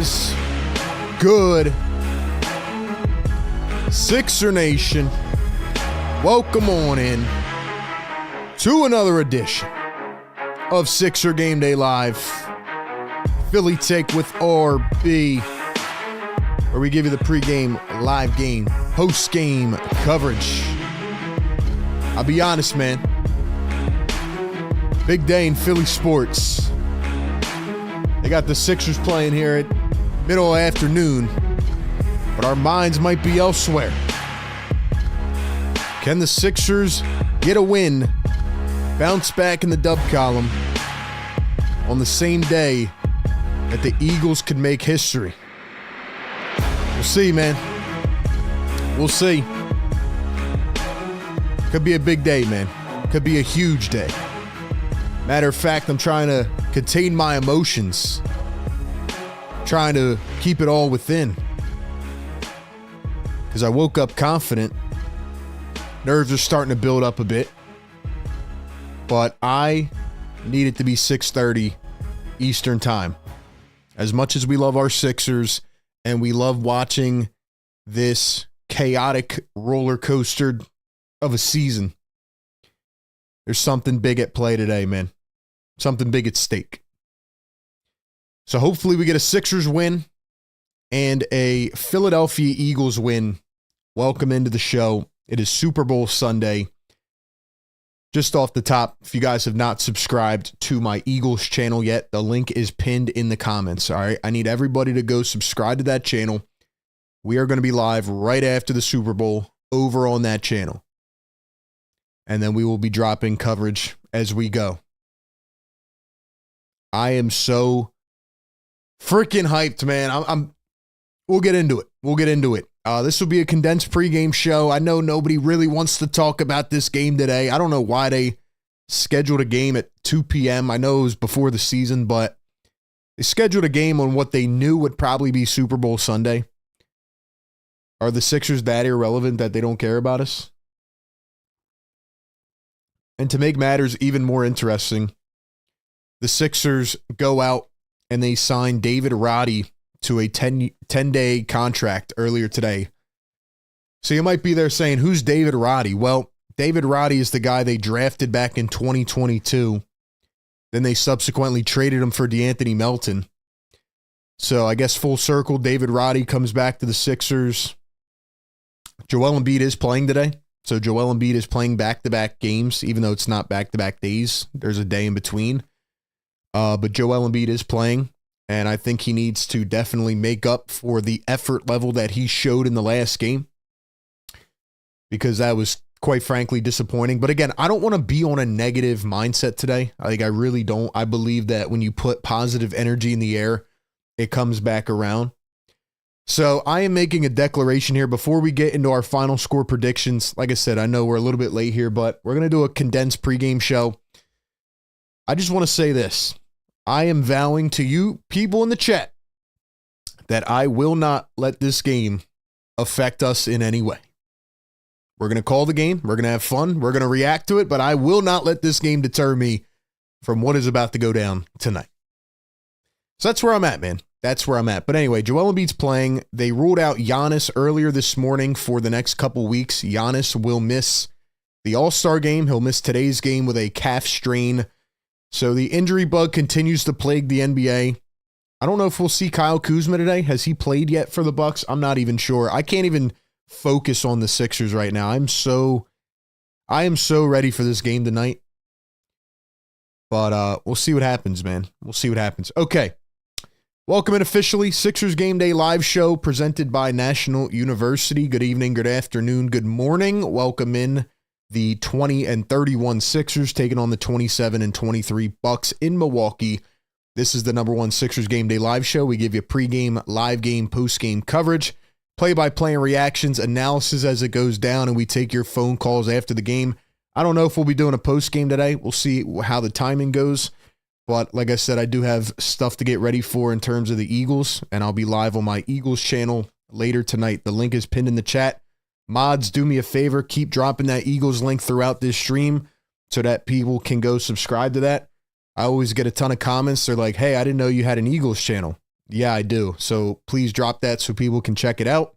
is good, Sixer Nation? Welcome on in to another edition of Sixer Game Day Live, Philly Take with RB, where we give you the pregame, live game, post-game coverage. I'll be honest, man. Big day in Philly sports. They got the Sixers playing here at middle afternoon, but our minds might be elsewhere. Can the Sixers get a win, bounce back in the dub column on the same day that the Eagles could make history? We'll see, man. We'll see. Could be a big day, man. Could be a huge day. Matter of fact, I'm trying to contain my emotions. Trying to keep it all within. Because I woke up confident. Nerves are starting to build up a bit. But I need it to be 6:30 Eastern time. As much as we love our Sixers and we love watching this chaotic roller coaster of a season, there's something big at play today, man. Something big at stake. So hopefully we get a Sixers win and a Philadelphia Eagles win. Welcome into the show. It is Super Bowl Sunday. Just off the top, if you guys have not subscribed to my Eagles channel yet, the link is pinned in the comments. All right, I need everybody to go subscribe to that channel. We are going to be live right after the Super Bowl over on that channel. And then we will be dropping coverage as we go. I am so freaking hyped, man. We'll get into it. We'll get into it. This will be a condensed pregame show. I know nobody really wants to talk about this game today. I don't know why they scheduled a game at 2 p.m. I know it was before the season, but they scheduled a game on what they knew would probably be Super Bowl Sunday. Are the Sixers that irrelevant that they don't care about us? And to make matters even more interesting, the Sixers go out and they sign David Roddy to a 10-day contract earlier today. So you might be there saying, who's David Roddy? Well, David Roddy is the guy they drafted back in 2022. Then they subsequently traded him for DeAnthony Melton. So I guess full circle, David Roddy comes back to the Sixers. Joel Embiid is playing today. So Joel Embiid is playing back-to-back games, even though it's not back-to-back days. There's a day in between. But Joel Embiid is playing, and I think he needs to definitely make up for the effort level that he showed in the last game, because that was, quite frankly, disappointing. But again, I don't want to be on a negative mindset today. I really don't. I believe that when you put positive energy in the air, it comes back around. So I am making a declaration here before we get into our final score predictions. Like I said, I know we're a little bit late here, but we're going to do a condensed pregame show. I just want to say this. I am vowing to you people in the chat that I will not let this game affect us in any way. We're going to call the game. We're going to have fun. We're going to react to it, but I will not let this game deter me from what is about to go down tonight. So that's where I'm at, man. That's where I'm at. But anyway, Joel Embiid's playing. They ruled out Giannis earlier this morning for the next couple weeks. Giannis will miss the All-Star game. He'll miss today's game with a calf strain. So the injury bug continues to plague the NBA. I don't know if we'll see Kyle Kuzma today. Has he played yet for the Bucks? I'm not even sure. I can't even focus on the Sixers right now. I am so ready for this game tonight. But we'll see what happens, man. We'll see what happens. Okay. Welcome in officially, Sixers Game Day live show presented by National University. Good evening, good afternoon, good morning. Welcome in the 20-31 Sixers taking on the 27-23 Bucks in Milwaukee. This is the #1 Sixers Game Day live show. We give you pregame, live game, postgame coverage, play-by-play and reactions, analysis as it goes down, and we take your phone calls after the game. I don't know if we'll be doing a postgame today. We'll see how the timing goes. But like I said, I do have stuff to get ready for in terms of the Eagles, and I'll be live on my Eagles channel later tonight. The link is pinned in the chat. Mods, do me a favor, keep dropping that Eagles link throughout this stream so that people can go subscribe to that. I always get a ton of comments. They're like, hey, I didn't know you had an Eagles channel. Yeah, I do. So please drop that so people can check it out.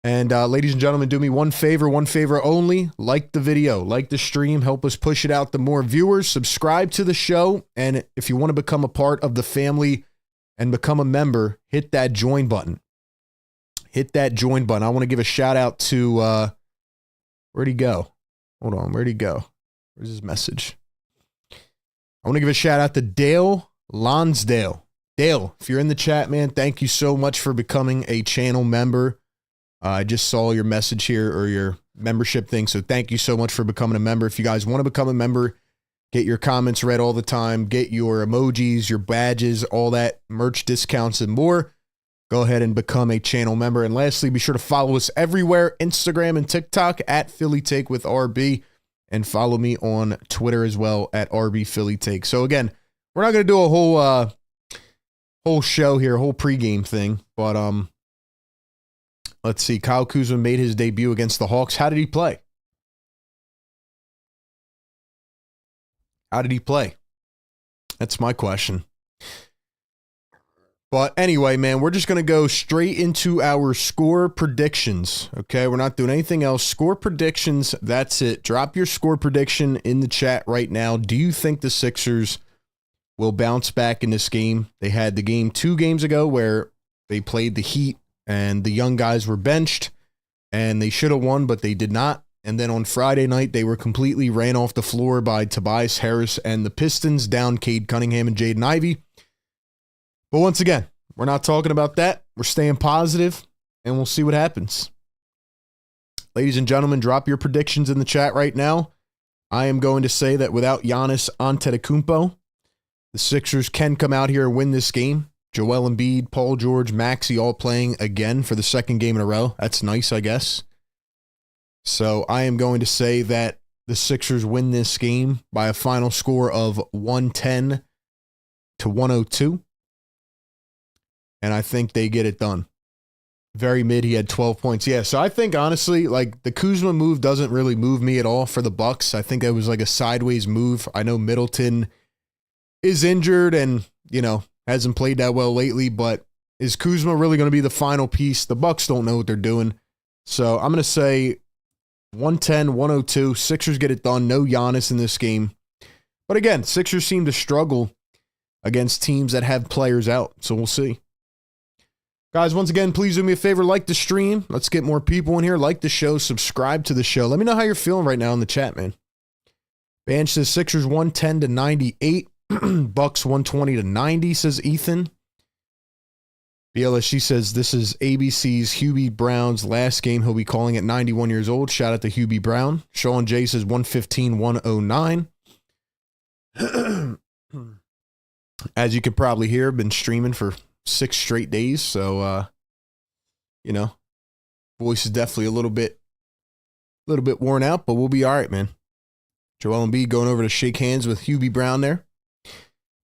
And ladies and gentlemen, do me one favor only. Like the video, like the stream, help us push it out to more viewers. Subscribe to the show. And if you want to become a part of the family and become a member, hit that join button. Hit that join button. I want to give a shout out to, where'd he go? Hold on, where'd he go? Where's his message? I want to give a shout out to Dale Lonsdale. Dale, if you're in the chat, man, thank you so much for becoming a channel member. I just saw your message here, or your membership thing, so thank you so much for becoming a member. If you guys want to become a member, get your comments read all the time, get your emojis, your badges, all that, merch discounts and more, go ahead and become a channel member. And lastly, be sure to follow us everywhere, Instagram and TikTok at Philly Take with RB, and follow me on Twitter as well at RB Philly Take. So again, we're not going to do a whole show here, a whole pregame thing, but let's see. Kyle Kuzma made his debut against the Hawks. How did he play? How did he play? That's my question. But anyway, man, we're just going to go straight into our score predictions. Okay, we're not doing anything else. Score predictions, that's it. Drop your score prediction in the chat right now. Do you think the Sixers will bounce back in this game? They had the game 2 games ago where they played the Heat and the young guys were benched and they should have won, but they did not. And then on Friday night, they were completely ran off the floor by Tobias Harris and the Pistons, down Cade Cunningham and Jaden Ivey. But once again, we're not talking about that. We're staying positive, and we'll see what happens. Ladies and gentlemen, drop your predictions in the chat right now. I am going to say that without Giannis Antetokounmpo, the Sixers can come out here and win this game. Joel Embiid, Paul George, Maxey all playing again for the second game in a row. That's nice, I guess. So I am going to say that the Sixers win this game by a final score of 110 to 102. And I think they get it done. Very mid, he had 12 points. Yeah, so I think, honestly, like, the Kuzma move doesn't really move me at all for the Bucks. I think it was like a sideways move. I know Middleton is injured and, you know, hasn't played that well lately, but is Kuzma really going to be the final piece? The Bucks don't know what they're doing. So I'm going to say 110, 102. Sixers get it done. No Giannis in this game. But again, Sixers seem to struggle against teams that have players out. So we'll see. Guys, once again, please do me a favor, like the stream. Let's get more people in here. Like the show, subscribe to the show. Let me know how you're feeling right now in the chat, man. Banch says Sixers 110 to 98. Bucks 120 to 90, says Ethan. BLSG says this is ABC's Hubie Brown's last game. He'll be calling at 91 years old. Shout out to Hubie Brown. Sean J says 115, 109. As you can probably hear, been streaming for 6 straight days, so you know, voice is definitely a little bit worn out, but we'll be all right, man. Joel Embiid going over to shake hands with Hubie Brown there.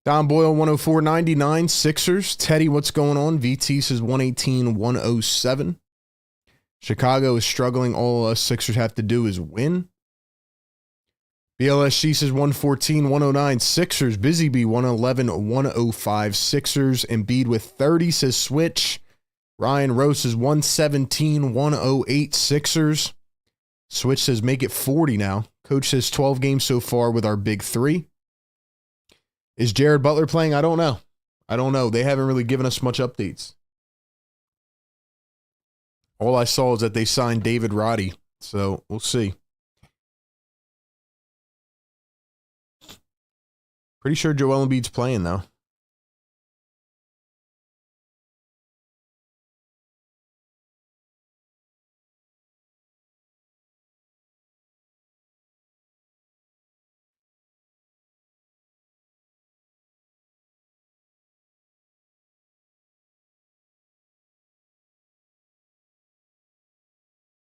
Don Boyle 104.99 Sixers. Teddy, what's going on? VT says 118-107. Chicago is struggling. All us Sixers have to do is win. BLSG says 114-109 Sixers. Busy Bee 111-105 Sixers. Embiid with 30 says switch. Ryan Rose says 117-108 Sixers. Switch says make it 40 now. Coach says 12 games so far with our big 3. Is Jared Butler playing? I don't know. They haven't really given us much updates. All I saw is that they signed David Roddy, so we'll see. Pretty sure Joel Embiid's playing, though.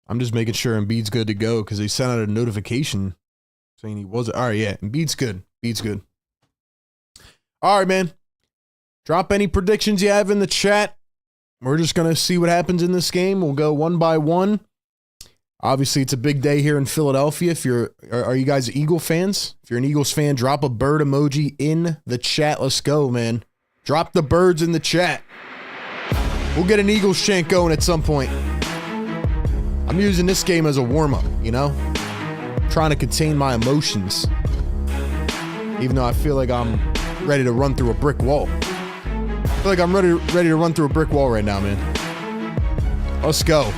I'm just making sure Embiid's good to go because they sent out a notification saying he wasn't. All right, yeah, Embiid's good. Embiid's good. All right, man. Drop any predictions you have in the chat. We're just going to see what happens in this game. We'll go one by one. Obviously, it's a big day here in Philadelphia. Are you guys Eagle fans? If you're an Eagles fan, drop a bird emoji in the chat. Let's go, man. Drop the birds in the chat. We'll get an Eagles chant going at some point. I'm using this game as a warm-up, you know? Trying to contain my emotions. Even though I feel like I'm ready to run through a brick wall. I feel like I'm ready to run through a brick wall right now, man. Let's go.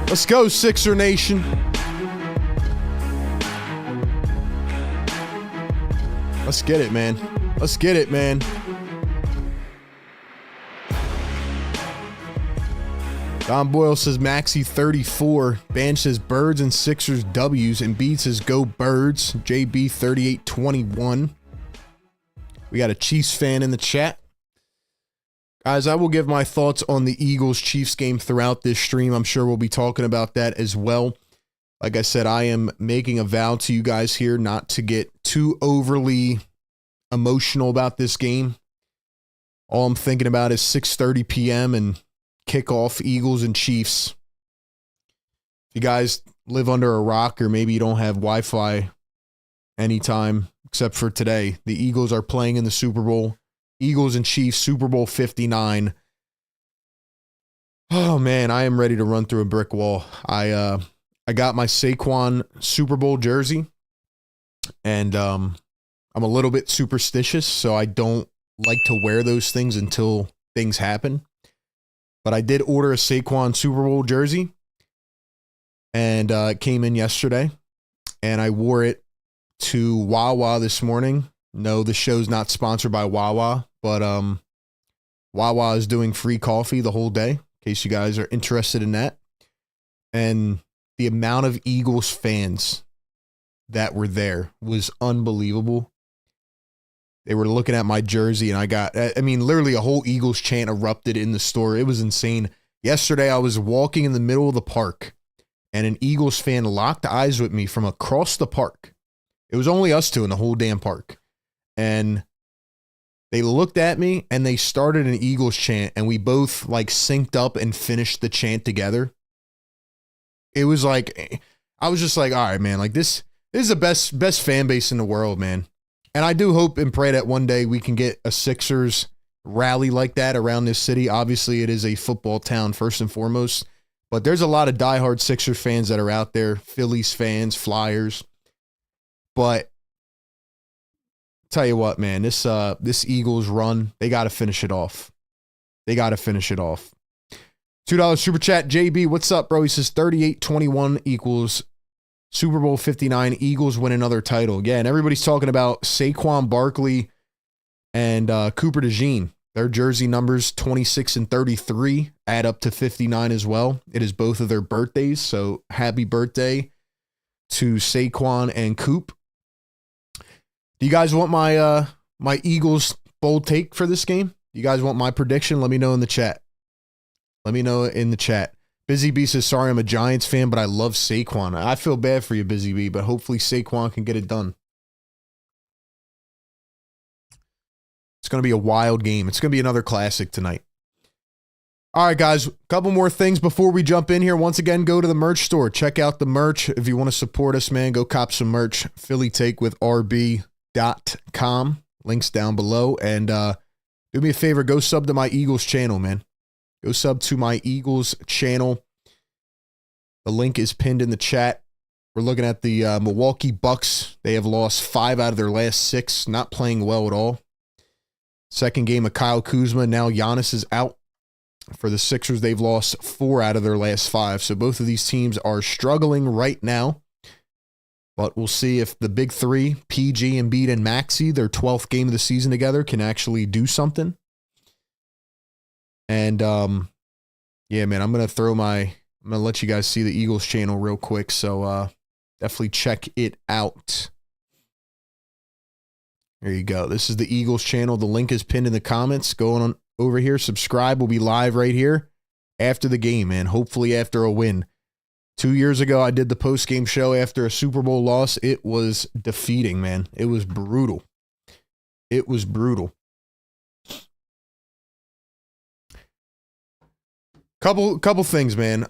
Let's go, Sixer Nation. Let's get it, man. Let's get it, man. Don Boyle says Maxey 34. Ban says Birds and Sixers W's. And Embiid says go Birds. JB 38-21. We got a Chiefs fan in the chat. Guys, I will give my thoughts on the Eagles-Chiefs game throughout this stream. I'm sure we'll be talking about that as well. Like I said, I am making a vow to you guys here not to get too overly emotional about this game. All I'm thinking about is 6:30 p.m. and kickoff Eagles and Chiefs. If you guys live under a rock or maybe you don't have Wi-Fi anytime except for today, the Eagles are playing in the Super Bowl. Eagles and Chiefs, Super Bowl 59. Oh, man, I am ready to run through a brick wall. I got my Saquon Super Bowl jersey, and I'm a little bit superstitious, so I don't like to wear those things until things happen. But I did order a Saquon Super Bowl jersey, and it came in yesterday, and I wore it to Wawa this morning. No, the show's not sponsored by Wawa, but Wawa is doing free coffee the whole day, in case you guys are interested in that. And the amount of Eagles fans that were there was unbelievable. They were looking at my jersey, and I mean, literally a whole Eagles chant erupted in the store. It was insane. Yesterday, I was walking in the middle of the park, and an Eagles fan locked eyes with me from across the park. It was only us two in the whole damn park. And they looked at me and they started an Eagles chant, and we both like synced up and finished the chant together. It was like, I was just like, all right, man, like this is the best fan base in the world, man. And I do hope and pray that one day we can get a Sixers rally like that around this city. Obviously, it is a football town first and foremost, but there's a lot of diehard Sixers fans that are out there, Phillies fans, Flyers. But tell you what, man, this Eagles run, they got to finish it off. They got to finish it off. $2 super chat. JB, what's up, bro? He says 38-21 equals Super Bowl 59. Eagles win another title. Yeah, and everybody's talking about Saquon Barkley and Cooper DeJean. Their jersey numbers 26 and 33 add up to 59 as well. It is both of their birthdays, so happy birthday to Saquon and Coop. Do you guys want my my Eagles bold take for this game? You guys want my prediction? Let me know in the chat. Let me know in the chat. Busy B says, sorry, I'm a Giants fan, but I love Saquon. I feel bad for you, Busy B, but hopefully Saquon can get it done. It's going to be a wild game. It's going to be another classic tonight. All right, guys, a couple more things before we jump in here. Once again, go to the merch store. Check out the merch. If you want to support us, man, go cop some merch. Philly Take with RB.com. Links down below. And do me a favor, go sub to my Eagles channel, man. Go sub to my Eagles channel. The link is pinned in the chat. We're looking at the Milwaukee Bucks. They have lost 5 out of their last 6. Not playing well at all. Second game of Kyle Kuzma. Now Giannis is out. For the Sixers, they've lost 4 out of their last 5. So both of these teams are struggling right now. But we'll see if the big three, PG, Embiid, and Maxey, their 12th game of the season together, can actually do something. And, yeah, man, I'm going to let you guys see the Eagles channel real quick. So definitely check it out. There you go. This is the Eagles channel. The link is pinned in the comments. Go on over here. Subscribe. We'll be live right here after the game, man. Hopefully after a win. 2 years ago, I did the post-game show after a Super Bowl loss. It was defeating, man. It was brutal. It was brutal. Couple things, man.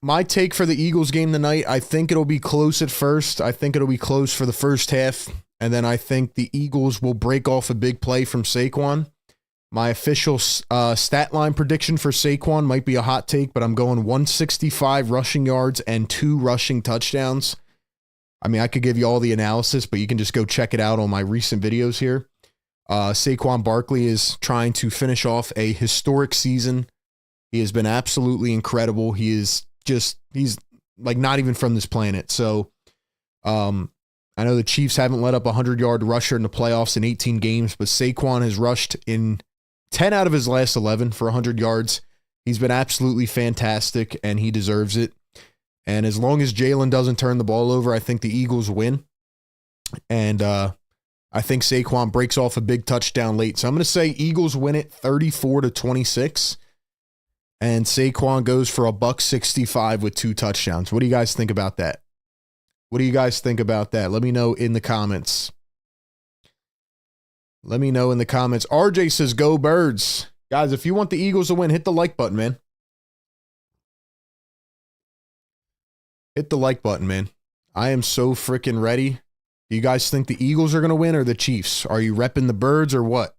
My take for the Eagles game tonight, I think it'll be close at first. I think it'll be close for the first half. And then I think the Eagles will break off a big play from Saquon. My official stat line prediction for Saquon might be a hot take, but I'm going 165 rushing yards and 2 rushing touchdowns. I mean, I could give you all the analysis, but you can just go check it out on my recent videos here. Saquon Barkley is trying to finish off a historic season. He has been absolutely incredible. He's like not even from this planet. So I know the Chiefs haven't let up a 100-yard rusher in the playoffs in 18 games, but Saquon has rushed in 10 out of his last 11 for 100 yards. He's been absolutely fantastic, and he deserves it. And as long as Jalen doesn't turn the ball over, I think the Eagles win. And I think Saquon breaks off a big touchdown late. So I'm going to say Eagles win it 34-26. And Saquon goes for $165 with 2 touchdowns. What do you guys think about that? What do you guys think about that? Let me know in the comments. Let me know in the comments. RJ says, go Birds. Guys, if you want the Eagles to win, hit the like button, man. Hit the like button, man. I am so freaking ready. Do you guys think the Eagles are going to win or the Chiefs? Are you repping the Birds or what?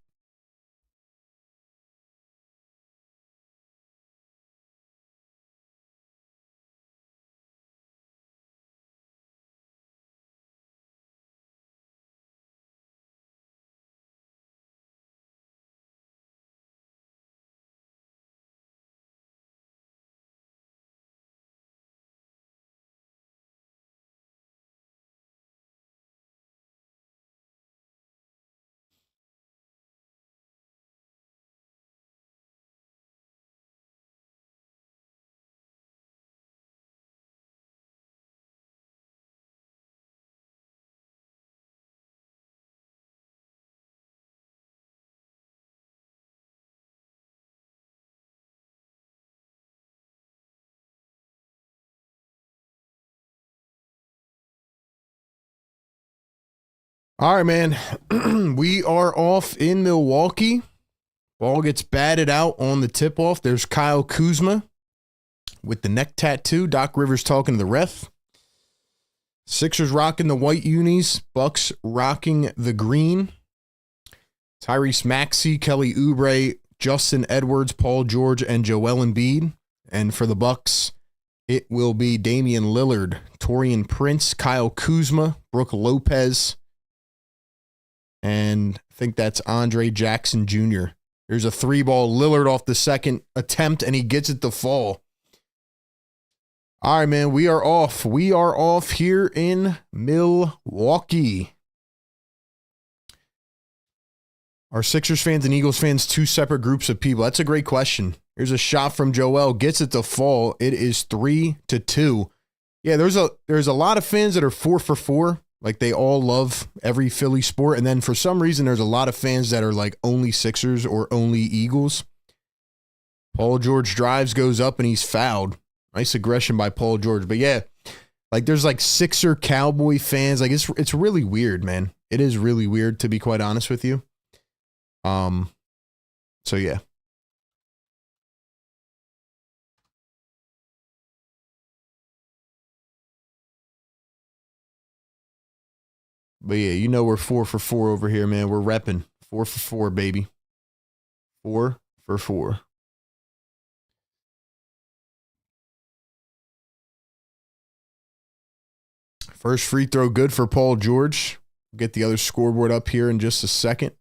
All right, man. We are off in Milwaukee. Ball gets batted out on the tip-off. There's Kyle Kuzma with the neck tattoo. Doc Rivers talking to the ref. Sixers rocking the white unis. Bucks rocking the green. Tyrese Maxey, Kelly Oubre, Justin Edwards, Paul George, and Joel Embiid. And for the Bucks, it will be Damian Lillard, Taurean Prince, Kyle Kuzma, Brooke Lopez, and I think that's Andre Jackson Jr. There's a 3-ball Lillard off the second attempt, and he gets it to fall. All right, man, we are off. We are off here in Milwaukee. Are Sixers fans and Eagles fans 2 separate groups of people? That's a great question. Here's a shot from Joel. Gets it to fall. It is 3-2. Yeah, there's a lot of fans that are 4 for 4. Like, they all love every Philly sport. And then for some reason, there's a lot of fans that are like only Sixers or only Eagles. Paul George drives, goes up, and he's fouled. Nice aggression by Paul George. But yeah, like there's like Sixer Cowboy fans. Like it's really weird, man. It is really weird, to be quite honest with you. So yeah. But yeah, you know we're 4 for 4 over here, man. We're repping 4 for 4, baby. 4 for 4. First free throw good for Paul George. We'll get the other scoreboard up here in just a second.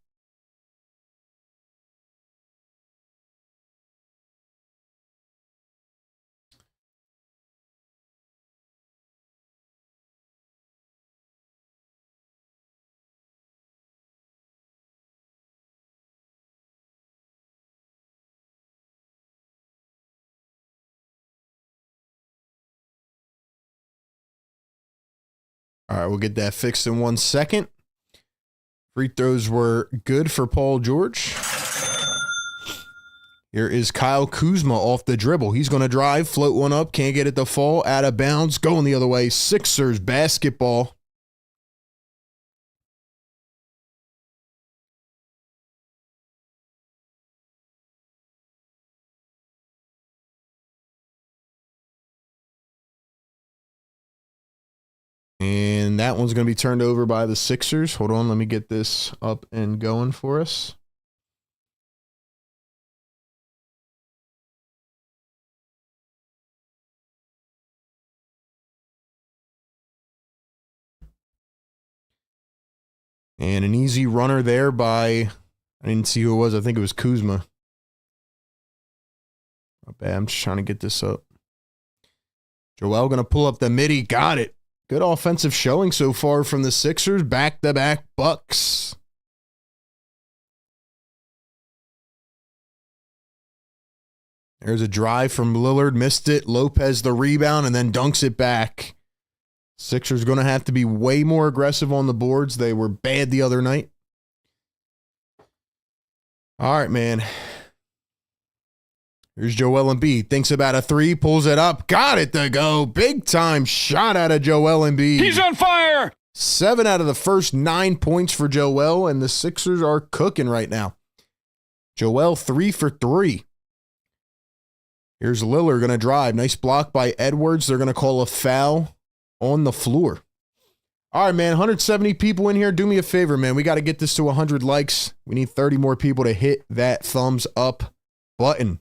All right, we'll get that fixed in 1 second. Free throws were good for Paul George. Here is Kyle Kuzma off the dribble. He's going to drive, float one up, can't get it to fall, out of bounds, going the other way. Sixers basketball. that one's going to be turned over by the Sixers. Hold on, let me get this up and going for us. And an easy runner there by, I didn't see who it was. I think it was Kuzma. Not bad. I'm just trying to get this up. Joel going to pull up the midi. Got it. Good offensive showing so far from the Sixers. Back-to-back bucks. There's a drive from Lillard. Missed it. Lopez the rebound and then dunks it back. Sixers going to have to be way more aggressive on the boards. They were bad the other night. All right, man. Here's Joel Embiid. Thinks about a three. Pulls it up. Got it to go. Big time shot out of Joel Embiid. He's on fire. 7 out of the first 9 points for Joel, and the Sixers are cooking right now. Joel 3 for 3. Here's Lillard going to drive. Nice block by Edwards. They're going to call a foul on the floor. All right, man, 170 people in here. Do me a favor, man. We got to get this to 100 likes. We need 30 more people to hit that thumbs up button.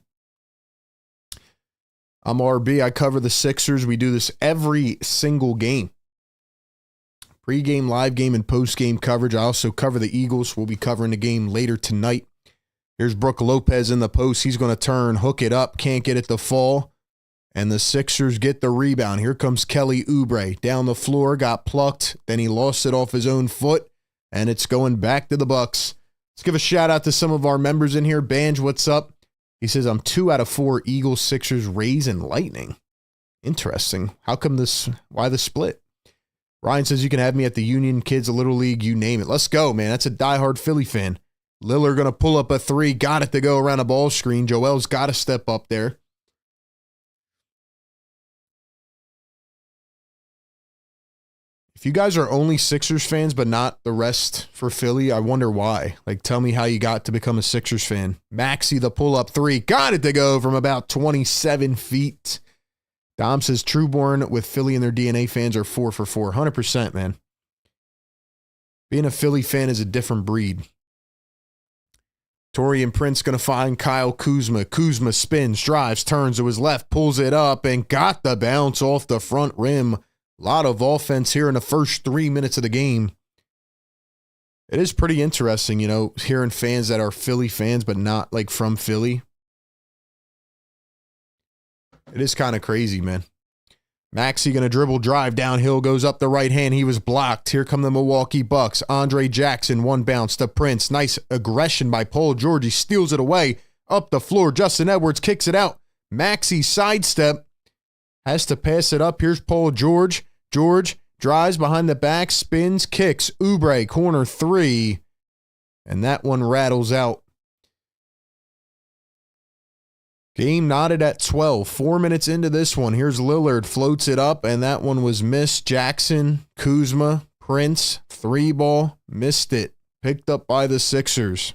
I'm RB. I cover the Sixers. We do this every single game. Pre-game, live game, and post-game coverage. I also cover the Eagles. We'll be covering the game later tonight. Here's Brook Lopez in the post. He's going to turn, hook it up. Can't get it to fall. And the Sixers get the rebound. Here comes Kelly Oubre. Down the floor, got plucked. Then he lost it off his own foot. And it's going back to the Bucks. Let's give a shout out to some of our members in here. Banj, what's up? He says, I'm 2 out of 4 Eagles, Sixers, Rays, and Lightning. Interesting. How come this? Why the split? Ryan says, you can have me at the Union Kids, Little League, you name it. Let's go, man. That's a diehard Philly fan. Lillard going to pull up a three. Got it to go around a ball screen. Joel's got to step up there. If you guys are only Sixers fans, but not the rest for Philly, I wonder why. Like, tell me how you got to become a Sixers fan. Maxey, the pull-up three. Got it to go from about 27 feet. Dom says, Trueborn with Philly and their DNA fans are 4 for 4. 100%, man. Being a Philly fan is a different breed. Torian Prince going to find Kyle Kuzma. Kuzma spins, drives, turns to his left, pulls it up, and got the bounce off the front rim. A lot of offense here in the first 3 minutes of the game. It is pretty interesting, you know, hearing fans that are Philly fans, but not like from Philly. It is kind of crazy, man. Maxey going to dribble, drive downhill, goes up the right hand. He was blocked. Here come the Milwaukee Bucks. Andre Jackson, one bounce to Prince. Nice aggression by Paul George. He steals it away. Up the floor. Justin Edwards kicks it out. Maxey sidestep. Has to pass it up. Here's Paul George. George drives behind the back, spins, kicks. Oubre, corner three. And that one rattles out. Game knotted at 12. 4 minutes into this one. Here's Lillard. Floats it up, and that one was missed. Jackson, Kuzma, Prince, three ball. Missed it. Picked up by the Sixers.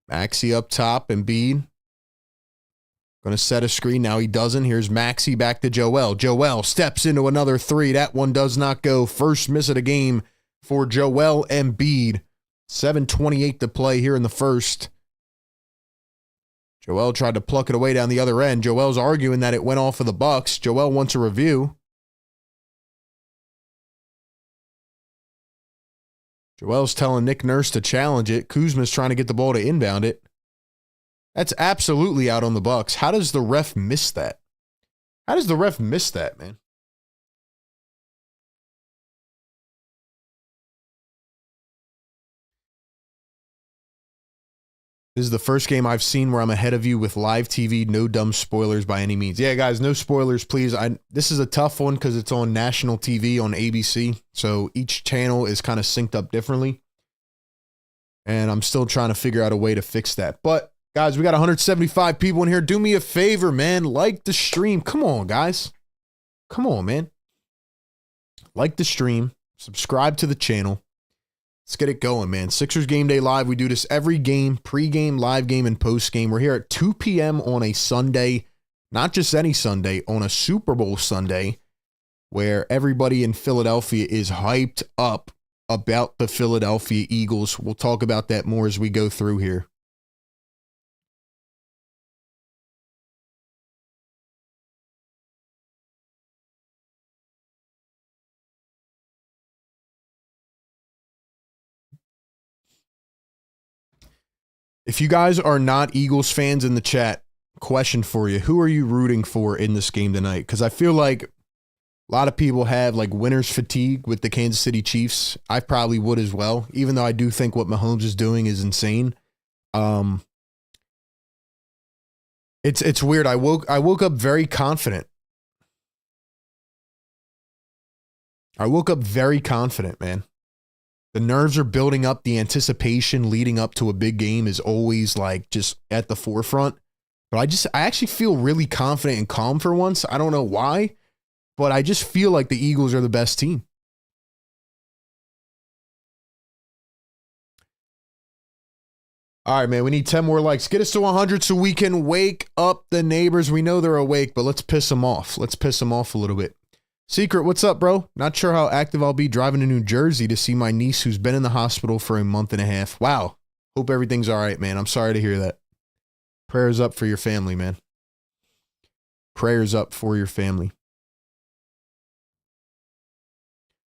Maxey up top, Embiid. Going to set a screen. Now he doesn't. Here's Maxey back to Joel. Joel steps into another three. That one does not go. First miss of the game for Joel Embiid. 7:28 to play here in the first. Joel tried to pluck it away down the other end. Joel's arguing that it went off of the Bucks. Joel wants a review. Joel's telling Nick Nurse to challenge it. Kuzma's trying to get the ball to inbound it. That's absolutely out on the Bucks. How does the ref miss that? How does the ref miss that, man? This is the first game I've seen where I'm ahead of you with live TV. No dumb spoilers by any means. Yeah, guys, no spoilers, please. This is a tough one because it's on national TV on ABC. So each channel is kind of synced up differently. And I'm still trying to figure out a way to fix that. But, guys, we got 175 people in here. Do me a favor, man. Like the stream. Come on, guys. Come on, man. Like the stream. Subscribe to the channel. Let's get it going, man. Sixers Game Day Live. We do this every game, pre-game, live game, and post-game. We're here at 2 p.m. on a Sunday. not just any Sunday, on a Super Bowl Sunday, where everybody in Philadelphia is hyped up about the Philadelphia Eagles. We'll talk about that more as we go through here. If you guys are not Eagles fans in the chat, question for you. Who are you rooting for in this game tonight? Because I feel like a lot of people have like winner's fatigue with the Kansas City Chiefs. I probably would as well, even though I do think what Mahomes is doing is insane. It's weird. I woke up very confident. I woke up very confident, man. The nerves are building up. The anticipation leading up to a big game is always like just at the forefront. But I actually feel really confident and calm for once. I don't know why, but I just feel like the Eagles are the best team. All right, man, we need 10 more likes. Get us to 100 so we can wake up the neighbors. We know they're awake, but let's piss them off. Let's piss them off a little bit. Secret, what's up, bro? Not sure how active I'll be driving to New Jersey to see my niece who's been in the hospital for a month and a half. Wow. Hope everything's all right, man. I'm sorry to hear that. Prayers up for your family, man. Prayers up for your family.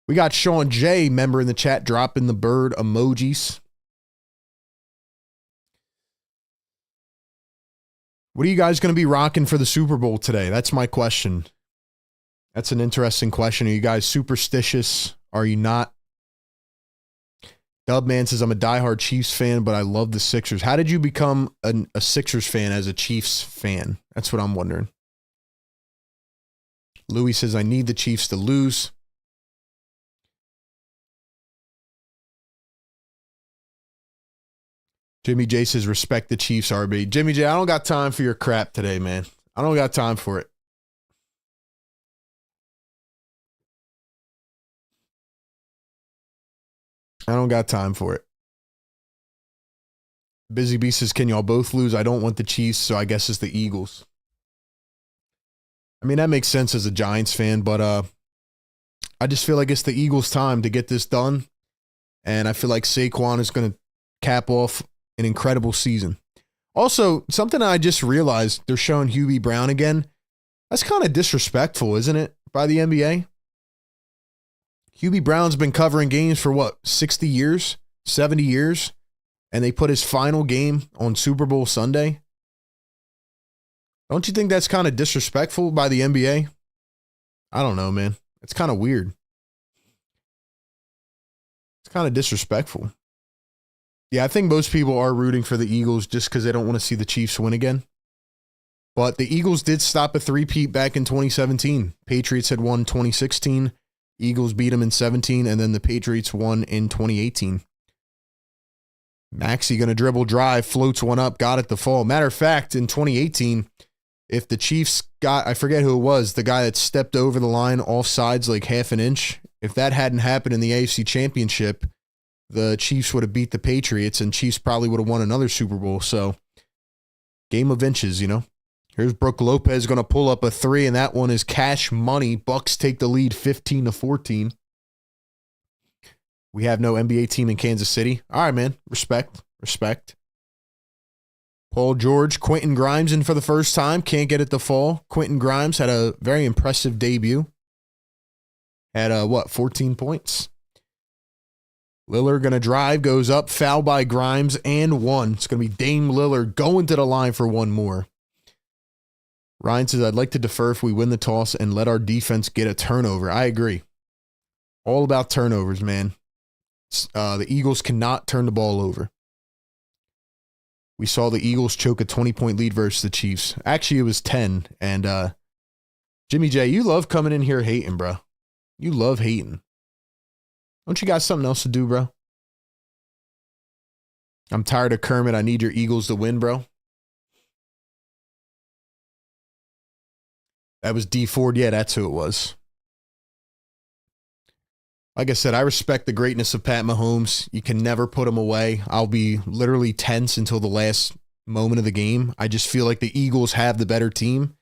We got Sean J, member in the chat, dropping the bird emojis. What are you guys going to be rocking for the Super Bowl today? That's my question. That's an interesting question. Are you guys superstitious? Are you not? Dubman says, I'm a diehard Chiefs fan, but I love the Sixers. How did you become a Sixers fan as a Chiefs fan? That's what I'm wondering. Louis says, I need the Chiefs to lose. Jimmy J says, respect the Chiefs, RB. Jimmy J, I don't got time for your crap today, man. I don't got time for it. I don't got time for it. Busy Bee says, can y'all both lose? I don't want the Chiefs, so I guess it's the Eagles. I mean, that makes sense as a Giants fan, but I just feel like it's the Eagles' time to get this done. And I feel like Saquon is going to cap off an incredible season. Also, something I just realized, they're showing Hubie Brown again. That's kind of disrespectful, isn't it, by the NBA? Hubie Brown's been covering games for what, 60 years, 70 years, and they put his final game on Super Bowl Sunday? Don't you think that's kind of disrespectful by the NBA? I don't know, man. It's kind of weird. It's kind of disrespectful. Yeah, I think most people are rooting for the Eagles just because they don't want to see the Chiefs win again. But the Eagles did stop a three-peat back in 2017. Patriots had won 2016. Eagles beat them in 17, and then the Patriots won in 2018. Maxey going to dribble drive, floats one up, got it to fall. Matter of fact, in 2018, if the Chiefs got, I forget who it was, the guy that stepped over the line off sides like half an inch, if that hadn't happened in the AFC Championship, the Chiefs would have beat the Patriots, and Chiefs probably would have won another Super Bowl. So, game of inches, you know. Here's Brook Lopez going to pull up a three, and that one is cash money. Bucks take the lead 15-14. We have no NBA team in Kansas City. All right, man. Respect. Paul George, Quentin Grimes in for the first time. Can't get it to fall. Quentin Grimes had a very impressive debut. Had, 14 points. Lillard going to drive, goes up, foul by Grimes, and one. It's going to be Dame Lillard going to the line for one more. Ryan says, I'd like to defer if we win the toss and let our defense get a turnover. I agree. All about turnovers, man. The Eagles cannot turn the ball over. We saw the Eagles choke a 20-point lead versus the Chiefs. Actually, it was 10. And Jimmy J, you love coming in here hating, bro. You love hating. Don't you got something else to do, bro? I'm tired of Kermit. I need your Eagles to win, bro. That was D Ford. Yeah, that's who it was. Like I said, I respect the greatness of Pat Mahomes. You can never put him away. I'll be literally tense until the last moment of the game. I just feel like the Eagles have the better team.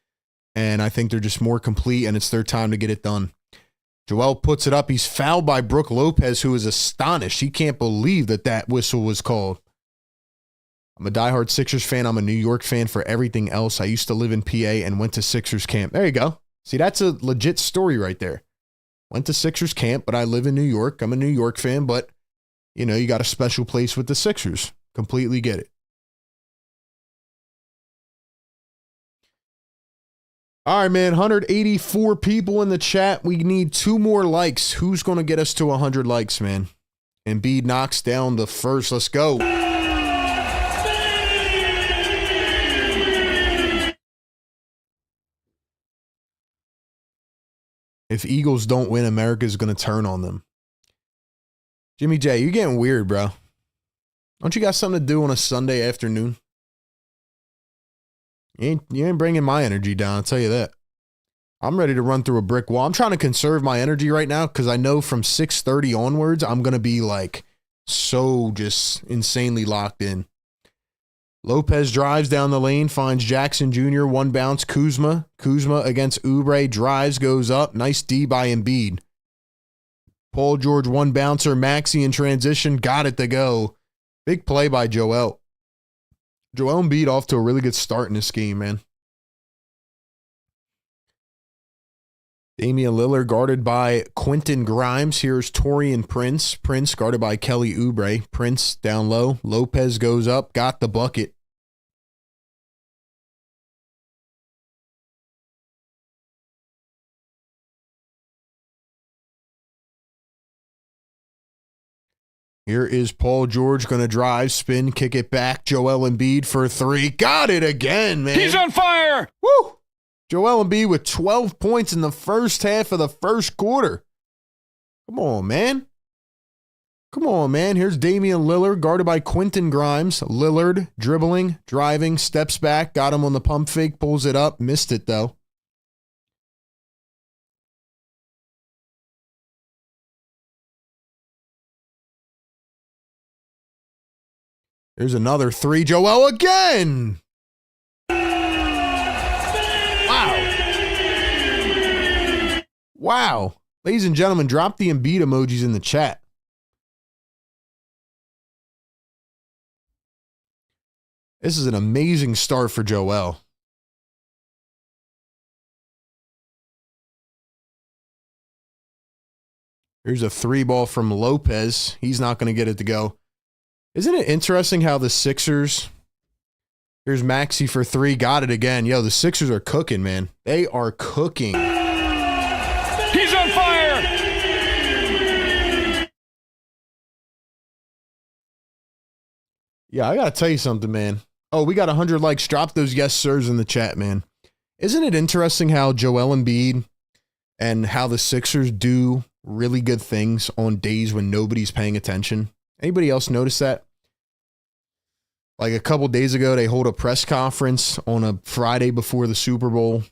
and I think they're just more complete, and it's their time to get it done. Joel puts it up. He's fouled by Brook Lopez, who is astonished. He can't believe that whistle was called. I'm a diehard Sixers fan. I'm a New York fan for everything else. I used to live in PA and went to Sixers camp. There you go. See, that's a legit story right there. Went to Sixers camp, but I live in New York. I'm a New York fan, but, you know, you got a special place with the Sixers. Completely get it. All right, man, 184 people in the chat. We need 2 more likes. Who's going to get us to 100 likes, man? Embiid knocks down the first. Let's go. If Eagles don't win, America's going to turn on them. Jimmy J, you're getting weird, bro. Don't you got something to do on a Sunday afternoon? You ain't bringing my energy down, I'll tell you that. I'm ready to run through a brick wall. I'm trying to conserve my energy right now because I know from 6:30 onwards, I'm going to be like so just insanely locked in. Lopez drives down the lane, finds Jackson Jr., 1 bounce, Kuzma. Kuzma against Oubre, drives, goes up. Nice D by Embiid. Paul George, 1 bouncer, Maxey in transition, got it to go. Big play by Joel. Joel Embiid off to a really good start in this game, man. Damian Lillard guarded by Quentin Grimes. Here's Taurean Prince. Prince guarded by Kelly Oubre. Prince down low. Lopez goes up, got the bucket. Here is Paul George going to drive, spin, kick it back. Joel Embiid for 3. Got it again, man. He's on fire. Woo! Joel Embiid with 12 points in the first half of the first quarter. Come on, man. Come on, man. Here's Damian Lillard, guarded by Quentin Grimes. Lillard dribbling, driving, steps back, got him on the pump fake, pulls it up, missed it though. There's another 3. Joel again. Wow. Wow. Ladies and gentlemen, drop the Embiid emojis in the chat. This is an amazing start for Joel. Here's a 3 ball from Lopez. He's not going to get it to go. Isn't it interesting how the Sixers, here's Maxey for 3, got it again. Yo, the Sixers are cooking, man. They are cooking. He's on fire. Yeah, I got to tell you something, man. Oh, we got 100 likes. Drop those yes sirs in the chat, man. Isn't it interesting how Joel Embiid and how the Sixers do really good things on days when nobody's paying attention? Anybody else notice that? Like a couple days ago, they hold a press conference on a Friday before the Super Bowl.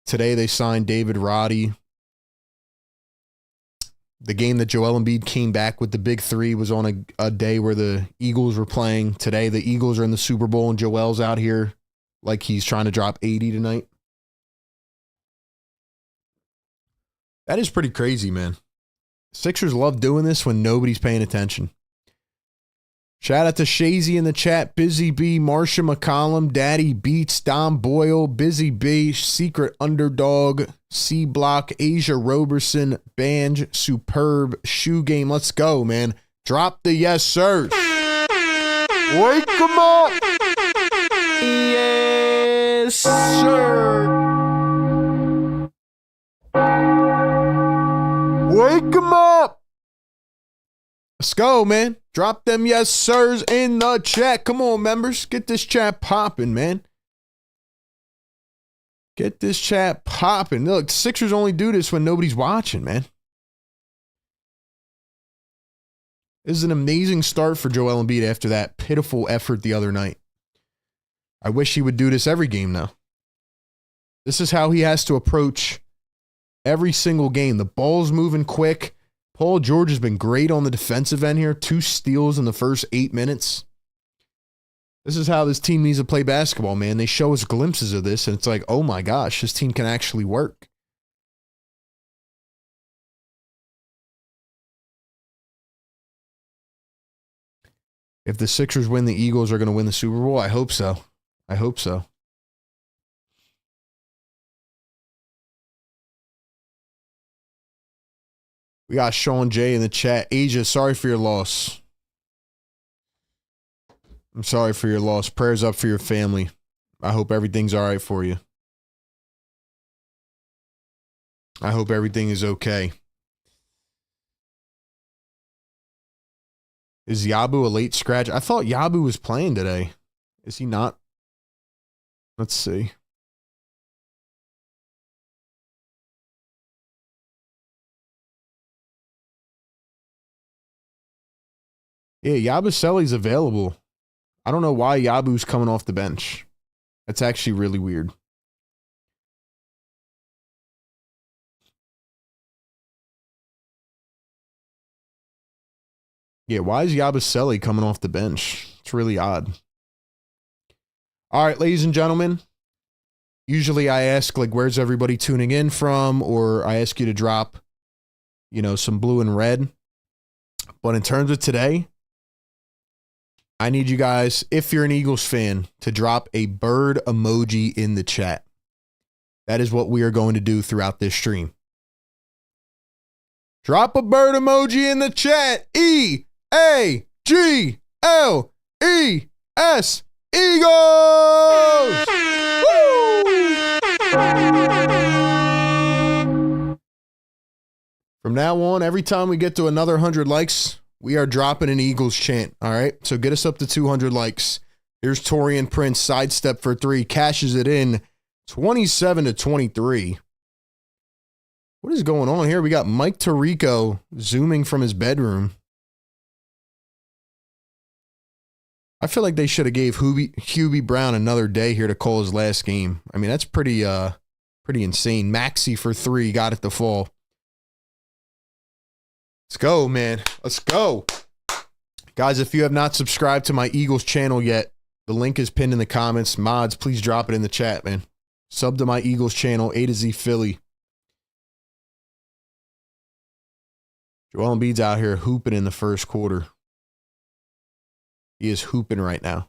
Today, they signed David Roddy. The game that Joel Embiid came back with the big 3 was on a day where the Eagles were playing. Today, the Eagles are in the Super Bowl, and Joel's out here like he's trying to drop 80 tonight. That is pretty crazy, man. Sixers love doing this when nobody's paying attention. Shout out to Shazy in the chat, Busy B, Marsha McCollum, Daddy Beats, Dom Boyle, Busy B, Secret Underdog, C Block, Asia Roberson, Banj, Superb, Shoe Game. Let's go, man. Drop the yes, sirs. Wake them up. Yes, sir. Wake them up. Let's go, man. Drop them yes sirs in the chat. Come on, members. Get this chat popping, man. Get this chat popping. Look, Sixers only do this when nobody's watching, man. This is an amazing start for Joel Embiid after that pitiful effort the other night. I wish he would do this every game now. This is how he has to approach every single game. The ball's moving quick. Paul George has been great on the defensive end here. 2 steals in the first 8 minutes. This is how this team needs to play basketball, man. They show us glimpses of this, and it's like, oh my gosh, this team can actually work. If the Sixers win, the Eagles are going to win the Super Bowl. I hope so. I hope so. We got Sean J in the chat. Asia, sorry for your loss. I'm sorry for your loss. Prayers up for your family. I hope everything's all right for you. I hope everything is okay. Is Yabu a late scratch? I thought Yabu was playing today. Is he not? Let's see. Yeah, Yabusele's available. I don't know why Yabu's coming off the bench. That's actually really weird. Yeah, why is Yabusele coming off the bench? It's really odd. All right, ladies and gentlemen. Usually I ask, like, where's everybody tuning in from? Or I ask you to drop, you know, some blue and red. But in terms of today, I need you guys, if you're an Eagles fan, to drop a bird emoji in the chat. That is what we are going to do throughout this stream. Drop a bird emoji in the chat. E-A-G-L-E-S. Eagles! Woo! From now on, every time we get to another 100 likes, we are dropping an Eagles chant, all right? So get us up to 200 likes. Here's Torian Prince, sidestep for three, cashes it in 27-23. What is going on here? We got Mike Tirico zooming from his bedroom. I feel like they should have gave Hubie Brown another day here to call his last game. I mean, that's pretty insane. Maxey for three, got it to fall. Let's go, man. Let's go. Guys, if you have not subscribed to my Eagles channel yet, the link is pinned in the comments. Mods, please drop it in the chat, man. Sub to my Eagles channel, A to Z Philly. Joel Embiid's out here hooping in the first quarter. He is hooping right now.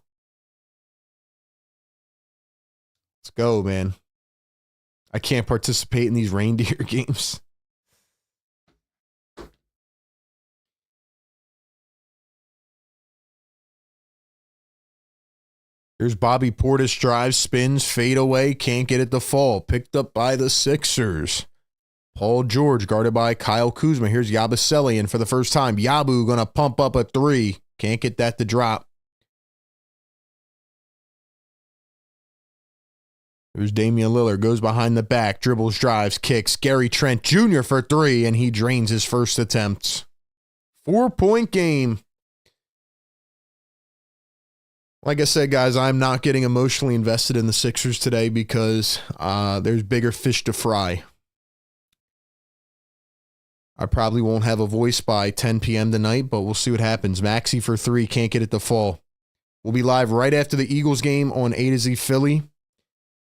Let's go, man. I can't participate in these reindeer games. Here's Bobby Portis, drives, spins, fade away, can't get it to fall. Picked up by the Sixers. Paul George guarded by Kyle Kuzma. Here's Yabusele, and for the first time, Yabu going to pump up a three. Can't get that to drop. Here's Damian Lillard, goes behind the back, dribbles, drives, kicks. Gary Trent Jr. for three, and he drains his first attempt. 4-point game. Like I said, guys, I'm not getting emotionally invested in the Sixers today because there's bigger fish to fry. I probably won't have a voice by 10 p.m. tonight, but we'll see what happens. Maxey for three, can't get it to fall. We'll be live right after the Eagles game on A to Z Philly,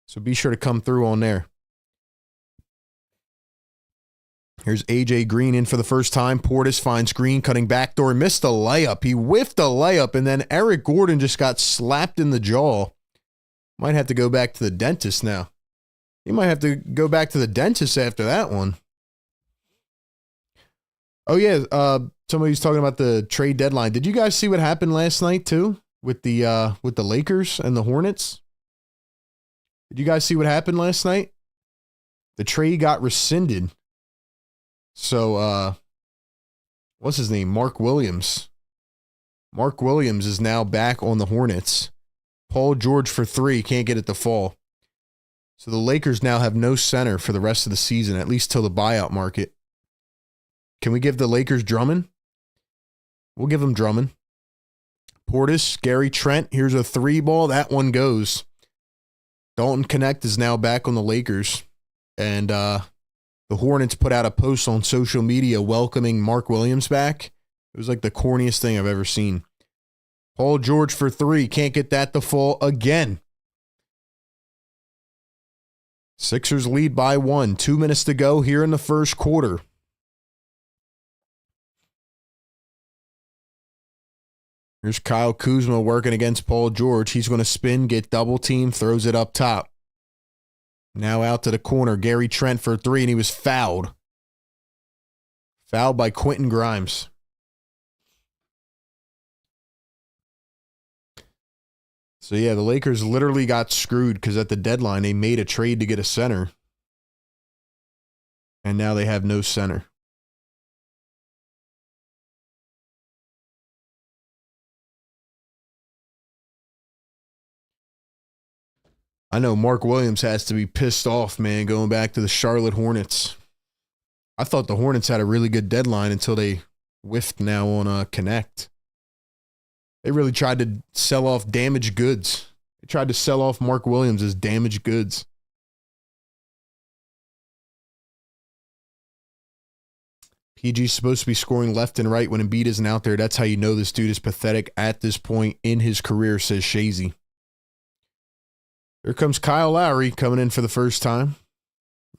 so be sure to come through on there. Here's AJ Green in for the first time. Portis finds Green, cutting backdoor, missed a layup. He whiffed a layup, and then Eric Gordon just got slapped in the jaw. Might have to go back to the dentist now. He might have to go back to the dentist after that one. Oh, yeah, somebody's talking about the trade deadline. Did you guys see what happened last night, too, with the Lakers and the Hornets? Did you guys see what happened last night? The trade got rescinded. So, what's his name? Mark Williams. Mark Williams is now back on the Hornets. Paul George for three, can't get it to fall. So the Lakers now have no center for the rest of the season, at least till the buyout market. Can we give the Lakers Drummond? We'll give them Drummond. Portis, Gary Trent, here's a three ball. That one goes. Dalton Connect is now back on the Lakers. And the Hornets put out a post on social media welcoming Mark Williams back. It was like the corniest thing I've ever seen. Paul George for 3. Can't get that to fall again. Sixers lead by 1. 2 minutes to go here in the first quarter. Here's Kyle Kuzma working against Paul George. He's going to spin, get double team, throws it up top. Now out to the corner. Gary Trent for 3, and he was fouled. Fouled by Quentin Grimes. So, yeah, the Lakers literally got screwed because at the deadline, they made a trade to get a center. And now they have no center. I know Mark Williams has to be pissed off, man, going back to the Charlotte Hornets. I thought the Hornets had a really good deadline until they whiffed now on Connect. They really tried to sell off damaged goods. They tried to sell off Mark Williams as damaged goods. PG's supposed to be scoring left and right when Embiid isn't out there. That's how you know this dude is pathetic at this point in his career, says Shazy. Here comes Kyle Lowry coming in for the first time.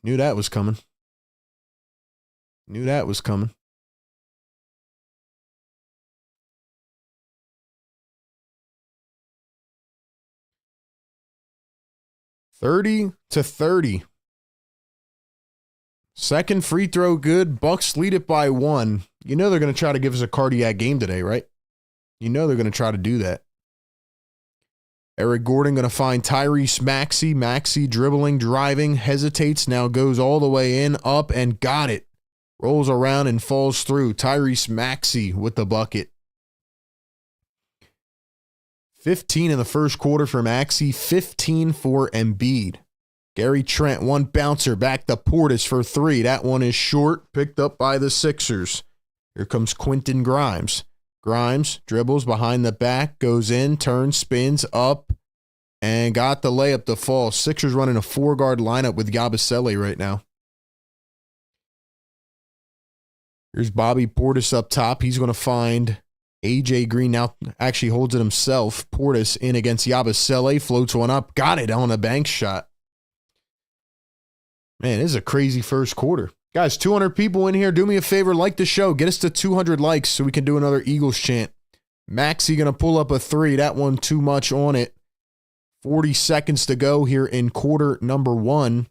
Knew that was coming. Knew that was coming. (30-30). Second free throw good. Bucks lead it by 1. You know they're going to try to give us a cardiac game today, right? You know they're going to try to do that. Eric Gordon going to find Tyrese Maxey. Maxey dribbling, driving, hesitates, now goes all the way in, up, and got it. Rolls around and falls through. Tyrese Maxey with the bucket. 15 in the first quarter for Maxey, 15 for Embiid. Gary Trent, one bouncer, back to Portis for 3. That one is short, picked up by the Sixers. Here comes Quentin Grimes. Grimes dribbles behind the back, goes in, turns, spins, up, and got the layup to fall. Sixers running a 4-guard lineup with Yabusele right now. Here's Bobby Portis up top. He's going to find AJ Green, now actually holds it himself. Portis in against Yabusele, floats one up, got it on a bank shot. Man, this is a crazy first quarter. Guys, 200 people in here. Do me a favor, like the show. Get us to 200 likes so we can do another Eagles chant. Maxey going to pull up a 3. That one too much on it. 40 seconds to go here in quarter number 1.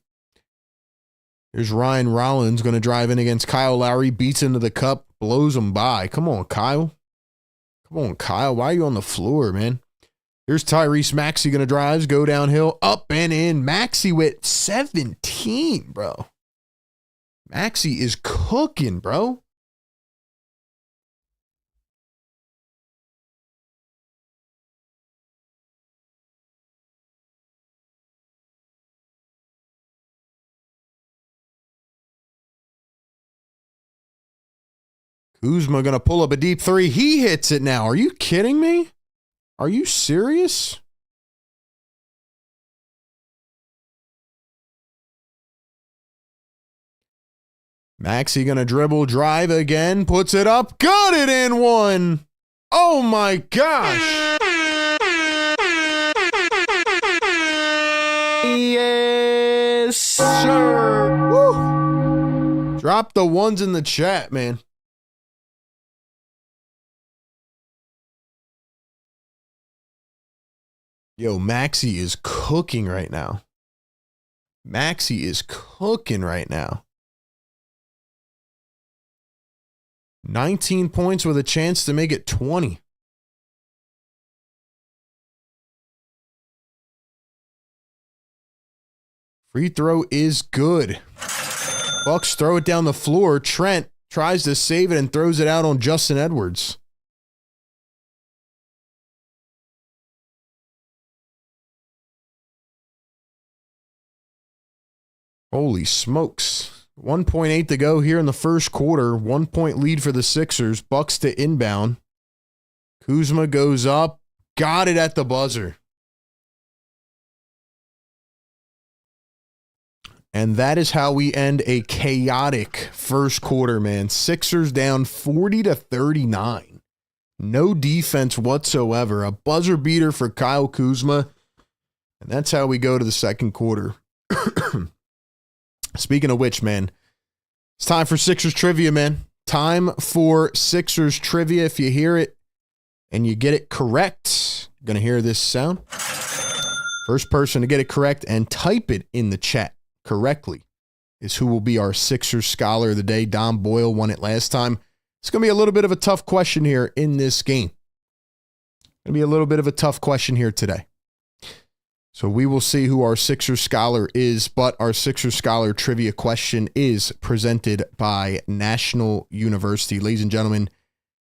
Here's Ryan Rollins going to drive in against Kyle Lowry. Beats into the cup. Blows him by. Come on, Kyle. Come on, Kyle. Why are you on the floor, man? Here's Tyrese Maxey going to drive, go downhill, up and in. Maxey with 17, bro. Maxey is cooking, bro. Kuzma going to pull up a deep 3. He hits it now. Are you kidding me? Are you serious? Maxey going to dribble, drive again, puts it up, got it in 1. Oh my gosh. Yes, sir. Woo. Drop the ones in the chat, man. Yo, Maxey is cooking right now. Maxey is cooking right now. 19 points with a chance to make it 20. Free throw is good. Bucks throw it down the floor. Trent tries to save it and throws it out on Justin Edwards. Holy smokes. 1.8 to go here in the first quarter. 1 point lead for the Sixers. Bucks to inbound. Kuzma goes up. Got it at the buzzer. And that is how we end a chaotic first quarter, man. Sixers down 40-39. No defense whatsoever. A buzzer beater for Kyle Kuzma. And that's how we go to the second quarter. Speaking of which, man, it's time for Sixers trivia, man. Time for Sixers trivia. If you hear it and you get it correct, you're going to hear this sound. First person to get it correct and type it in the chat correctly is who will be our Sixers Scholar of the Day. Don Boyle won it last time. It's going to be a little bit of a tough question here in this game. Going to be a little bit of a tough question here today. So we will see who our Sixers Scholar is, but our Sixers Scholar trivia question is presented by National University. Ladies and gentlemen,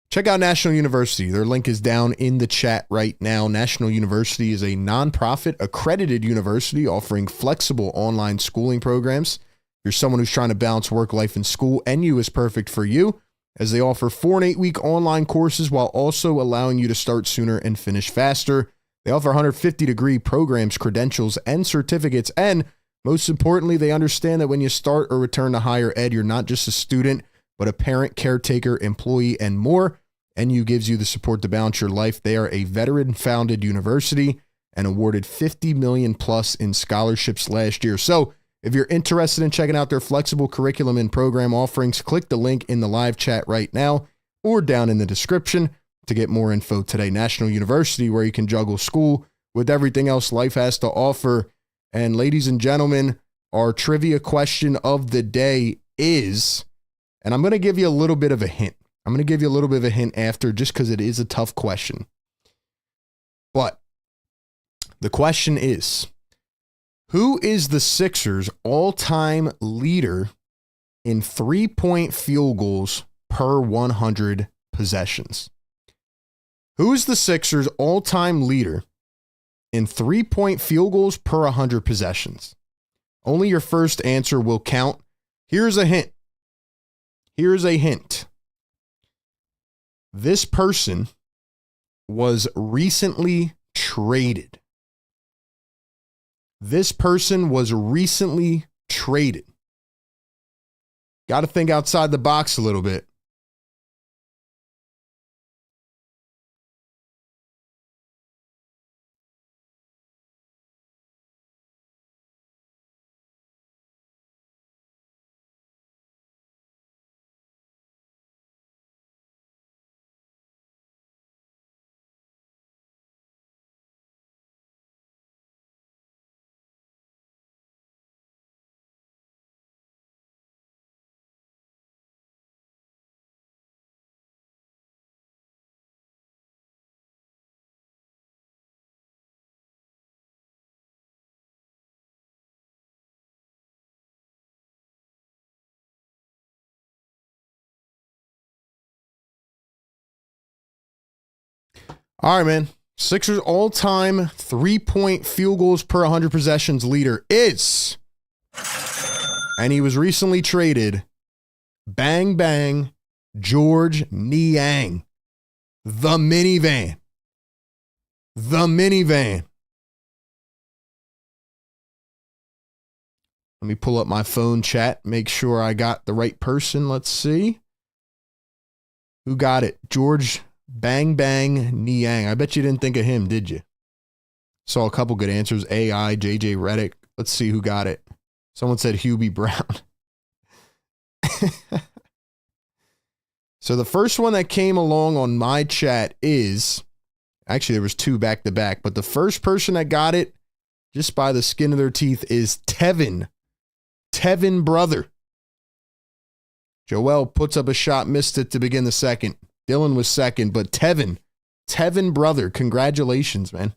check out National University. Their link is down in the chat right now. National University is a nonprofit accredited university offering flexible online schooling programs. If you're someone who's trying to balance work life and school, NU is perfect for you, as they offer 4 and 8-week online courses while also allowing you to start sooner and finish faster. They offer 150-degree programs, credentials, and certificates. And most importantly, they understand that when you start or return to higher ed, you're not just a student, but a parent, caretaker, employee, and more. NU gives you the support to balance your life. They are a veteran-founded university and awarded $50 million plus in scholarships last year. So if you're interested in checking out their flexible curriculum and program offerings, click the link in the live chat right now or down in the description to get more info today. National University, where you can juggle school with everything else life has to offer. And ladies and gentlemen, our trivia question of the day is, and I'm going to give you a little bit of a hint. I'm going to give you a little bit of a hint after, just because it is a tough question. But the question is, who is the Sixers' all-time leader in 3-point field goals per 100 possessions? Who is the Sixers' all-time leader in 3-point field goals per 100 possessions? Only your first answer will count. Here's a hint. Here's a hint. This person was recently traded. This person was recently traded. Got to think outside the box a little bit. All right, man. Sixers all-time 3-point field goals per 100 possessions leader is, and he was recently traded, bang, bang, George Niang. The minivan. The minivan. Let me pull up my phone chat, make sure I got the right person. Let's see. Who got it? George Bang Bang Niang. I bet you didn't think of him, did you? Saw a couple good answers. AI, JJ Redick. Let's see who got it. Someone said Hubie Brown. So the first one that came along on my chat is, actually there was 2 back to back, but the first person that got it just by the skin of their teeth is Tevin. Tevin brother. Joel puts up a shot, missed it to begin the second. Dylan was second, but Tevin brother, congratulations, man.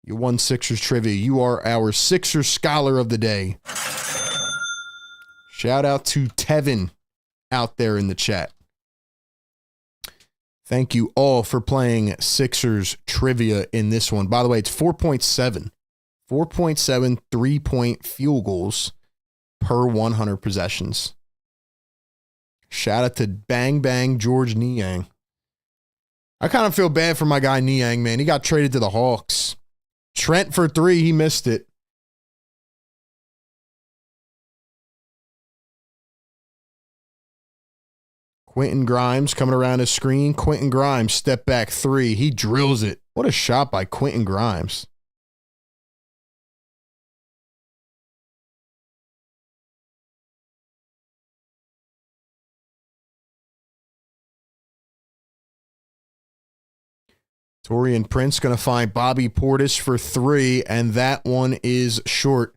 You won Sixers trivia. You are our Sixers Scholar of the Day. Shout out to Tevin out there in the chat. Thank you all for playing Sixers trivia in this one. By the way, it's 4.7. 4.7 3-point field goals per 100 possessions. Shout out to Bang Bang George Niang. I kind of feel bad for my guy Niang, man. He got traded to the Hawks. Trent for 3, he missed it. Quentin Grimes coming around his screen. Quentin Grimes, step back three. He drills it. What a shot by Quentin Grimes. Taurean Prince going to find Bobby Portis for three, and that one is short.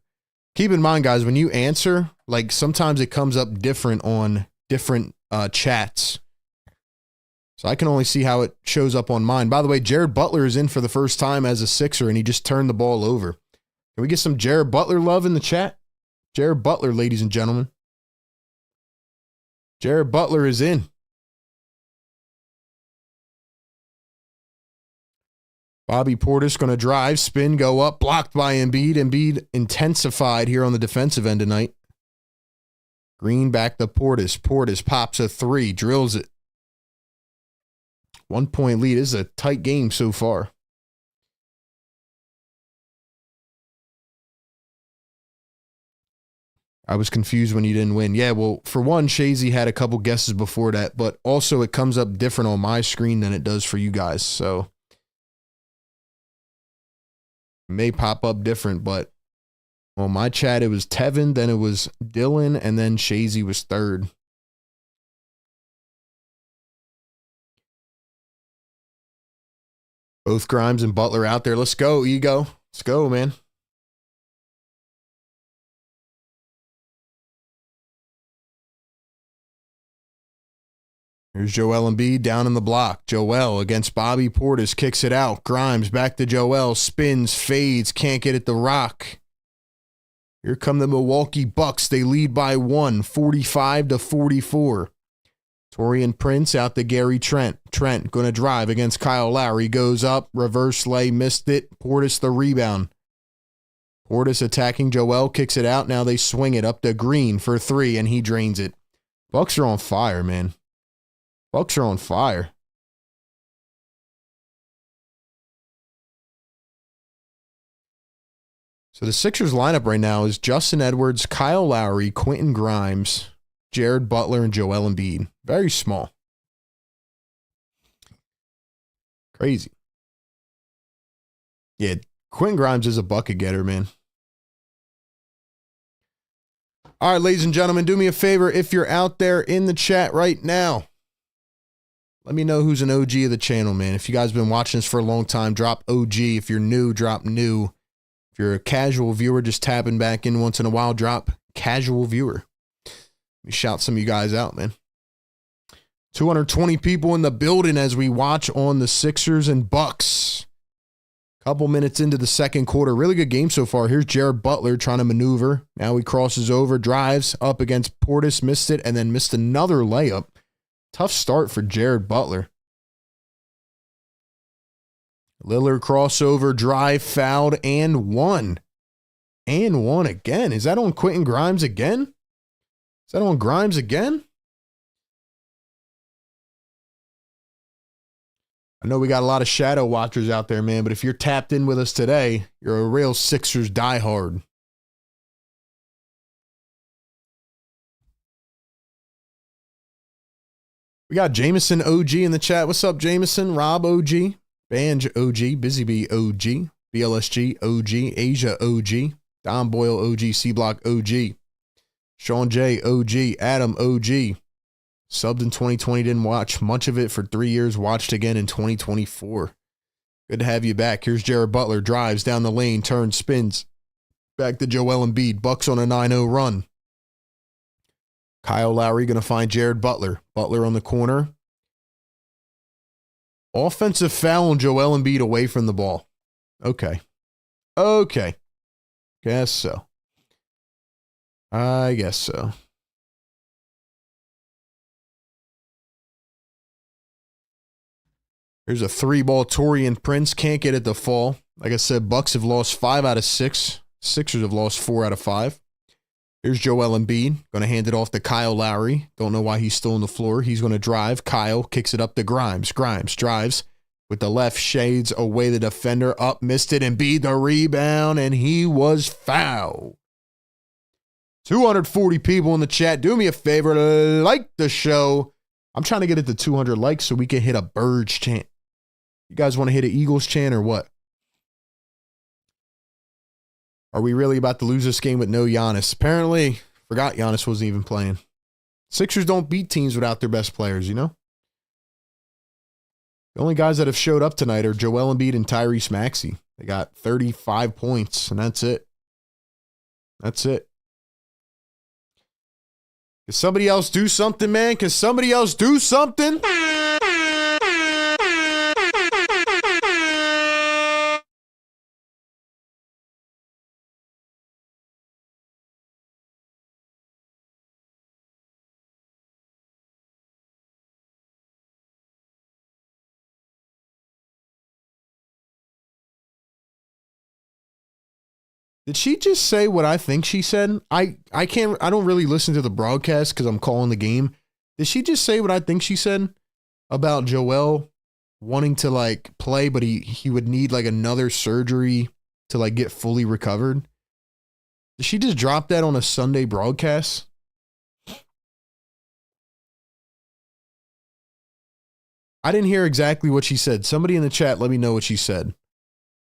Keep in mind, guys, when you answer, like sometimes it comes up different on different chats. So I can only see how it shows up on mine. By the way, Jared Butler is in for the first time as a Sixer, and he just turned the ball over. Can we get some Jared Butler love in the chat? Jared Butler, ladies and gentlemen. Jared Butler is in. Bobby Portis going to drive, spin, go up, blocked by Embiid. Embiid intensified here on the defensive end tonight. Green back to Portis. Portis pops a three, drills it. 1 point lead. This is a tight game so far. I was confused when you didn't win. Yeah, well, for one, Shazy had a couple guesses before that, but also it comes up different on my screen than it does for you guys, so it may pop up different, but on my chat it was Tevin, then it was Dylan, and then Shazy was third. Both Grimes and Butler out there. Let's go, Ego. Let's go, man. Here's Joel Embiid down in the block. Joel against Bobby Portis, kicks it out. Grimes back to Joel, spins, fades, can't get it to Rock. Here come the Milwaukee Bucks. They lead by one, 45-44. Taurean Prince out to Gary Trent. Trent going to drive against Kyle Lowry. Goes up, reverse lay, missed it. Portis the rebound. Portis attacking Joel, kicks it out. Now they swing it up to Green for three, and he drains it. Bucks are on fire, man. Bucks are on fire. So the Sixers lineup right now is Justin Edwards, Kyle Lowry, Quentin Grimes, Jared Butler, and Joel Embiid. Very small. Crazy. Yeah, Quentin Grimes is a bucket getter, man. All right, ladies and gentlemen, do me a favor. If you're out there in the chat right now, let me know who's an OG of the channel, man. If you guys have been watching this for a long time, drop OG. If you're new, drop new. If you're a casual viewer, just tapping back in once in a while, drop casual viewer. Let me shout some of you guys out, man. 220 people in the building as we watch on the Sixers and Bucks. Couple minutes into the second quarter. Really good game so far. Here's Jared Butler trying to maneuver. Now he crosses over, drives up against Portis, missed it, and then missed another layup. Tough start for Jared Butler. Lillard crossover, drive, fouled, and one. And one again. Is that on Quentin Grimes again? Is that on Grimes again? I know we got a lot of shadow watchers out there, man, but if you're tapped in with us today, you're a real Sixers diehard. We got Jameson OG in the chat. What's up, Jameson? Rob OG, Banj OG, Busy Bee OG, BLSG OG, Asia OG, Don Boyle OG, C Block OG, Sean J OG, Adam OG. Subbed in 2020, didn't watch much of it for 3 years, watched again in 2024. Good to have you back. Here's Jared Butler, drives down the lane, turns, spins. Back to Joel Embiid, Bucks on a 9-0 run. Kyle Lowry going to find Jared Butler. Butler on the corner. Offensive foul on Joel Embiid away from the ball. Okay. Guess so. I guess so. Here's a three-ball Taurean Prince. Can't get it to fall. Like I said, Bucks have lost 5 out of 6. Sixers have lost 4 out of 5. Here's Joel Embiid. Going to hand it off to Kyle Lowry. Don't know why he's still on the floor. He's going to drive. Kyle kicks it up to Grimes. Grimes drives with the left, shades away the defender. Up, missed it. Embiid the rebound, and he was fouled. 240 people in the chat. Do me a favor. Like the show. I'm trying to get it to 200 likes so we can hit a Birds chant. You guys want to hit an Eagles chant or what? Are we really about to lose this game with no Giannis? Apparently, forgot Giannis wasn't even playing. Sixers don't beat teams without their best players, you know? The only guys that have showed up tonight are Joel Embiid and Tyrese Maxey. They got 35 points, and that's it. That's it. Can somebody else do something, man? Can somebody else do something? Did she just say what I think she said? I don't really listen to the broadcast because I'm calling the game. Did she just say what I think she said about Joel wanting to like play, but he would need like another surgery to like get fully recovered? Did she just drop that on a Sunday broadcast? I didn't hear exactly what she said. Somebody in the chat, let me know what she said.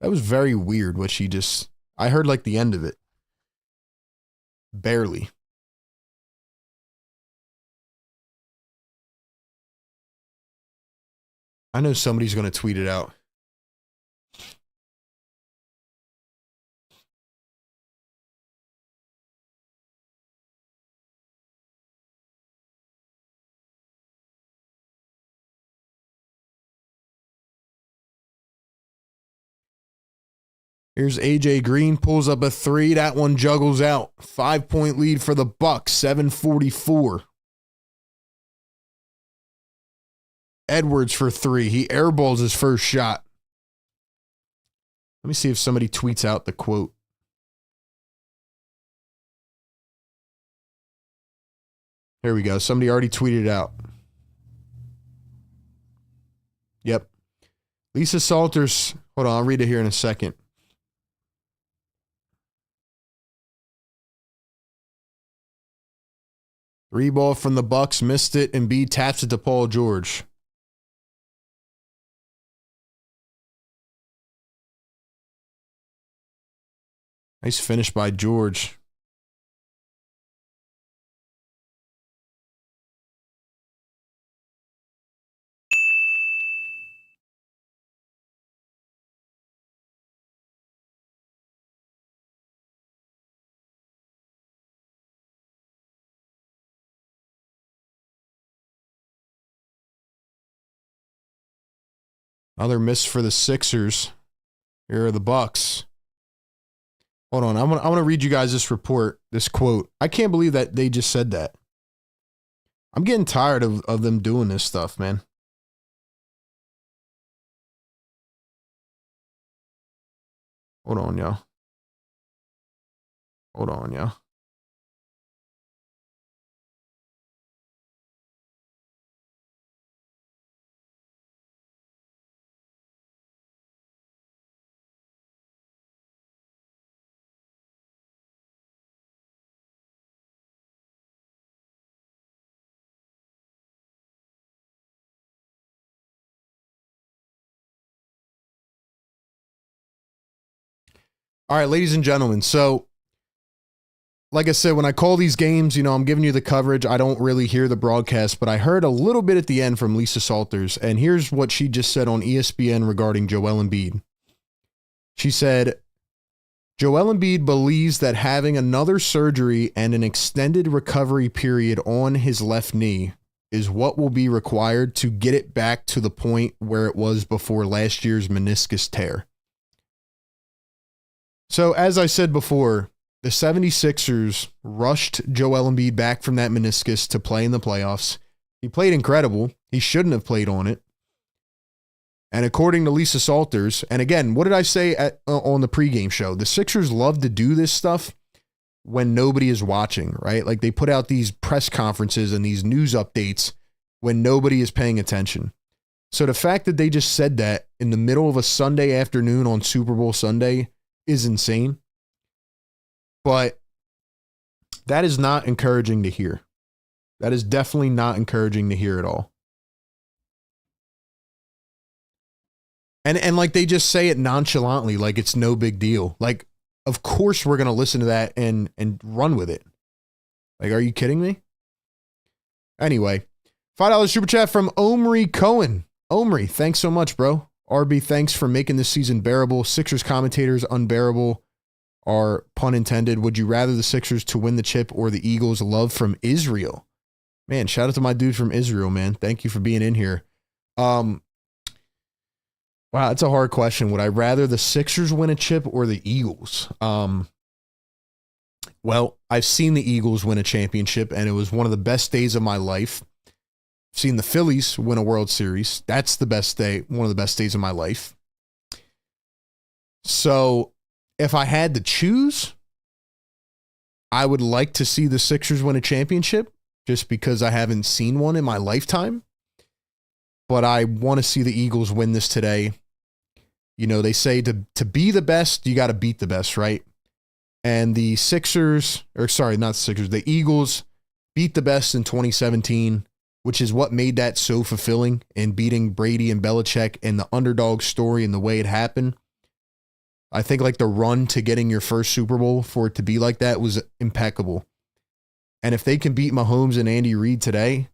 That was very weird what she just... I heard like the end of it. Barely. I know somebody's going to tweet it out. Here's AJ Green, pulls up a three. That one juggles out. 5-point lead for the Bucks, 7:44. Edwards for three. He airballs his first shot. Let me see if somebody tweets out the quote. Here we go. Somebody already tweeted it out. Yep. Lisa Salters. Hold on, I'll read it here in a second. Three ball from the Bucks, missed it, and B taps it to Paul George. Nice finish by George. Another miss for the Sixers. Here are the Bucks. Hold on. I want to read you guys this report, this quote. I can't believe that they just said that. I'm getting tired of them doing this stuff, man. Hold on, y'all. Hold on, y'all. All right, ladies and gentlemen. So, like I said, when I call these games, I'm giving you the coverage. I don't really hear the broadcast, but I heard a little bit at the end from Lisa Salters, and here's what she just said on ESPN regarding Joel Embiid. She said, Joel Embiid believes that having another surgery and an extended recovery period on his left knee is what will be required to get it back to the point where it was before last year's meniscus tear. So, as I said before, the 76ers rushed Joel Embiid back from that meniscus to play in the playoffs. He played incredible. He shouldn't have played on it. And according to Lisa Salters, and again, what did I say on the pregame show? The Sixers love to do this stuff when nobody is watching, right? Like they put out these press conferences and these news updates when nobody is paying attention. So the fact that they just said that in the middle of a Sunday afternoon on Super Bowl Sunday is insane. But that is not encouraging to hear. That is definitely not encouraging to hear at all. And like they just say it nonchalantly, like it's no big deal. Like, of course we're gonna listen to that and run with it. Like, are you kidding me? Anyway, $5 super chat from Omri Cohen. Omri, thanks so much, bro. RB, thanks for making this season bearable. Sixers commentators unbearable are pun intended. Would you rather the Sixers to win the chip or the Eagles? Love from Israel. Man, shout out to my dude from Israel, man. Thank you for being in here. Wow, that's a hard question. Would I rather the Sixers win a chip or the Eagles? Well, I've seen the Eagles win a championship, and it was one of the best days of my life. I've seen the Phillies win a World Series. That's the best day, one of the best days of my life. So if I had to choose, I would like to see the Sixers win a championship just because I haven't seen one in my lifetime. But I want to see the Eagles win this today. You know, they say to be the best, you got to beat the best, right? And the the Eagles beat the best in 2017, which is what made that so fulfilling, in beating Brady and Belichick and the underdog story and the way it happened. I think like the run to getting your first Super Bowl, for it to be like that, was impeccable. And if they can beat Mahomes and Andy Reid today,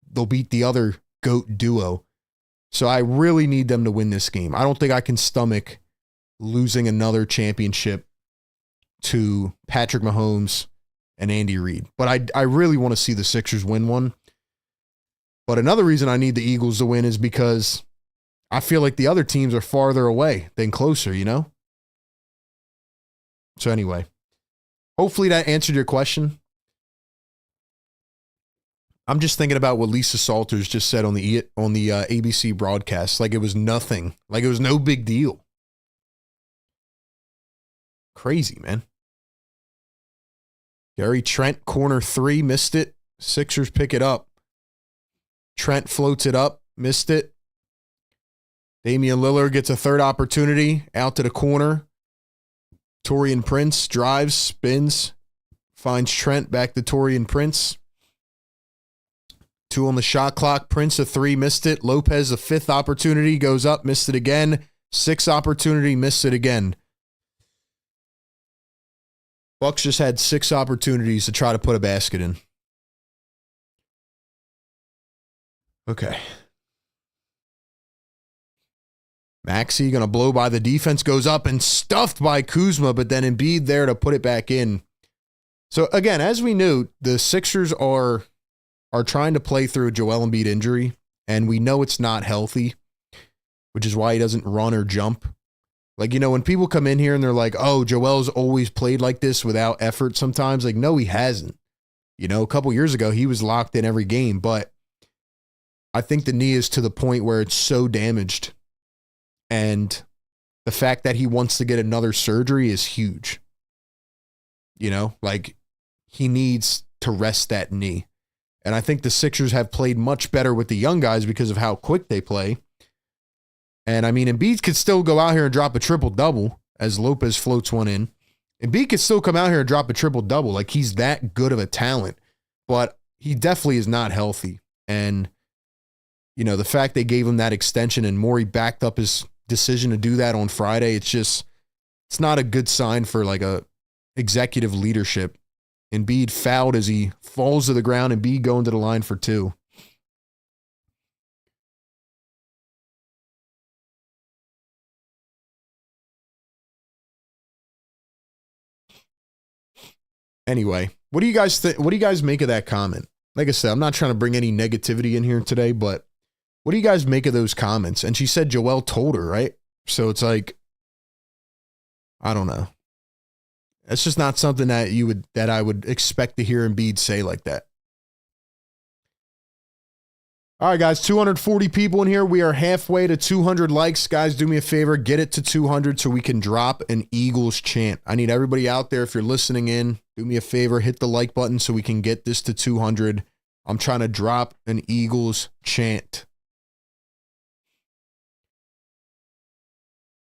they'll beat the other GOAT duo. So I really need them to win this game. I don't think I can stomach losing another championship to Patrick Mahomes and Andy Reid. But I really want to see the Sixers win one. But another reason I need the Eagles to win is because I feel like the other teams are farther away than closer, you know? So anyway, hopefully that answered your question. I'm just thinking about what Lisa Salters just said on the ABC broadcast. Like it was nothing. Like it was no big deal. Crazy, man. Gary Trent, corner 3, missed it. Sixers pick it up. Trent floats it up, missed it. Damian Lillard gets a third opportunity, out to the corner. Taurean Prince drives, spins, finds Trent, back to Taurean Prince. 2 on the shot clock. Prince a 3, missed it. Lopez a 5th opportunity, goes up, missed it again. 6th opportunity, missed it again. Bucks just had 6 opportunities to try to put a basket in. Okay. Maxey going to blow by the defense, goes up and stuffed by Kuzma, but then Embiid there to put it back in. So again, as we knew, the Sixers are trying to play through a Joel Embiid injury, and we know it's not healthy, which is why he doesn't run or jump. Like, you know, when people come in here and they're like, oh, Joel's always played like this without effort sometimes. Like, no, he hasn't. You know, a couple years ago, he was locked in every game, but I think the knee is to the point where it's so damaged. And the fact that he wants to get another surgery is huge. You know, like he needs to rest that knee. And I think the Sixers have played much better with the young guys because of how quick they play. And I mean, Embiid could still go out here and drop a triple-double as Lopez floats one in. Embiid could still come out here and drop a triple-double. Like, he's that good of a talent. But he definitely is not healthy. And, you know, the fact they gave him that extension and Morey backed up his decision to do that on Friday, it's not a good sign for, like, a executive leadership. Embiid fouled as he falls to the ground, and Embiid going to the line for 2. Anyway, what do you guys think? What do you guys make of that comment? Like I said, I'm not trying to bring any negativity in here today, but what do you guys make of those comments? And she said Joel told her, right? So it's like, I don't know. That's just not something that I would expect to hear Embiid say like that. All right, guys, 240 people in here. We are halfway to 200 likes. Guys, do me a favor. Get it to 200 so we can drop an Eagles chant. I need everybody out there, if you're listening in, do me a favor. Hit the like button so we can get this to 200. I'm trying to drop an Eagles chant.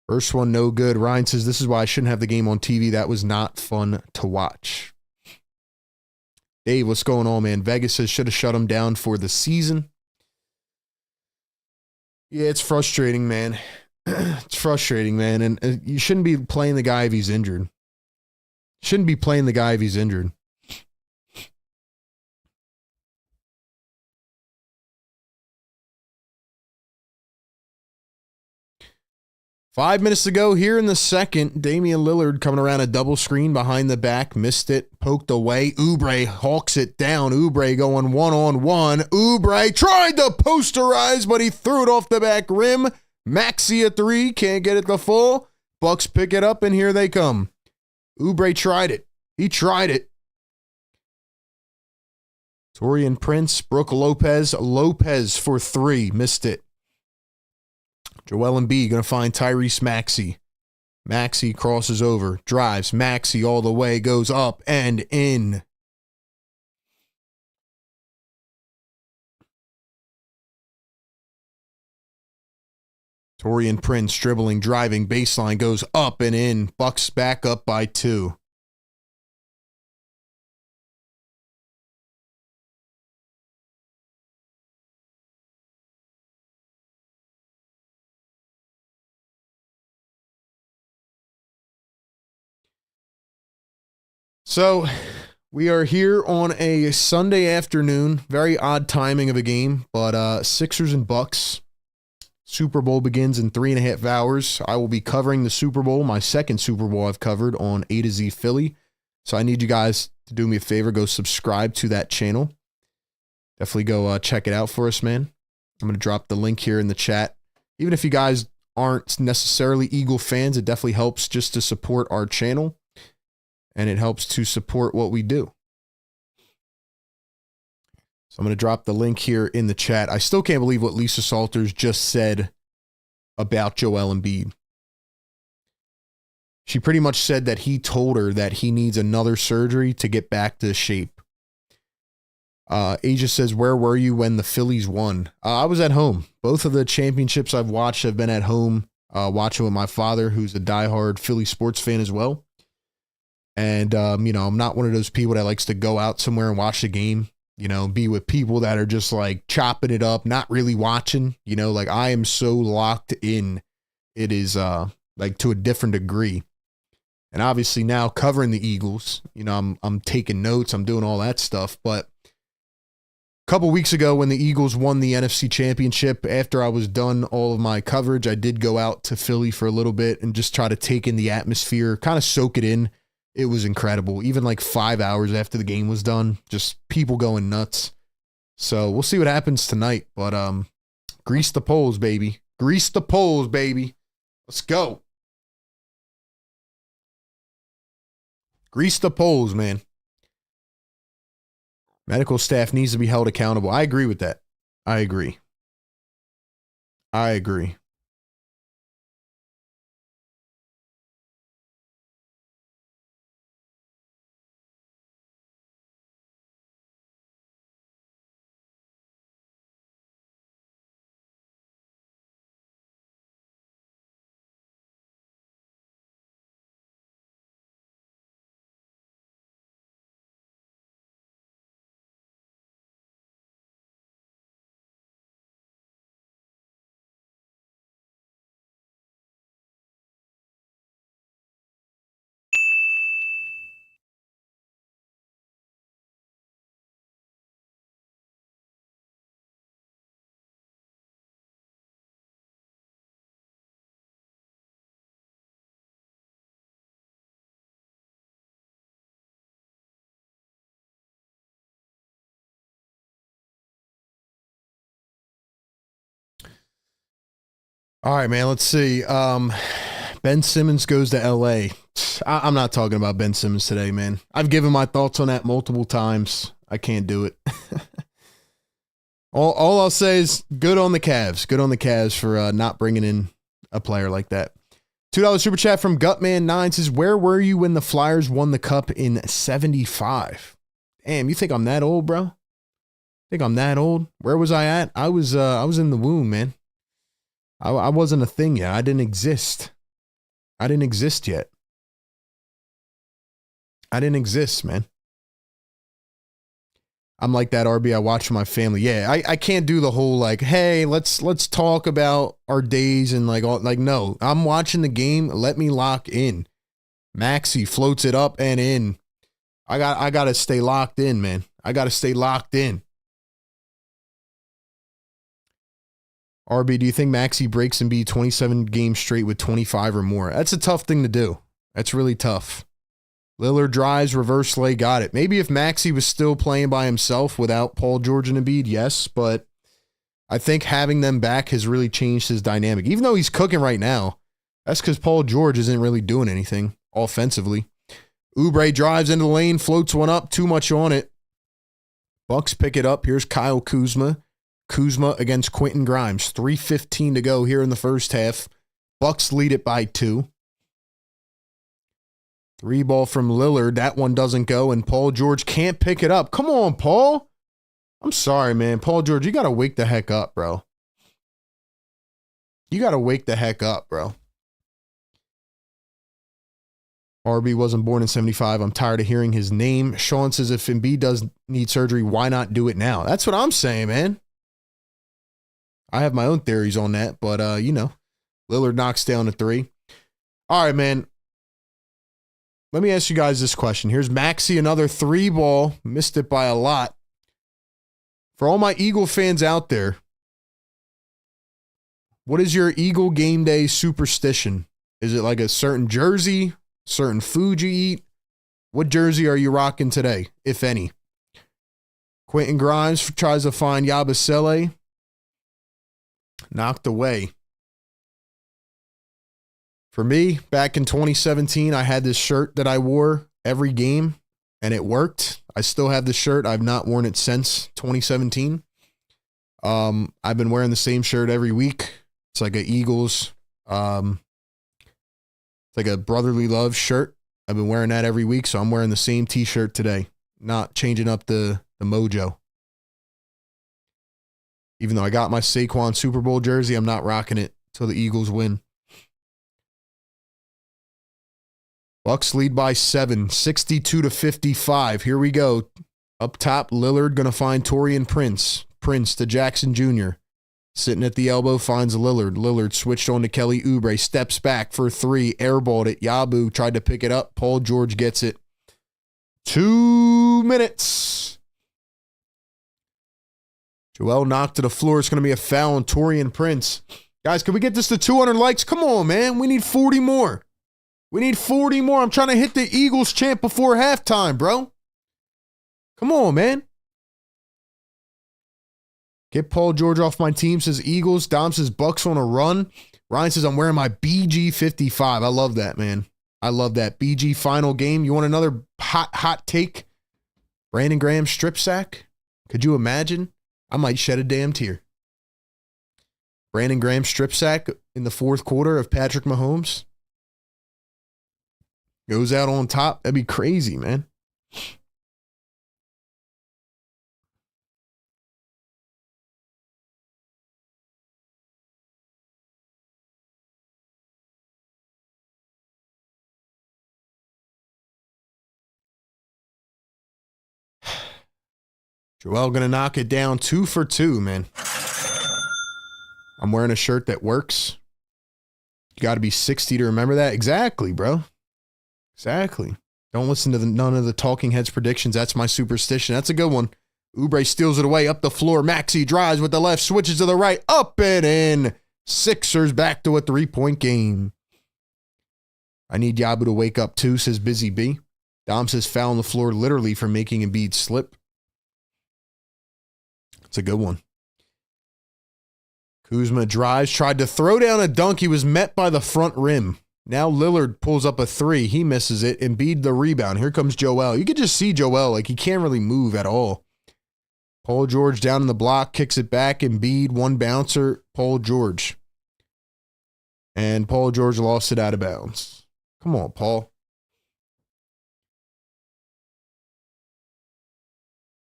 First one, no good. Ryan says, this is why I shouldn't have the game on TV. That was not fun to watch. Dave, what's going on, man? Vegas says, should have shut him down for the season. Yeah, it's frustrating, man. It's frustrating, man. And you shouldn't be playing the guy if he's injured. Shouldn't be playing the guy if he's injured. Five minutes to go here in the second. Damian Lillard coming around a double screen behind the back. Missed it. Poked away. Oubre hawks it down. Oubre going one-on-one. Oubre tried to posterize, but he threw it off the back rim. Maxey a three. Can't get it to full. Bucks pick it up, and here they come. Oubre tried it. He tried it. Taurean Prince. Brook Lopez. Lopez for three. Missed it. Joel Embiid going to find Tyrese Maxey. Maxey crosses over, drives. Maxey all the way, goes up and in. Taurean Prince dribbling, driving, baseline goes up and in. Bucks back up by 2. So we are here on a Sunday afternoon. Very odd timing of a game, but Sixers and Bucks. Super Bowl begins in 3.5 hours. I will be covering the Super Bowl, my second Super Bowl I've covered on A to Z Philly. So I need you guys to do me a favor. Go subscribe to that channel. Definitely go check it out for us, man. I'm going to drop the link here in the chat. Even if you guys aren't necessarily Eagle fans, it definitely helps just to support our channel. And it helps to support what we do. So I'm going to drop the link here in the chat. I still can't believe what Lisa Salters just said about Joel Embiid. She pretty much said that he told her that he needs another surgery to get back to shape. Asia says, where were you when the Phillies won? I was at home. Both of the championships I've watched have been at home, watching with my father, who's a diehard Philly sports fan as well. And, I'm not one of those people that likes to go out somewhere and watch the game, be with people that are just like chopping it up, not really watching, like I am so locked in. It is like to a different degree. And obviously now covering the Eagles, I'm taking notes, I'm doing all that stuff. But a couple weeks ago when the Eagles won the NFC Championship, after I was done all of my coverage, I did go out to Philly for a little bit and just try to take in the atmosphere, kind of soak it in. It was incredible. Even like 5 hours after the game was done, just people going nuts. So we'll see what happens tonight. But grease the polls, baby. Grease the polls, baby. Let's go. Grease the polls, man. Medical staff needs to be held accountable. I agree with that. I agree. All right, man, let's see. Ben Simmons goes to LA. I'm not talking about Ben Simmons today, man. I've given my thoughts on that multiple times. I can't do it. All I'll say is good on the Cavs. Good on the Cavs for not bringing in a player like that. $2 super chat from Gutman9 says, where were you when the Flyers won the cup in 75? Damn, you think I'm that old, bro? Think I'm that old? Where was I at? I was in the womb, man. I wasn't a thing yet. I didn't exist. I didn't exist yet. I didn't exist, man. I'm like that, RB. I watch my family. Yeah, I can't do the whole like, hey, let's talk about our days and like all like no. I'm watching the game. Let me lock in. Maxey floats it up and in. I gotta stay locked in, man. I gotta stay locked in. RB, do you think Maxey breaks and be 27 games straight with 25 or more? That's a tough thing to do. That's really tough. Lillard drives, reverse lay, got it. Maybe if Maxey was still playing by himself without Paul George and Embiid, yes, but I think having them back has really changed his dynamic. Even though he's cooking right now, that's because Paul George isn't really doing anything offensively. Oubre drives into the lane, floats one up, too much on it. Bucks pick it up. Here's Kyle Kuzma. Kuzma against Quentin Grimes. 3:15 to go here in the first half. Bucks lead it by 2. 3 ball from Lillard. That one doesn't go, and Paul George can't pick it up. Come on, Paul. I'm sorry, man. Paul George, you got to wake the heck up, bro. You got to wake the heck up, bro. RB wasn't born in 75. I'm tired of hearing his name. Sean says if Embiid does need surgery, why not do it now? That's what I'm saying, man. I have my own theories on that, but, Lillard knocks down a 3. All right, man. Let me ask you guys this question. Here's Maxey, another 3 ball. Missed it by a lot. For all my Eagle fans out there, what is your Eagle game day superstition? Is it like a certain jersey, certain food you eat? What jersey are you rocking today, if any? Quentin Grimes tries to find Yabusele. Knocked away. For me, back in 2017, I had this shirt that I wore every game, and it worked. I still have the shirt. I've not worn it since 2017. I've been wearing the same shirt every week. It's like an Eagles, it's like a brotherly love shirt. I've been wearing that every week, so I'm wearing the same t-shirt today. Not changing up the mojo. Even though I got my Saquon Super Bowl jersey, I'm not rocking it till the Eagles win. Bucks lead by 7, 62-55. Here we go. Up top, Lillard going to find Taurean Prince. Prince to Jackson Jr. Sitting at the elbow, finds Lillard. Lillard switched on to Kelly Oubre. Steps back for 3. Airballed it. Yabu tried to pick it up. Paul George gets it. 2 minutes. Joel knocked to the floor. It's going to be a foul on Taurean Prince. Guys, can we get this to 200 likes? Come on, man. We need 40 more. We need 40 more. I'm trying to hit the Eagles chant before halftime, bro. Come on, man. Get Paul George off my team, says Eagles. Dom says Bucks on a run. Ryan says I'm wearing my BG 55. I love that, man. I love that. BG final game. You want another hot take? Brandon Graham strip sack? Could you imagine? I might shed a damn tear. Brandon Graham strip sack in the 4th quarter of Patrick Mahomes. Goes out on top. That'd be crazy, man. Joel going to knock it down 2 for 2, man. I'm wearing a shirt that works. You got to be 60 to remember that. Exactly, bro. Exactly. Don't listen to none of the talking heads predictions. That's my superstition. That's a good one. Oubre steals it away up the floor. Maxey drives with the left, switches to the right, up and in. Sixers back to a 3-point game. I need Yabu to wake up too, says Busy B. Dom says foul on the floor literally for making Embiid slip. It's a good one. Kuzma drives, tried to throw down a dunk. He was met by the front rim. Now Lillard pulls up a 3. He misses it. Embiid the rebound. Here comes Joel. You could just see Joel. Like, he can't really move at all. Paul George down in the block. Kicks it back. Embiid, one bouncer. Paul George. And Paul George lost it out of bounds. Come on, Paul.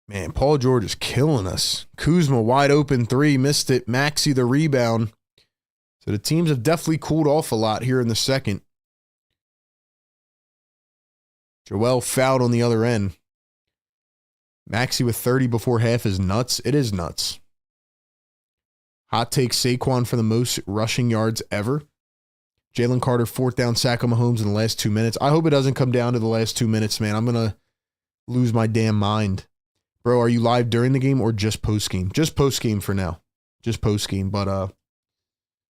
Man, Paul George is killing us. Kuzma wide open 3. Missed it. Maxey the rebound. So the teams have definitely cooled off a lot here in the second. Joel fouled on the other end. Maxey with 30 before half is nuts. It is nuts. Hot take, Saquon for the most rushing yards ever. Jalen Carter, 4th down sack on Mahomes in the last 2 minutes. I hope it doesn't come down to the last 2 minutes, man. I'm going to lose my damn mind. Bro, are you live during the game or just post-game? Just post-game for now. Just post-game. But,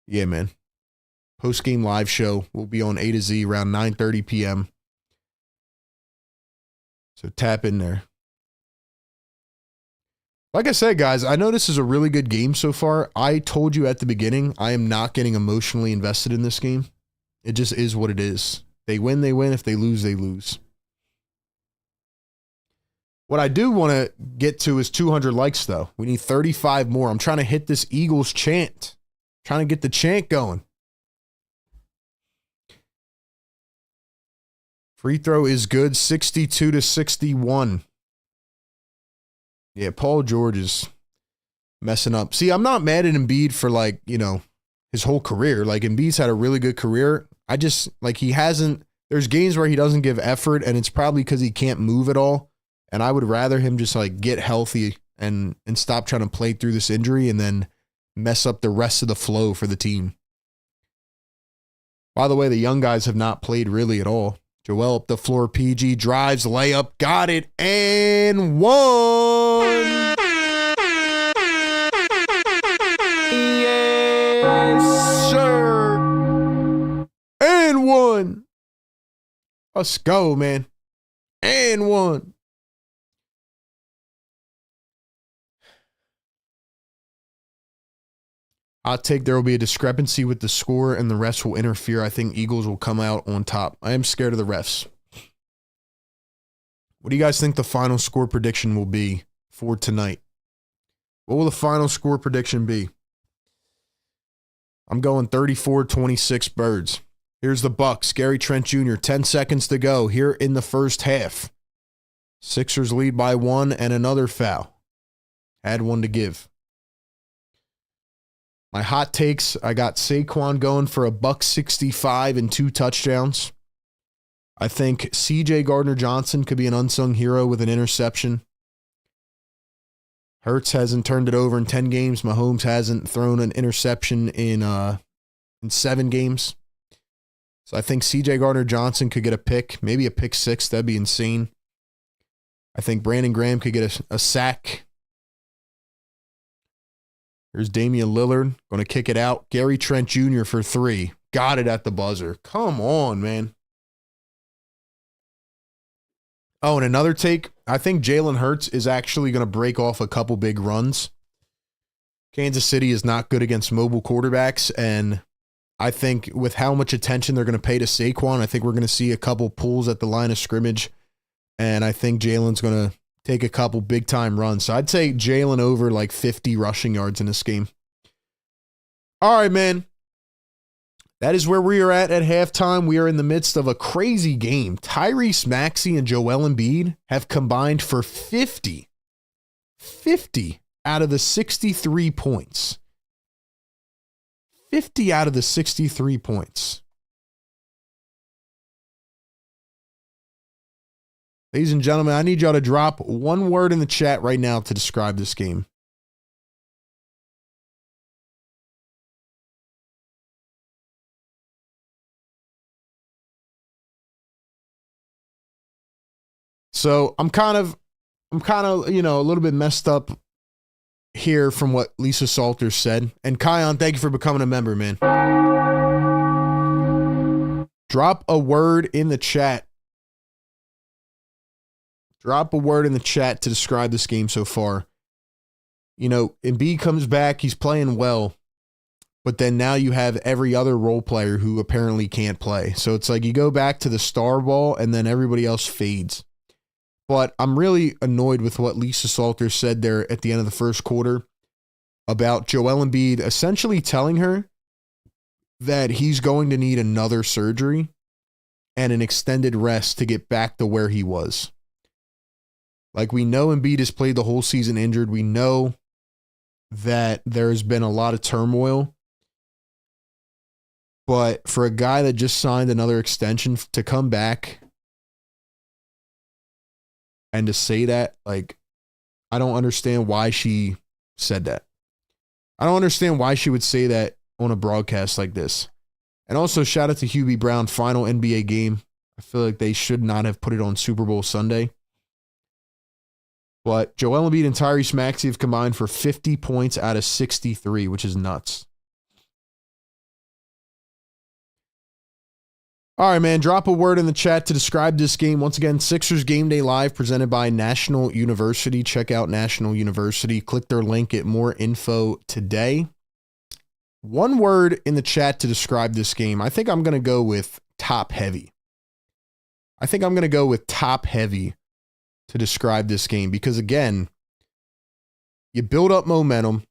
yeah, man. Post-game live show will be on A to Z around 9:30 p.m. So tap in there. Like I said, guys, I know this is a really good game so far. I told you at the beginning, I am not getting emotionally invested in this game. It just is what it is. They win, they win. If they lose, they lose. What I do want to get to is 200 likes, though. We need 35 more. I'm trying to hit this Eagles chant. Trying to get the chant going. Free throw is good, 62-61. Yeah, Paul George is messing up. See, I'm not mad at Embiid for, like, you know, his whole career. Like, Embiid's had a really good career. I just, like, he hasn't, there's games where he doesn't give effort, and it's probably because he can't move at all. And I would rather him just, like, get healthy and stop trying to play through this injury and then mess up the rest of the flow for the team. By the way, the young guys have not played really at all. Joel up the floor, PG drives, layup, got it, and one. Yes, sir. And one. Let's go, man. And one. I'll take there will be a discrepancy with the score and the refs will interfere. I think Eagles will come out on top. I am scared of the refs. What do you guys think the final score prediction will be for tonight? What will the final score prediction be? I'm going 34-26 Birds. Here's the Bucks. Gary Trent Jr., 10 seconds to go here in the first half. Sixers lead by 1 and another foul. Had one to give. My hot takes, I got Saquon going for $165 and 2 touchdowns. I think C.J. Gardner-Johnson could be an unsung hero with an interception. Hurts hasn't turned it over in 10 games. Mahomes hasn't thrown an interception in 7 games. So I think C.J. Gardner-Johnson could get a pick, maybe a pick 6. That'd be insane. I think Brandon Graham could get a sack. Here's Damian Lillard, going to kick it out. Gary Trent Jr. for 3. Got it at the buzzer. Come on, man. Oh, and another take. I think Jalen Hurts is actually going to break off a couple big runs. Kansas City is not good against mobile quarterbacks, and I think with how much attention they're going to pay to Saquon, I think we're going to see a couple pulls at the line of scrimmage, and I think Jalen's going to take a couple big-time runs. So I'd say Jalen over like 50 rushing yards in this game. All right, man. That is where we are at halftime. We are in the midst of a crazy game. Tyrese Maxey and Joel Embiid have combined for 50 out of the 63 points. 50 out of the 63 points. Ladies and gentlemen, I need y'all to drop one word in the chat right now to describe this game. So I'm kind of, you know, a little bit messed up here from what Lisa Salters said. And Kion, thank you for becoming a member, man. Drop a word in the chat. Drop a word in the chat to describe this game so far. You know, Embiid comes back, he's playing well, but then now you have every other role player who apparently can't play. So it's like you go back to the star ball and then everybody else fades. But I'm really annoyed with what Lisa Salters said there at the end of the first quarter about Joel Embiid essentially telling her that he's going to need another surgery and an extended rest to get back to where he was. Like, we know Embiid has played the whole season injured. We know that there's been a lot of turmoil. But for a guy that just signed another extension to come back and to say that, like, I don't understand why she said that. I don't understand why she would say that on a broadcast like this. And also, shout out to Hubie Brown, final NBA game. I feel like they should not have put it on Super Bowl Sunday. But Joel Embiid and Tyrese Maxey have combined for 50 points out of 63, which is nuts. All right, man, drop a word in the chat to describe this game. Once again, Sixers Game Day Live presented by National University. Check out National University. Click their link, get more info today. One word in the chat to describe this game. I think I'm going to go with top heavy. I think I'm going to go with top heavy to describe this game because, again, you build up momentum,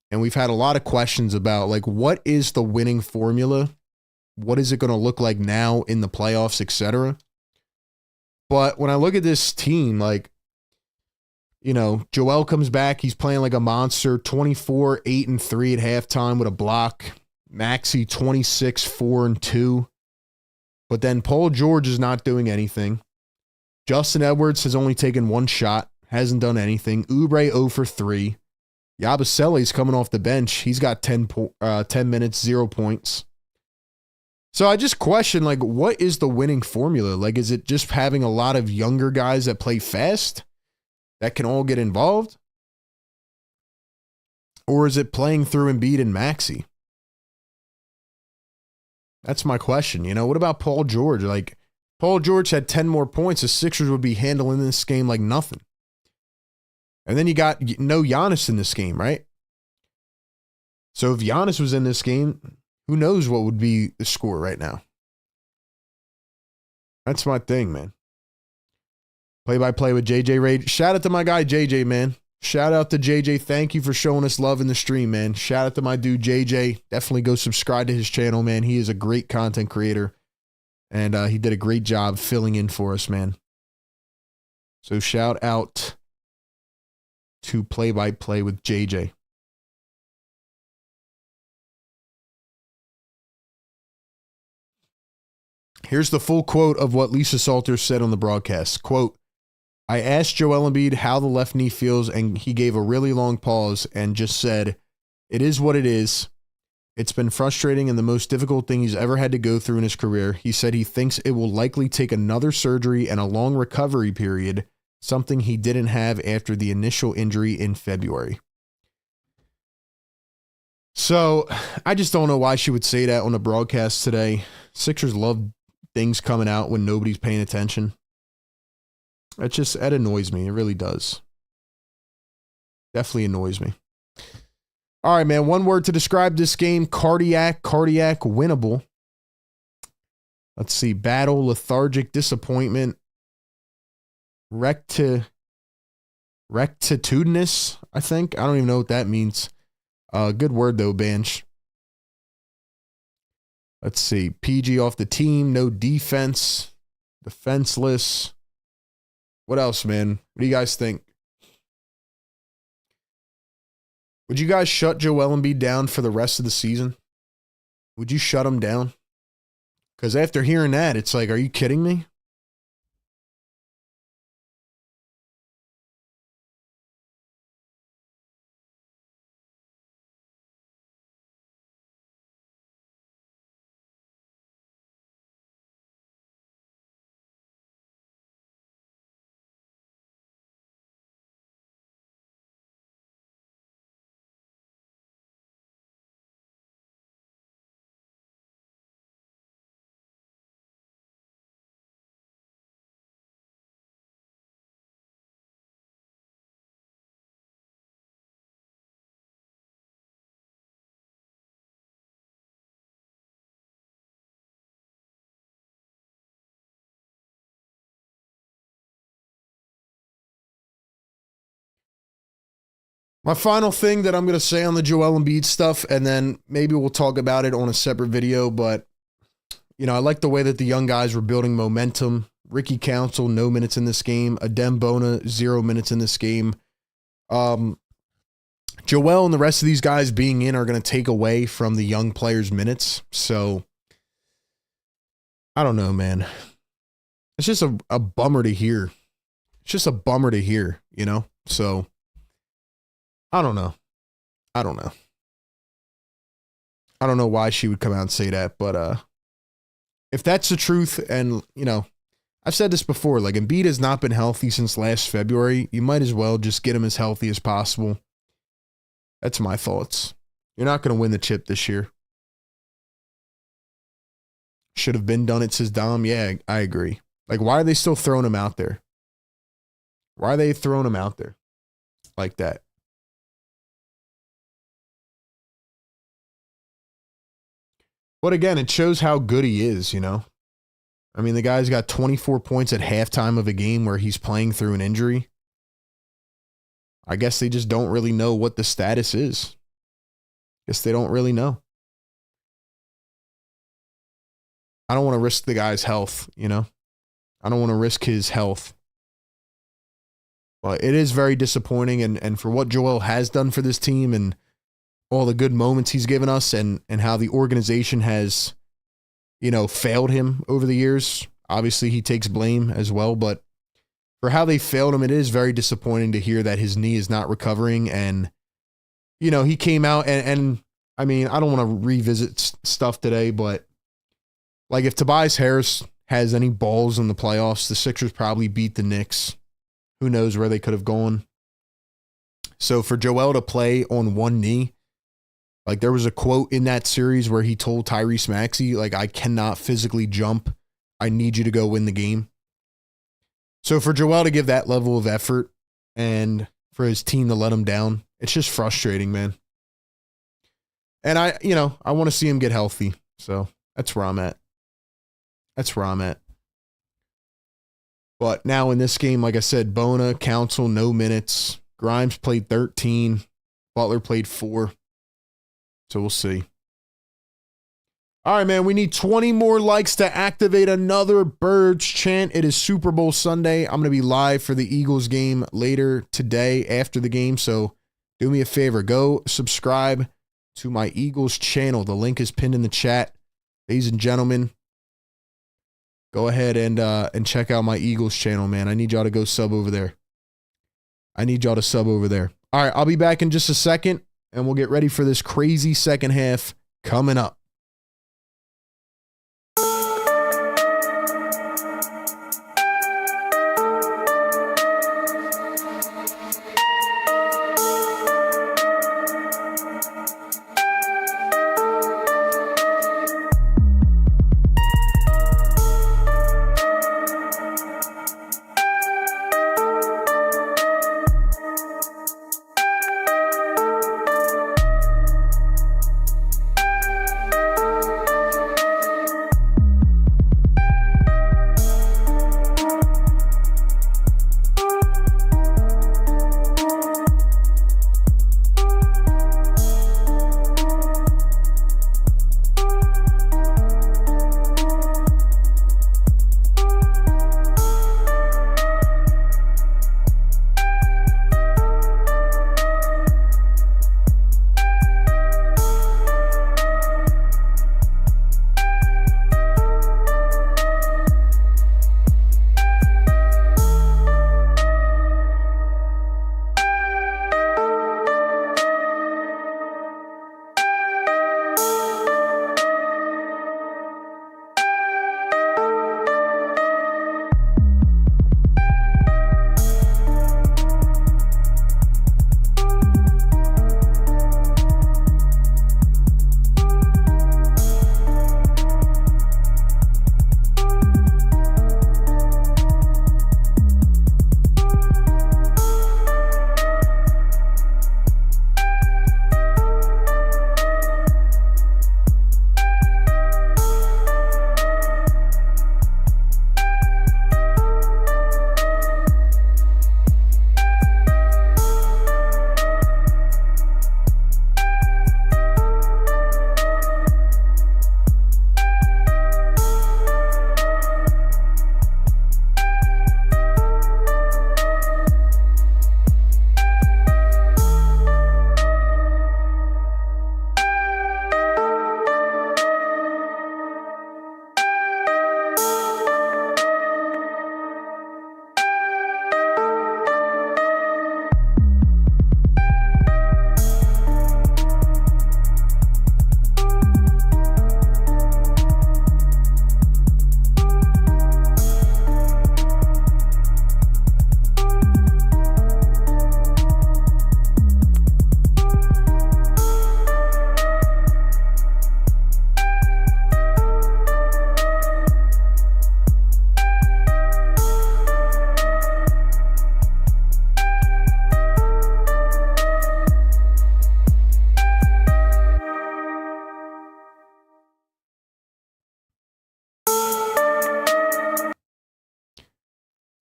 and we've had a lot of questions about, like, what is the winning formula? What is it going to look like now in the playoffs, etc.? But when I look at this team, like, you know, Joel comes back. He's playing like a monster, 24, 8-3 at halftime with a block. Maxey, 26, 4-2. But then Paul George is not doing anything. Justin Edwards has only taken one shot, hasn't done anything. Oubre 0 for 3. Yabusele's coming off the bench. He's got 10 minutes, 0 points. So I just question, like, what is the winning formula? Like, is it just having a lot of younger guys that play fast that can all get involved? Or is it playing through Embiid and Maxey? That's my question. You know, what about Paul George? Like, Paul George had 10 more points. The Sixers would be handling this game like nothing. And then you got no Giannis in this game, right? So if Giannis was in this game, who knows what would be the score right now? That's my thing, man. Play-by-play with JJ Raid. Shout out to my guy, JJ, man. Shout out to JJ. Thank you for showing us love in the stream, man. Shout out to my dude, JJ. Definitely go subscribe to his channel, man. He is a great content creator. And he did a great job filling in for us, man. So shout out to Play-by-play with JJ. Here's the full quote of what Lisa Salters said on the broadcast. Quote, I asked Joel Embiid how the left knee feels, and he gave a really long pause and just said, it is what it is. It's been frustrating and the most difficult thing he's ever had to go through in his career. He said he thinks it will likely take another surgery and a long recovery period, something he didn't have after the initial injury in February. So I just don't know why she would say that on the broadcast today. Sixers love things coming out when nobody's paying attention. It annoys me. It really does. Definitely annoys me. All right, man. One word to describe this game. Cardiac, winnable. Let's see. Battle, lethargic, disappointment. Rectitudinous, I think. I don't even know what that means. Good word, though, Banch. Let's see. PG off the team. No defense. Defenseless. What else, man? What do you guys think? Would you guys shut Joel Embiid down for the rest of the season? Would you shut him down? Because after hearing that, it's like, are you kidding me? My final thing that I'm going to say on the Joel Embiid stuff, and then maybe we'll talk about it on a separate video, but, you know, I like the way that the young guys were building momentum. Ricky Council, no minutes in this game. Adem Bona, 0 minutes in this game. Joel and the rest of these guys being in are going to take away from the young players' minutes. So, I don't know, man. It's just a bummer to hear. It's just a bummer to hear, you know? So, I don't know. I don't know why she would come out and say that, but if that's the truth, and, you know, I've said this before, like, Embiid has not been healthy since last February. You might as well just get him as healthy as possible. That's my thoughts. You're not going to win the chip this year. Should have been done it, says Dom. Yeah, I agree. Like, why are they still throwing him out there? Why are they throwing him out there like that? But again, it shows how good he is, you know? I mean, the guy's got 24 points at halftime of a game where he's playing through an injury. I guess they just don't really know what the status is. Guess they don't really know. I don't want to risk the guy's health, you know? I don't want to risk his health. But it is very disappointing, and for what Joel has done for this team and all the good moments he's given us and how the organization has, you know, failed him over the years. Obviously, he takes blame as well, but for how they failed him, it is very disappointing to hear that his knee is not recovering. And, you know, he came out and I mean, I don't want to revisit stuff today, but like if Tobias Harris has any balls in the playoffs, the Sixers probably beat the Knicks. Who knows where they could have gone. So for Joel to play on one knee, like there was a quote in that series where he told Tyrese Maxey, like, I cannot physically jump. I need you to go win the game. So for Joel to give that level of effort and for his team to let him down, it's just frustrating, man. And I want to see him get healthy. So that's where I'm at. But now in this game, like I said, Bona, Council, no minutes. Grimes played 13. Butler played 4. So we'll see. All right, man, we need 20 more likes to activate another Birds chant. It is Super Bowl Sunday. I'm going to be live for the Eagles game later today after the game. So do me a favor. Go subscribe to my Eagles channel. The link is pinned in the chat. Ladies and gentlemen, go ahead and check out my Eagles channel, man. I need y'all to go sub over there. All right, I'll be back in just a second, and we'll get ready for this crazy second half coming up.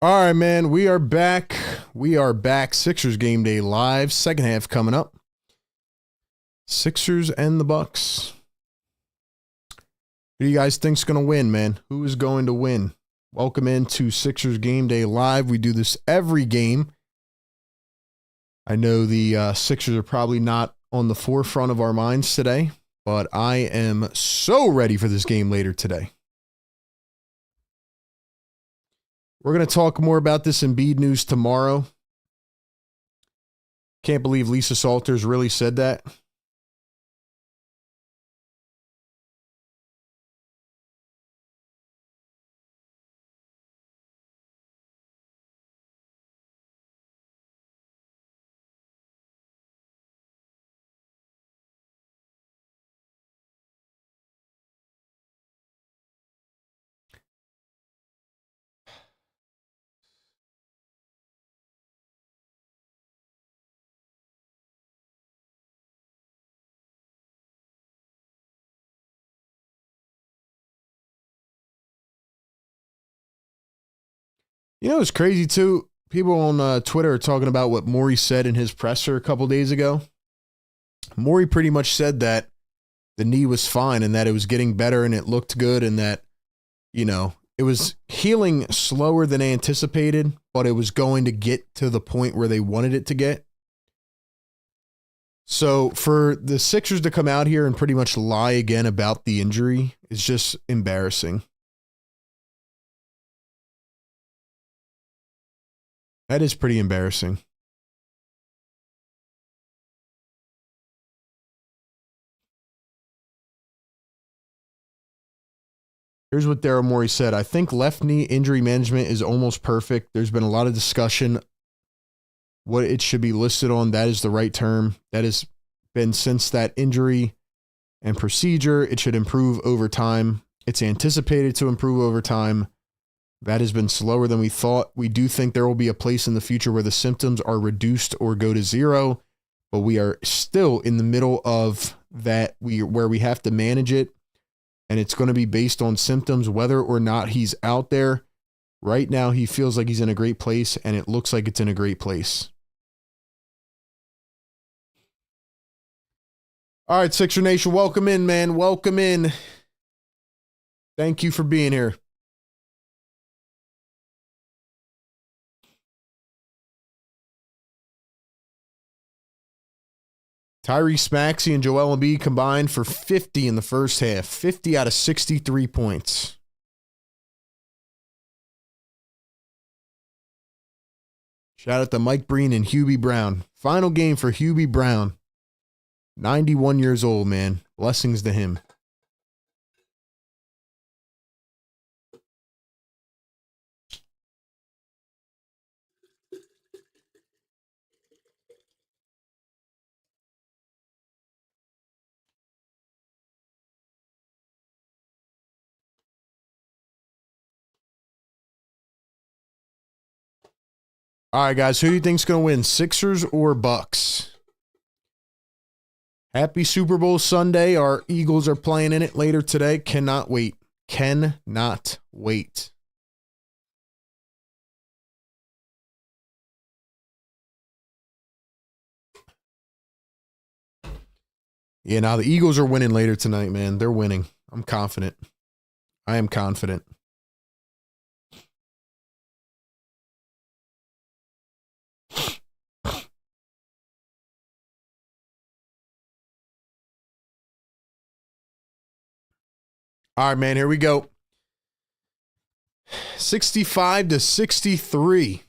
All right, man. We are back. We are back. Sixers game day live. Second half coming up. Sixers and the Bucks. Who do you guys think's going to win, man? Who is going to win? Welcome into Sixers game day live. We do this every game. I know the Sixers are probably not on the forefront of our minds today, but I am so ready for this game later today. We're going to talk more about this Embiid news tomorrow. Can't believe Lisa Salters really said that. You know, it's crazy too. People on Twitter are talking about what Morey said in his presser a couple days ago. Morey pretty much said that the knee was fine and that it was getting better and it looked good and that, you know, it was healing slower than anticipated, but it was going to get to the point where they wanted it to get. So for the Sixers to come out here and pretty much lie again about the injury is just embarrassing. That is pretty embarrassing. Here's what Daryl Morey said. I think left knee injury management is almost perfect. There's been a lot of discussion what it should be listed on. That is the right term. That has been since that injury and procedure. It should improve over time. It's anticipated to improve over time. That has been slower than we thought. We do think there will be a place in the future where the symptoms are reduced or go to zero, but we are still in the middle of that where we have to manage it, and it's going to be based on symptoms, whether or not he's out there. Right now, he feels like he's in a great place, and it looks like it's in a great place. All right, Sixer Nation, welcome in, man. Welcome in. Thank you for being here. Tyrese Maxey and Joel Embiid combined for 50 in the first half. 50 out of 63 points. Shout out to Mike Breen and Hubie Brown. Final game for Hubie Brown. 91 years old, man. Blessings to him. All right, guys, who do you think's going to win, Sixers or Bucks? Happy Super Bowl Sunday. Our Eagles are playing in it later today. Cannot wait. Cannot wait. Yeah, now the Eagles are winning later tonight, man. They're winning. I'm confident. I am confident. All right, man, here we go. 65-63.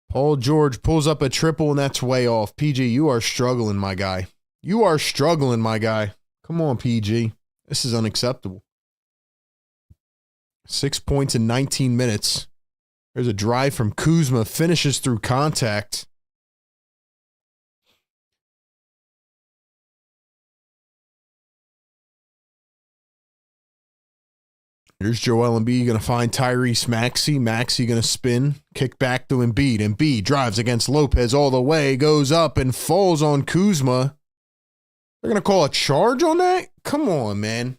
Paul George pulls up a triple, and that's way off. PG, you are struggling, my guy. You are struggling, my guy. Come on, PG. This is unacceptable. 6 points in 19 minutes. There's a drive from Kuzma. Finishes through contact. Here's Joel Embiid going to find Tyrese Maxey. Maxey going to spin. Kick back to Embiid. Embiid drives against Lopez all the way. Goes up and falls on Kuzma. They're going to call a charge on that? Come on, man.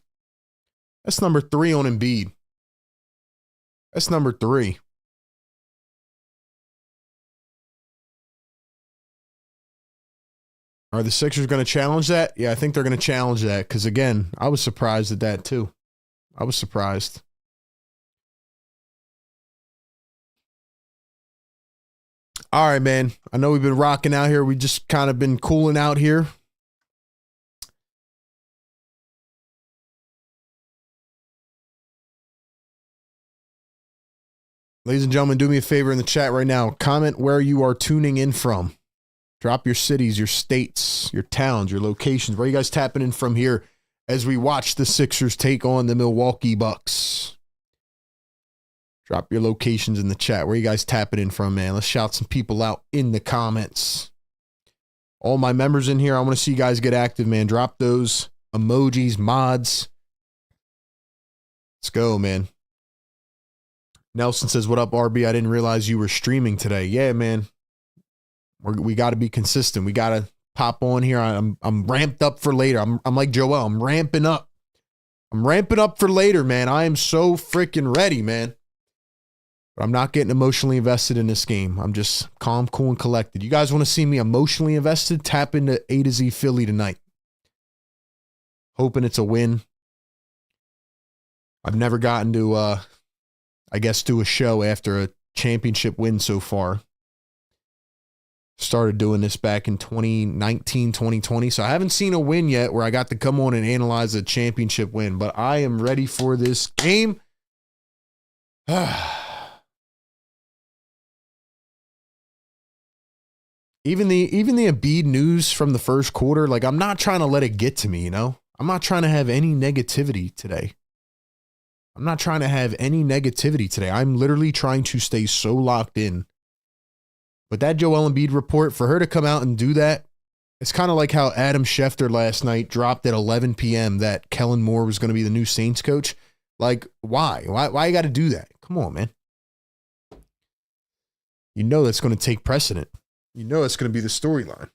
That's number 3 on Embiid. That's number 3. Are the Sixers going to challenge that? Yeah, I think they're going to challenge that because, again, I was surprised at that too. I was surprised. All right, man. I know we've been rocking out here. We just kind of been cooling out here. Ladies and gentlemen, do me a favor in the chat right now. Comment where you are tuning in from. Drop your cities, your states, your towns, your locations. Where are you guys tapping in from here as we watch the Sixers take on the Milwaukee Bucks? Drop your locations in the chat. Where are you guys tapping in from, man? Let's shout some people out in the comments. All my members in here, I want to see you guys get active, man. Drop those emojis, mods. Let's go, man. Nelson says, what up, RB? I didn't realize you were streaming today. Yeah, man. We got to be consistent. We got to pop on here. I'm ramped up for later. I'm like Joel. I'm ramping up. I'm ramping up for later, man. I am so freaking ready, man. But I'm not getting emotionally invested in this game. I'm just calm, cool, and collected. You guys want to see me emotionally invested? Tap into A to Z Philly tonight. Hoping it's a win. I've never gotten to, I guess, do a show after a championship win so far. Started doing this back in 2019, 2020. So I haven't seen a win yet where I got to come on and analyze a championship win. But I am ready for this game. Even the Embiid news from the first quarter, like, I'm not trying to let it get to me, you know? I'm not trying to have any negativity today. I'm not trying to have any negativity today. I'm literally trying to stay so locked in. But that Joel Embiid report, for her to come out and do that, it's kind of like how Adam Schefter last night dropped at 11 p.m. that Kellen Moore was going to be the new Saints coach. Like, why? Why you got to do that? Come on, man. You know that's going to take precedent. You know it's going to be the storyline.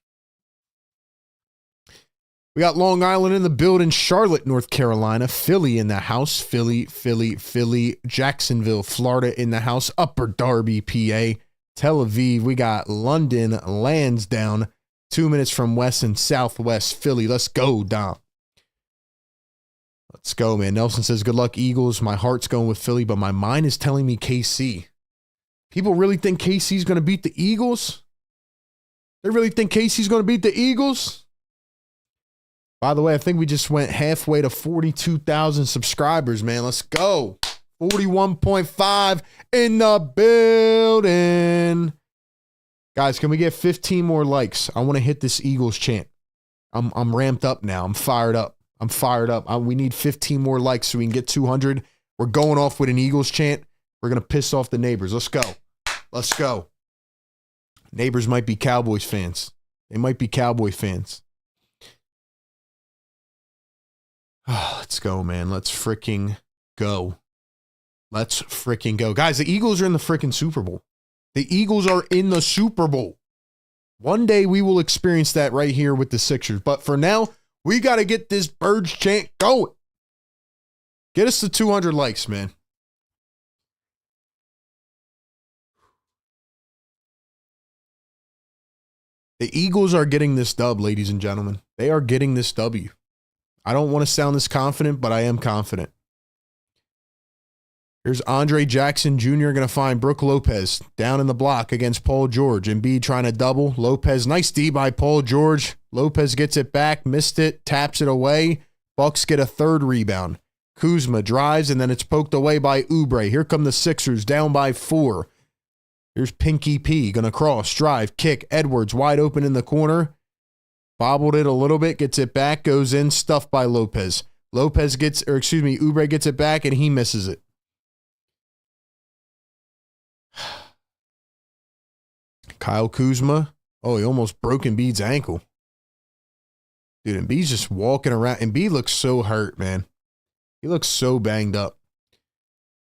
We got Long Island in the building, Charlotte, North Carolina, Philly in the house, Philly, Jacksonville, Florida in the house, Upper Darby, PA, Tel Aviv. We got London, Lansdowne, 2 minutes from West and Southwest Philly. Let's go, Dom. Let's go, man. Nelson says, good luck, Eagles. My heart's going with Philly, but my mind is telling me KC. People really think KC's going to beat the Eagles? They really think KC's going to beat the Eagles? By the way, I think we just went halfway to 42,000 subscribers, man. Let's go. 41.5 in the building. Guys, can we get 15 more likes? I want to hit this Eagles chant. I'm ramped up now. I'm fired up. We need 15 more likes so we can get 200. We're going off with an Eagles chant. We're going to piss off the neighbors. Let's go. Let's go. Neighbors might be Cowboys fans. They might be Cowboy fans. Oh, let's go, man. Let's freaking go. Let's freaking go. Guys, the Eagles are in the freaking Super Bowl. The Eagles are in the Super Bowl. One day we will experience that right here with the Sixers. But for now, we got to get this Birds chant going. Get us to 200 likes, man. The Eagles are getting this dub, ladies and gentlemen. They are getting this W. I don't want to sound this confident, but I am confident. Here's Andre Jackson Jr. going to find Brook Lopez down in the block against Paul George. Embiid trying to double. Lopez, nice D by Paul George. Lopez gets it back, missed it, taps it away. Bucks get a third rebound. Kuzma drives, and then it's poked away by Oubre. Here come the Sixers, down by 4. Here's Pinky P, going to cross, drive, kick. Edwards wide open in the corner. Bobbled it a little bit, gets it back, goes in, stuffed by Lopez. Oubre gets it back, and he misses it. Kyle Kuzma. Oh, he almost broke Embiid's ankle. Dude, Embiid's just walking around. Embiid looks so hurt, man. He looks so banged up.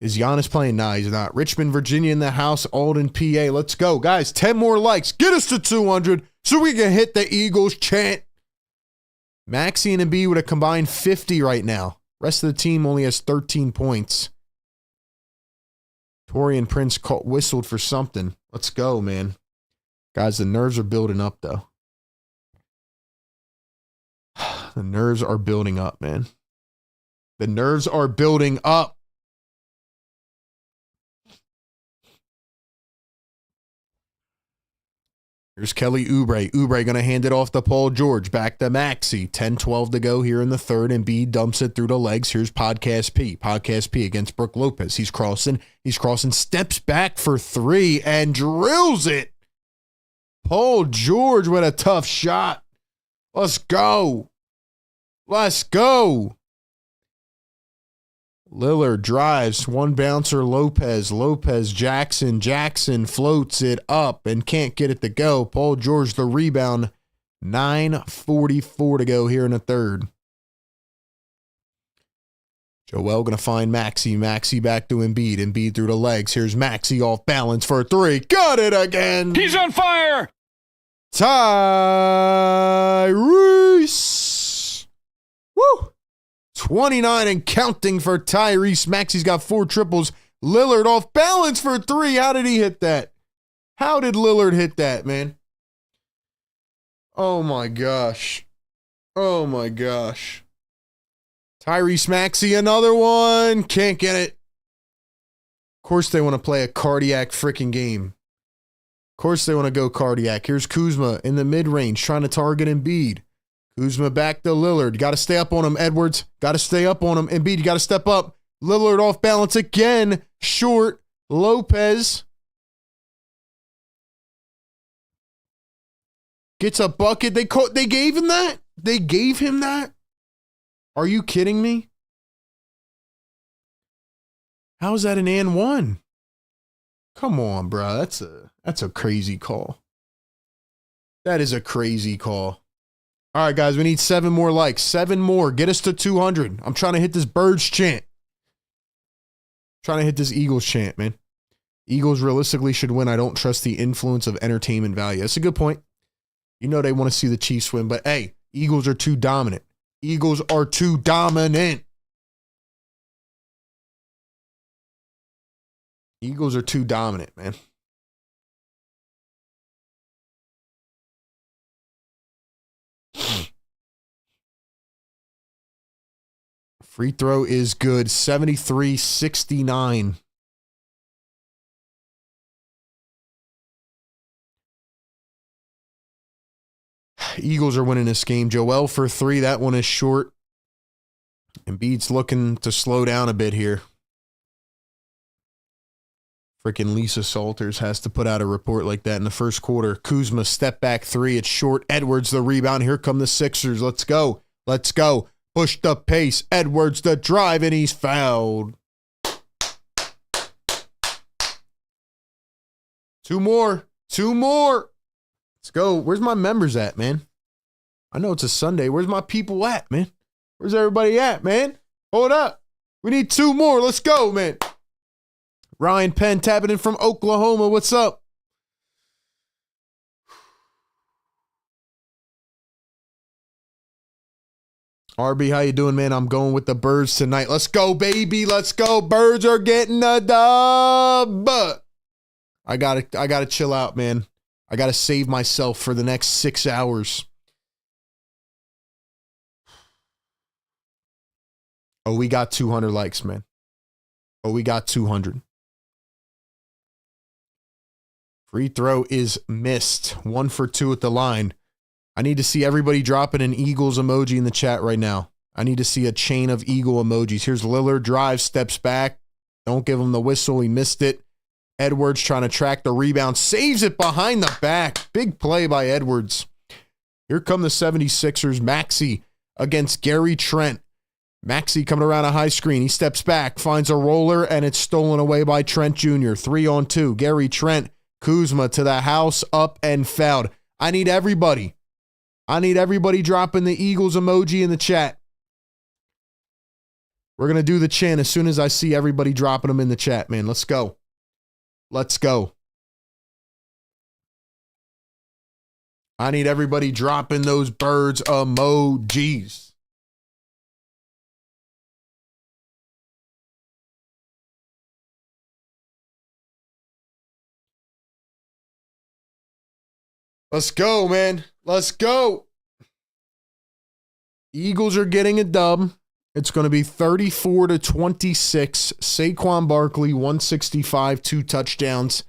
Is Giannis playing? Nah, he's not. Richmond, Virginia in the house. Alden, PA. Let's go. Guys, 10 more likes. Get us to 200 so we can hit the Eagles chant. Maxey and Embiid with a combined 50 right now. Rest of the team only has 13 points. Torian Prince whistled for something. Let's go, man. Guys, the nerves are building up, though. The nerves are building up, man. The nerves are building up. Here's Kelly Oubre. Oubre going to hand it off to Paul George. Back to Maxey. 10-12 to go here in the third. And B dumps it through the legs. Here's Podcast P. Podcast P against Brook Lopez. He's crossing. Steps back for three and drills it. Paul George with a tough shot. Let's go. Let's go. Lillard drives, one bouncer, Lopez, Jackson floats it up and can't get it to go. Paul George the rebound, 9:44 to go here in the third. Joel going to find Maxey back to Embiid through the legs. Here's Maxey off balance for a three. Got it again. He's on fire. Tyrese. Woo. 29 and counting for Tyrese. Maxey's got 4 triples. Lillard off balance for 3. How did he hit that? How did Lillard hit that, man? Oh, my gosh. Oh, my gosh. Tyrese Maxey, another one. Can't get it. Of course they want to play a cardiac freaking game. Of course they want to go cardiac. Here's Kuzma in the mid-range trying to target Embiid. Kuzma back to Lillard. Got to stay up on him, Edwards. Got to stay up on him. Embiid, you got to step up. Lillard off balance again. Short. Lopez gets a bucket. They gave him that? They gave him that? Are you kidding me? How is that an and one? Come on, bro. That's a crazy call. That is a crazy call. All right, guys, we need 7 more likes. 7 more. Get us to 200. I'm trying to hit this Birds chant. Trying to hit this Eagles chant, man. Eagles realistically should win. I don't trust the influence of entertainment value. That's a good point. You know they want to see the Chiefs win, but hey, Eagles are too dominant. Eagles are too dominant. Eagles are too dominant, man. Free throw is good. 73-69. Eagles are winning this game. Joel for 3. That one is short. Embiid's looking to slow down a bit here. Freaking Lisa Salters has to put out a report like that in the first quarter. Kuzma step back 3. It's short. Edwards the rebound. Here come the Sixers. Let's go. Let's go. Push the pace. Edwards the drive, and he's fouled. 2 more. 2 more. Let's go. Where's my members at, man? I know it's a Sunday. Where's my people at, man? Where's everybody at, man? Hold up. We need 2 more. Let's go, man. Ryan Penn tapping in from Oklahoma. What's up? RB, how you doing, man? I'm going with the Birds tonight. Let's go, baby. Let's go. Birds are getting a dub. I gotta chill out, man. I gotta save myself for the next 6 hours. Oh, we got 200 likes, man. Oh, we got 200. Free throw is missed. 1 for 2 at the line. I need to see everybody dropping an Eagles emoji in the chat right now. I need to see a chain of Eagle emojis. Here's Lillard, drives, steps back. Don't give him the whistle. He missed it. Edwards trying to track the rebound. Saves it behind the back. Big play by Edwards. Here come the 76ers. Maxey against Gary Trent. Maxey coming around a high screen. He steps back, finds a roller, and it's stolen away by Trent Jr. 3-on-2. Gary Trent, Kuzma to the house, up and fouled. I need everybody dropping the Eagles emoji in the chat. We're going to do the chant as soon as I see everybody dropping them in the chat, man. Let's go. Let's go. I need everybody dropping those Birds emojis. Let's go, man. Let's go. Eagles are getting a dub. It's going to be 34-26. Saquon Barkley, 165, 2 touchdowns,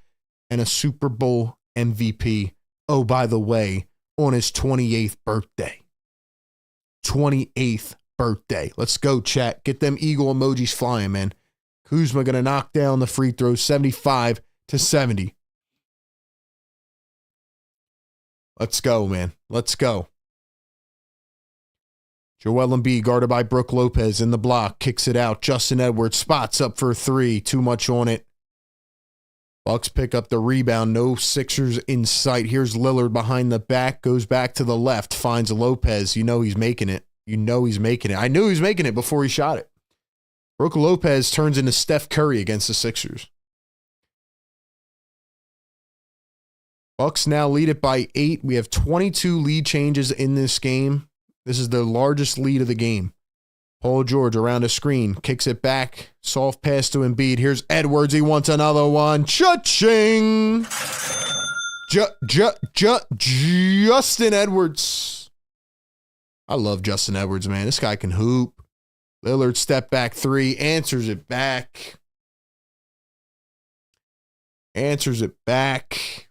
and a Super Bowl MVP. Oh, by the way, on his 28th birthday. 28th birthday. Let's go, chat. Get them Eagle emojis flying, man. Kuzma going to knock down the free throws, 75-70. Let's go, man. Let's go. Joel Embiid guarded by Brook Lopez in the block. Kicks it out. Justin Edwards spots up for 3. Too much on it. Bucks pick up the rebound. No Sixers in sight. Here's Lillard behind the back. Goes back to the left. Finds Lopez. You know he's making it. You know he's making it. I knew he was making it before he shot it. Brook Lopez turns into Steph Curry against the Sixers. Bucks now lead it by 8. We have 22 lead changes in this game. This is the largest lead of the game. Paul George around a screen. Kicks it back. Soft pass to Embiid. Here's Edwards. He wants another one. Cha-ching! Justin Edwards. I love Justin Edwards, man. This guy can hoop. Lillard step back 3. Answers it back. Answers it back.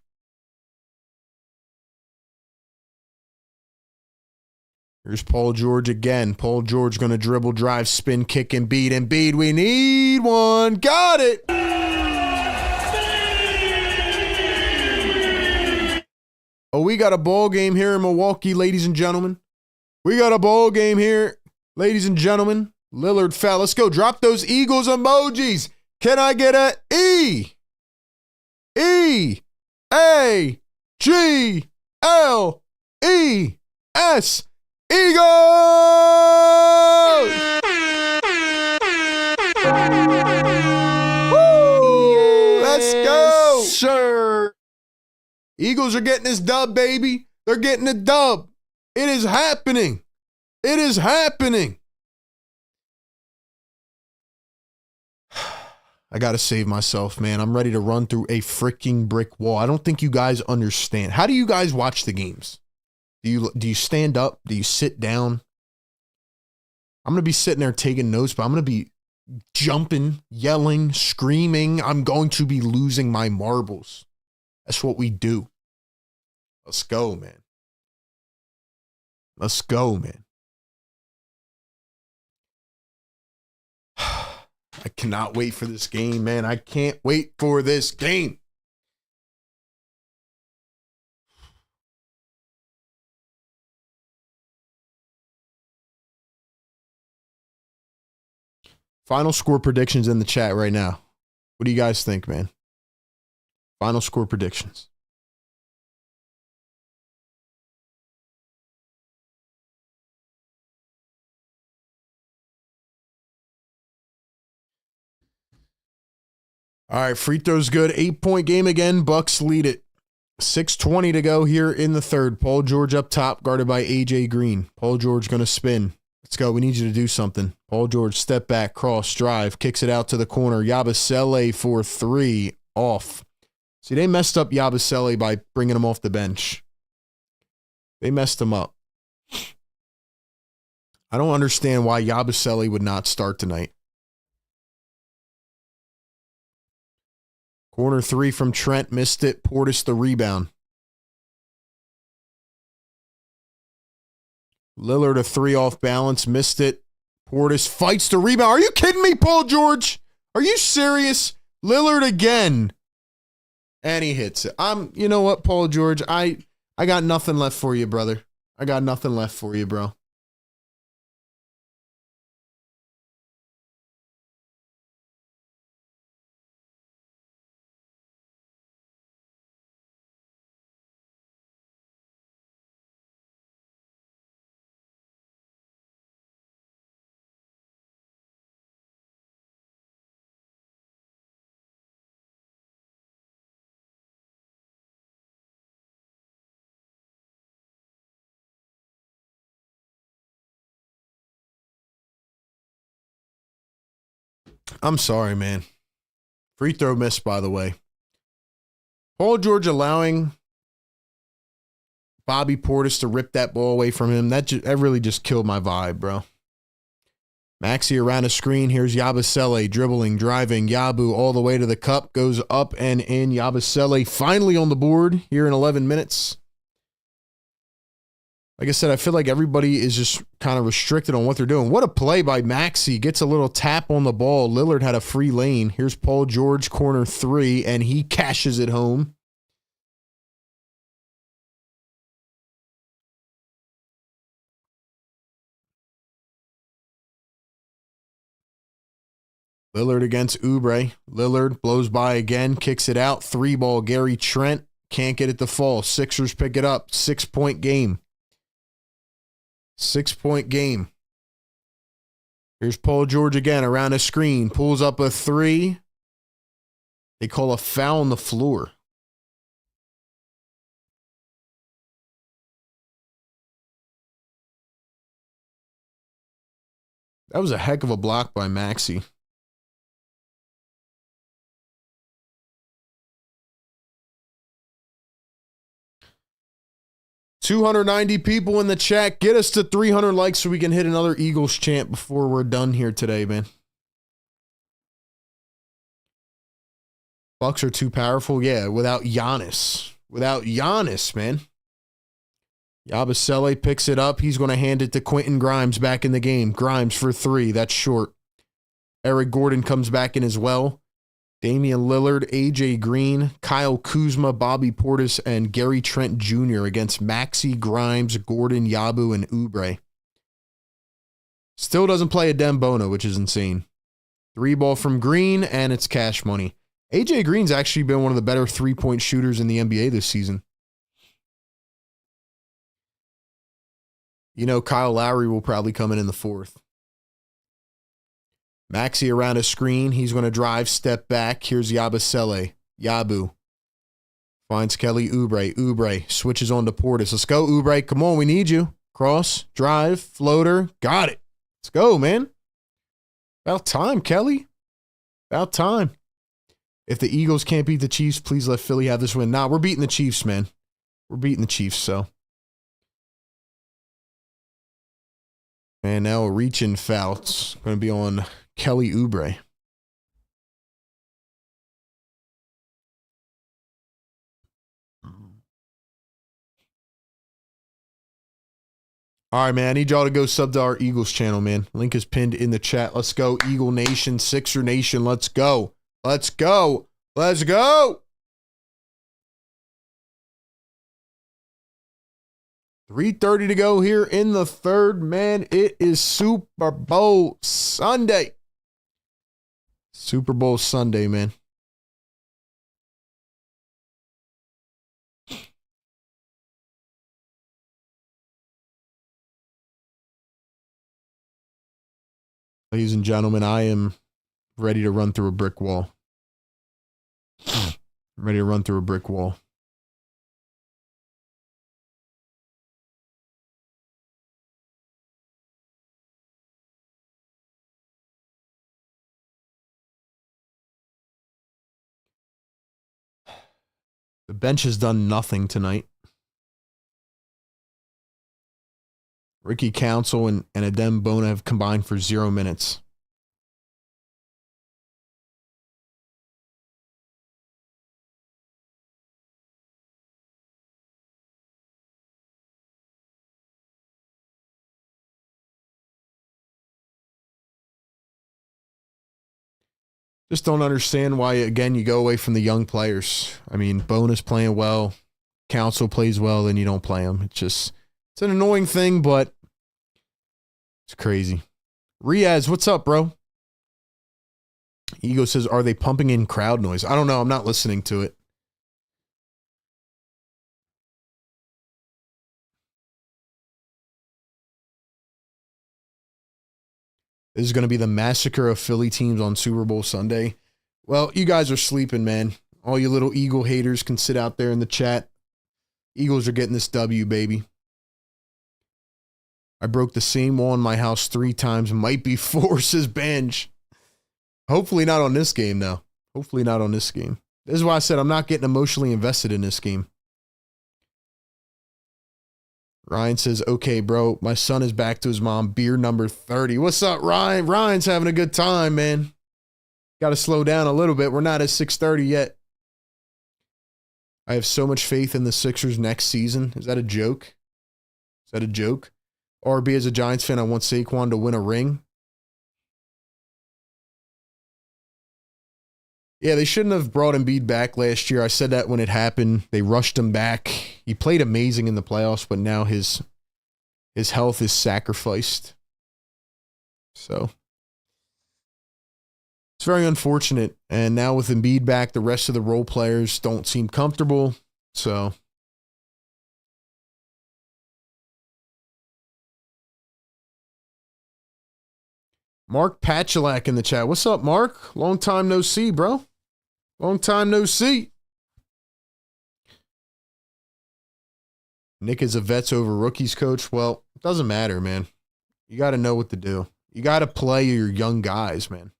Here's Paul George again. Paul George going to dribble, drive, spin, kick, and beat. Embiid, we need one. Got it. Oh, we got a ball game here in Milwaukee, ladies and gentlemen. We got a ball game here, ladies and gentlemen. Lillard foul. Let's go. Drop those Eagles emojis. Can I get a E? E A G L E S. Eagles! Woo! Let's go! Sir. Eagles are getting this dub, baby. They're getting a dub. It is happening. It is happening. I got to save myself, man. I'm ready to run through a freaking brick wall. I don't think you guys understand. How do you guys watch the games? Do you stand up? Do you sit down? I'm going to be sitting there taking notes, but I'm going to be jumping, yelling, screaming. I'm going to be losing my marbles. That's what we do. Let's go, man. Let's go, man. I cannot wait for this game, man. I can't wait for this game. Final score predictions in the chat right now. What do you guys think, man? Final score predictions. All right, free throws good. 8-point game again. Bucks lead it. 6:20 to go here in the third. Paul George up top, guarded by AJ Green. Paul George going to spin. Let's go. We need you to do something. Paul George, step back, cross, drive, kicks it out to the corner. Yabusele for 3, off. See, they messed up Yabusele by bringing him off the bench. They messed him up. I don't understand why Yabusele would not start tonight. Corner 3 from Trent, missed it. Portis the rebound. Lillard a 3 off balance, missed it. Portis fights the rebound. Are you kidding me, Paul George? Are you serious? Lillard again. And he hits it. You know what, Paul George? I got nothing left for you, brother. I got nothing left for you, bro. I'm sorry, man. Free throw miss, by the way. Paul George allowing Bobby Portis to rip that ball away from him. That really just killed my vibe, bro. Maxey around a screen. Here's Yabusele dribbling, driving. Yabu all the way to the cup. Goes up and in. Yabusele finally on the board here in 11 minutes. Like I said, I feel like everybody is just kind of restricted on what they're doing. What a play by Maxey. Gets a little tap on the ball. Lillard had a free lane. Here's Paul George, corner 3, and he cashes it home. Lillard against Oubre. Lillard blows by again, kicks it out. 3-ball, Gary Trent. Can't get it to fall. Sixers pick it up. 6-point game. 6-point game. Here's Paul George again around a screen. Pulls up a 3. They call a foul on the floor. That was a heck of a block by Maxey. $290 people in the chat. Get us to 300 likes so we can hit another Eagles chant before we're done here today, man. Bucks are too powerful. Yeah, without Giannis. Without Giannis, man. Yabusele picks it up. He's going to hand it to Quentin Grimes back in the game. Grimes for 3. That's short. Eric Gordon comes back in as well. Damian Lillard, AJ Green, Kyle Kuzma, Bobby Portis, and Gary Trent Jr. against Maxey, Grimes, Gordon, Yabu, and Oubre. Still doesn't play a Dembono, which is insane. 3-ball from Green, and it's cash money. AJ Green's actually been one of the better 3-point shooters in the NBA this season. You know, Kyle Lowry will probably come in the 4th. Maxey around a screen. He's going to drive, step back. Here's Yabusele. Yabu. Finds Kelly Oubre. Oubre switches on to Portis. Let's go, Oubre. Come on, we need you. Cross, drive, floater. Got it. Let's go, man. About time, Kelly. About time. If the Eagles can't beat the Chiefs, please let Philly have this win. Nah, we're beating the Chiefs, man. We're beating the Chiefs, so. And now a reach-in foul. It's going to be on Kelly Oubre. All right, man. I need y'all to go sub to our Eagles channel, man. Link is pinned in the chat. Let's go, Eagle Nation, Sixer Nation. Let's go. Let's go. Let's go. 3:30 to go here in the 3rd, man. It is Super Bowl Sunday. Super Bowl Sunday, man. Ladies and gentlemen, I am ready to run through a brick wall. I'm ready to run through a brick wall. The bench has done nothing tonight. Ricky Council and Adem Bona have combined for 0 minutes. Just don't understand why, again, you go away from the young players. I mean, Bona's playing well. Council plays well, then you don't play him. It's an annoying thing, but it's crazy. Riaz, what's up, bro? Ego says, are they pumping in crowd noise? I don't know. I'm not listening to it. This is going to be the massacre of Philly teams on Super Bowl Sunday. Well, you guys are sleeping, man. All you little Eagle haters can sit out there in the chat. Eagles are getting this W, baby. I broke the same wall in my house 3 times. Might be 4, says Benj. Hopefully not on this game, though. Hopefully not on this game. This is why I said I'm not getting emotionally invested in this game. Ryan says, okay, bro, my son is back to his mom. Beer number 30. What's up, Ryan? Ryan's having a good time, man. Got to slow down a little bit. We're not at 6:30 yet. I have so much faith in the Sixers next season. Is that a joke? Is that a joke? RB, as a Giants fan, I want Saquon to win a ring. Yeah, they shouldn't have brought Embiid back last year. I said that when it happened. They rushed him back. He played amazing in the playoffs, but now his health is sacrificed. So it's very unfortunate. And now with Embiid back, the rest of the role players don't seem comfortable. So Mark Pachalak in the chat. What's up, Mark? Long time no see, bro. Long time no see. Nick is a vets over rookies coach. Well, it doesn't matter, man. You got to know what to do. You got to play your young guys, man.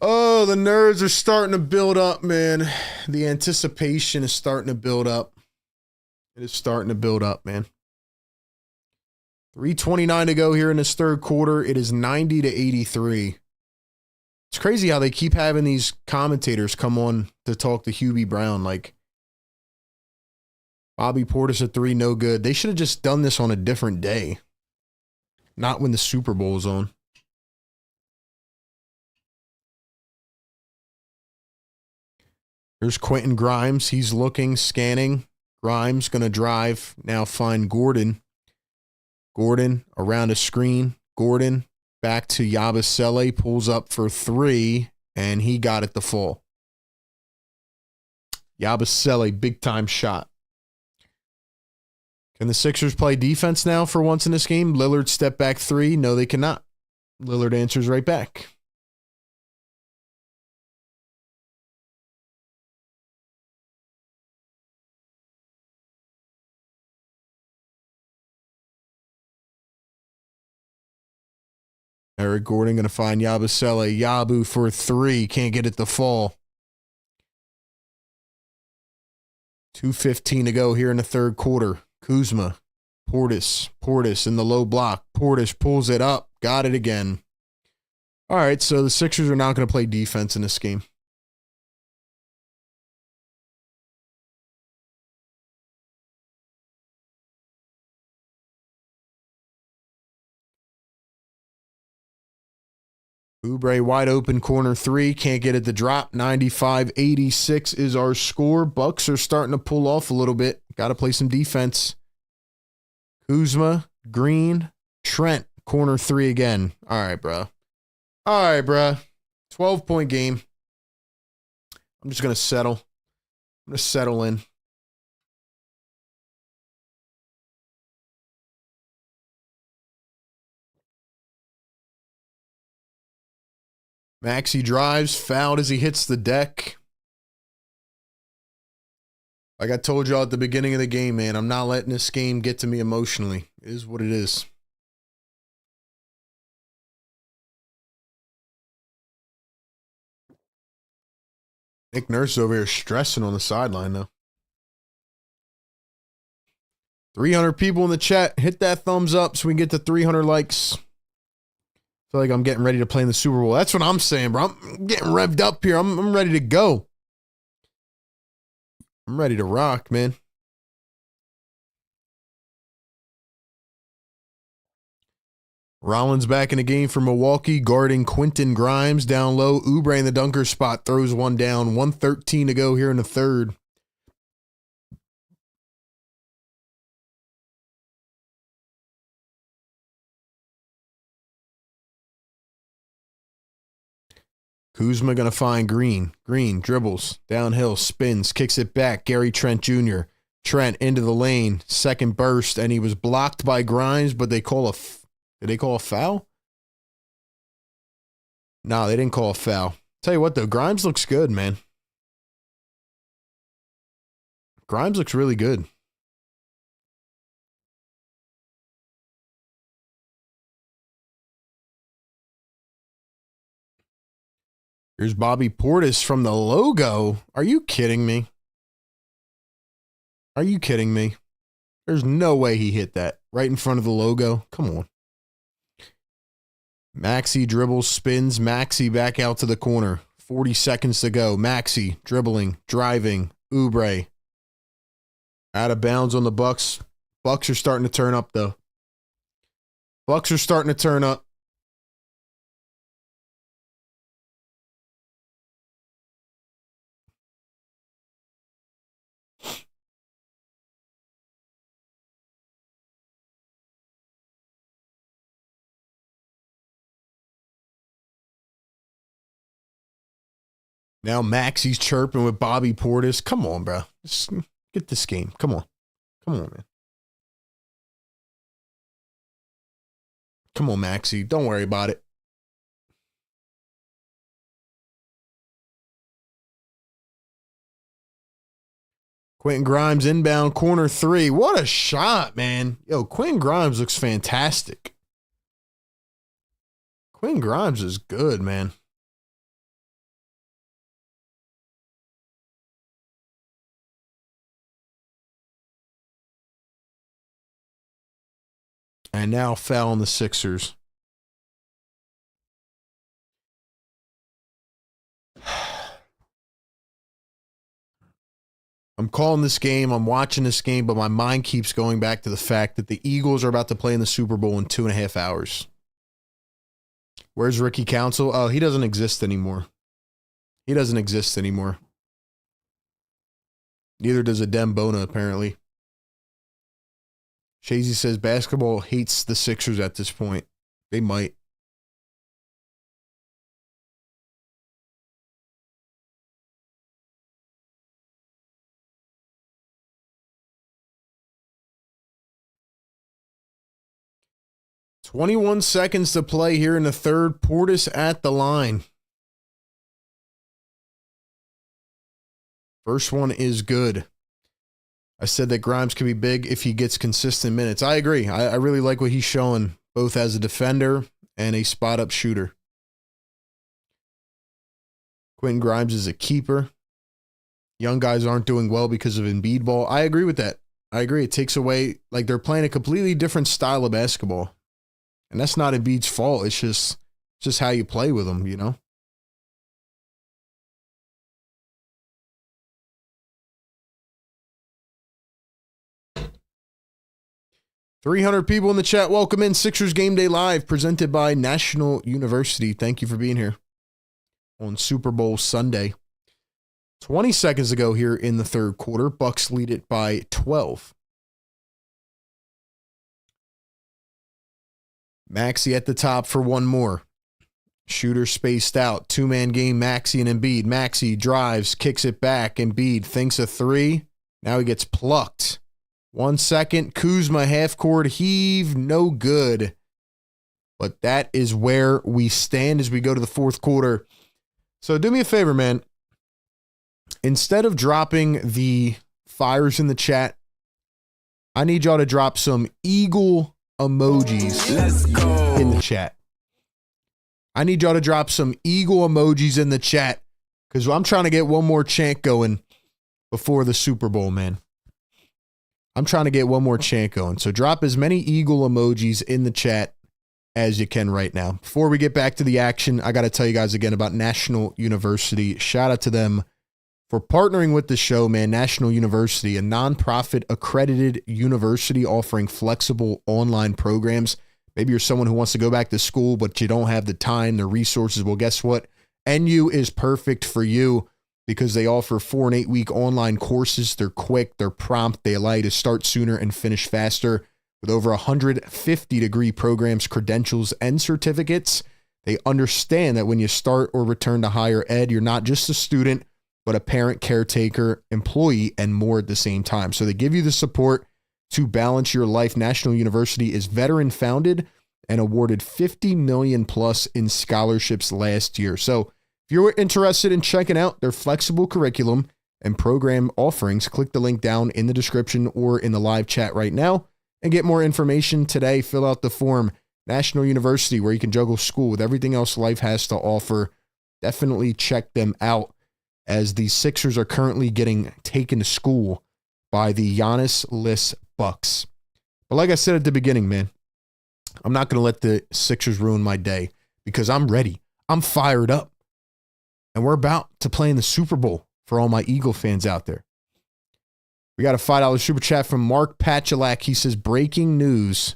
Oh, the nerds are starting to build up, man. The anticipation is starting to build up. It is starting to build up, man. 3:29 to go here in this third quarter. It is 90-83. It's crazy how they keep having these commentators come on to talk to Hubie Brown. Like, Bobby Portis at 3, no good. They should have just done this on a different day. Not when the Super Bowl's on. Here's Quentin Grimes. He's looking, scanning. Grimes going to drive. Now find Gordon. Gordon around a screen. Gordon back to Yabusele. Pulls up for 3, and he got it to fall. Yabusele, big time shot. Can the Sixers play defense now for once in this game? Lillard step back 3. No, they cannot. Lillard answers right back. Eric Gordon going to find Yabusele. Yabu for 3. Can't get it to fall. 2:15 to go here in the third quarter. Kuzma. Portis in the low block. Portis pulls it up. Got it again. All right, so the Sixers are not going to play defense in this game. Oubre wide open corner 3. Can't get it to drop. 95-86 is our score. Bucks are starting to pull off a little bit. Got to play some defense. Kuzma, Green, Trent, corner 3 again. All right, bro. 12-point game. I'm just going to settle. I'm going to settle in. Maxey drives, fouled as he hits the deck. Like I told y'all at the beginning of the game, man, I'm not letting this game get to me emotionally. It is what it is. Nick Nurse over here stressing on the sideline, though. 300 people in the chat. Hit that thumbs up so we can get to 300 likes. I feel like I'm getting ready to play in the Super Bowl. That's what I'm saying, bro. I'm getting revved up here. I'm ready to go. I'm ready to rock, man. Rollins back in the game for Milwaukee, guarding Quentin Grimes down low. Oubre in the dunker spot throws one down. 1:13 to go here in the third. Kuzma going to find Green. Green dribbles, downhill, spins, kicks it back. Gary Trent Jr. Trent into the lane, second burst, and he was blocked by Grimes, but did they call a foul? No, they didn't call a foul. Tell you what, though, Grimes looks good, man. Grimes looks really good. Here's Bobby Portis from the logo. Are you kidding me? Are you kidding me? There's no way he hit that right in front of the logo. Come on. Maxey dribbles, spins. Maxey back out to the corner. 40 seconds to go. Maxey dribbling, driving. Oubre out of bounds on the Bucks. Bucks are starting to turn up, though. Bucks are starting to turn up. Now Maxey's chirping with Bobby Portis. Come on, bro. Just get this game. Come on. Come on, man. Come on, Maxey. Don't worry about it. Quentin Grimes inbound corner 3. What a shot, man. Yo, Quentin Grimes looks fantastic. Quentin Grimes is good, man. And now foul on the Sixers. I'm calling this game. I'm watching this game, but my mind keeps going back to the fact that the Eagles are about to play in the Super Bowl in 2.5 hours. Where's Ricky Council? Oh, he doesn't exist anymore. He doesn't exist anymore. Neither does Adem Bona, apparently. Shazy says basketball hates the Sixers at this point. They might. "21 seconds to play here in the third. Portis at the line. First one is good. I said that Grimes could be big if he gets consistent minutes. I agree. I really like what he's showing, both as a defender and a spot-up shooter. Quentin Grimes is a keeper. Young guys aren't doing well because of Embiid ball. I agree with that. I agree. It takes away, like, they're playing a completely different style of basketball. And that's not Embiid's fault. It's just how you play with them, you know? "300 people in the chat. Welcome in. Sixers Game Day Live, presented by National University. Thank you for being here on Super Bowl Sunday. 20 seconds to go here in the third quarter. Bucks lead it by 12. Maxey at the top for one more. Shooter spaced out. Two-man game, Maxey and Embiid. Maxey drives, kicks it back. Embiid thinks a three. Now he gets plucked. 1 second. Kuzma half-court heave. No good. But that is where we stand as we go to the fourth quarter. So do me a favor, man. Instead of dropping the fires in the chat, I need y'all to drop some eagle emojis in the chat. I need y'all to drop some eagle emojis in the chat because I'm trying to get one more chant going before the Super Bowl, man. I'm trying to get one more chant going. So drop as many eagle emojis in the chat as you can right now. Before we get back to the action, I got to tell you guys again about National University. Shout out to them for partnering with the show, man. National University, a nonprofit accredited university offering flexible online programs. Maybe you're someone who wants to go back to school, but you don't have the time, the resources. Well, guess what? NU is perfect for you because they offer 4 and 8 week online courses. They're quick, they're prompt, they allow you to start sooner and finish faster. With over 150 degree programs, credentials, and certificates, they understand that when you start or return to higher ed, you're not just a student, but a parent, caretaker, employee, and more at the same time. So they give you the support to balance your life. National University is veteran founded and awarded $50 million plus in scholarships last year. So if you're interested in checking out their flexible curriculum and program offerings, click the link down in the description or in the live chat right now and get more information today. Fill out the form. National University, where you can juggle school with everything else life has to offer. definitely check them out, as the Sixers are currently getting taken to school by the Giannis-less Bucks. But like I said at the beginning, man, I'm not going to let the Sixers ruin my day because I'm ready. I'm fired up. And we're about to play in the Super Bowl for all my Eagle fans out there. We got a $5 super chat from Mark Pachalak. He says, breaking news,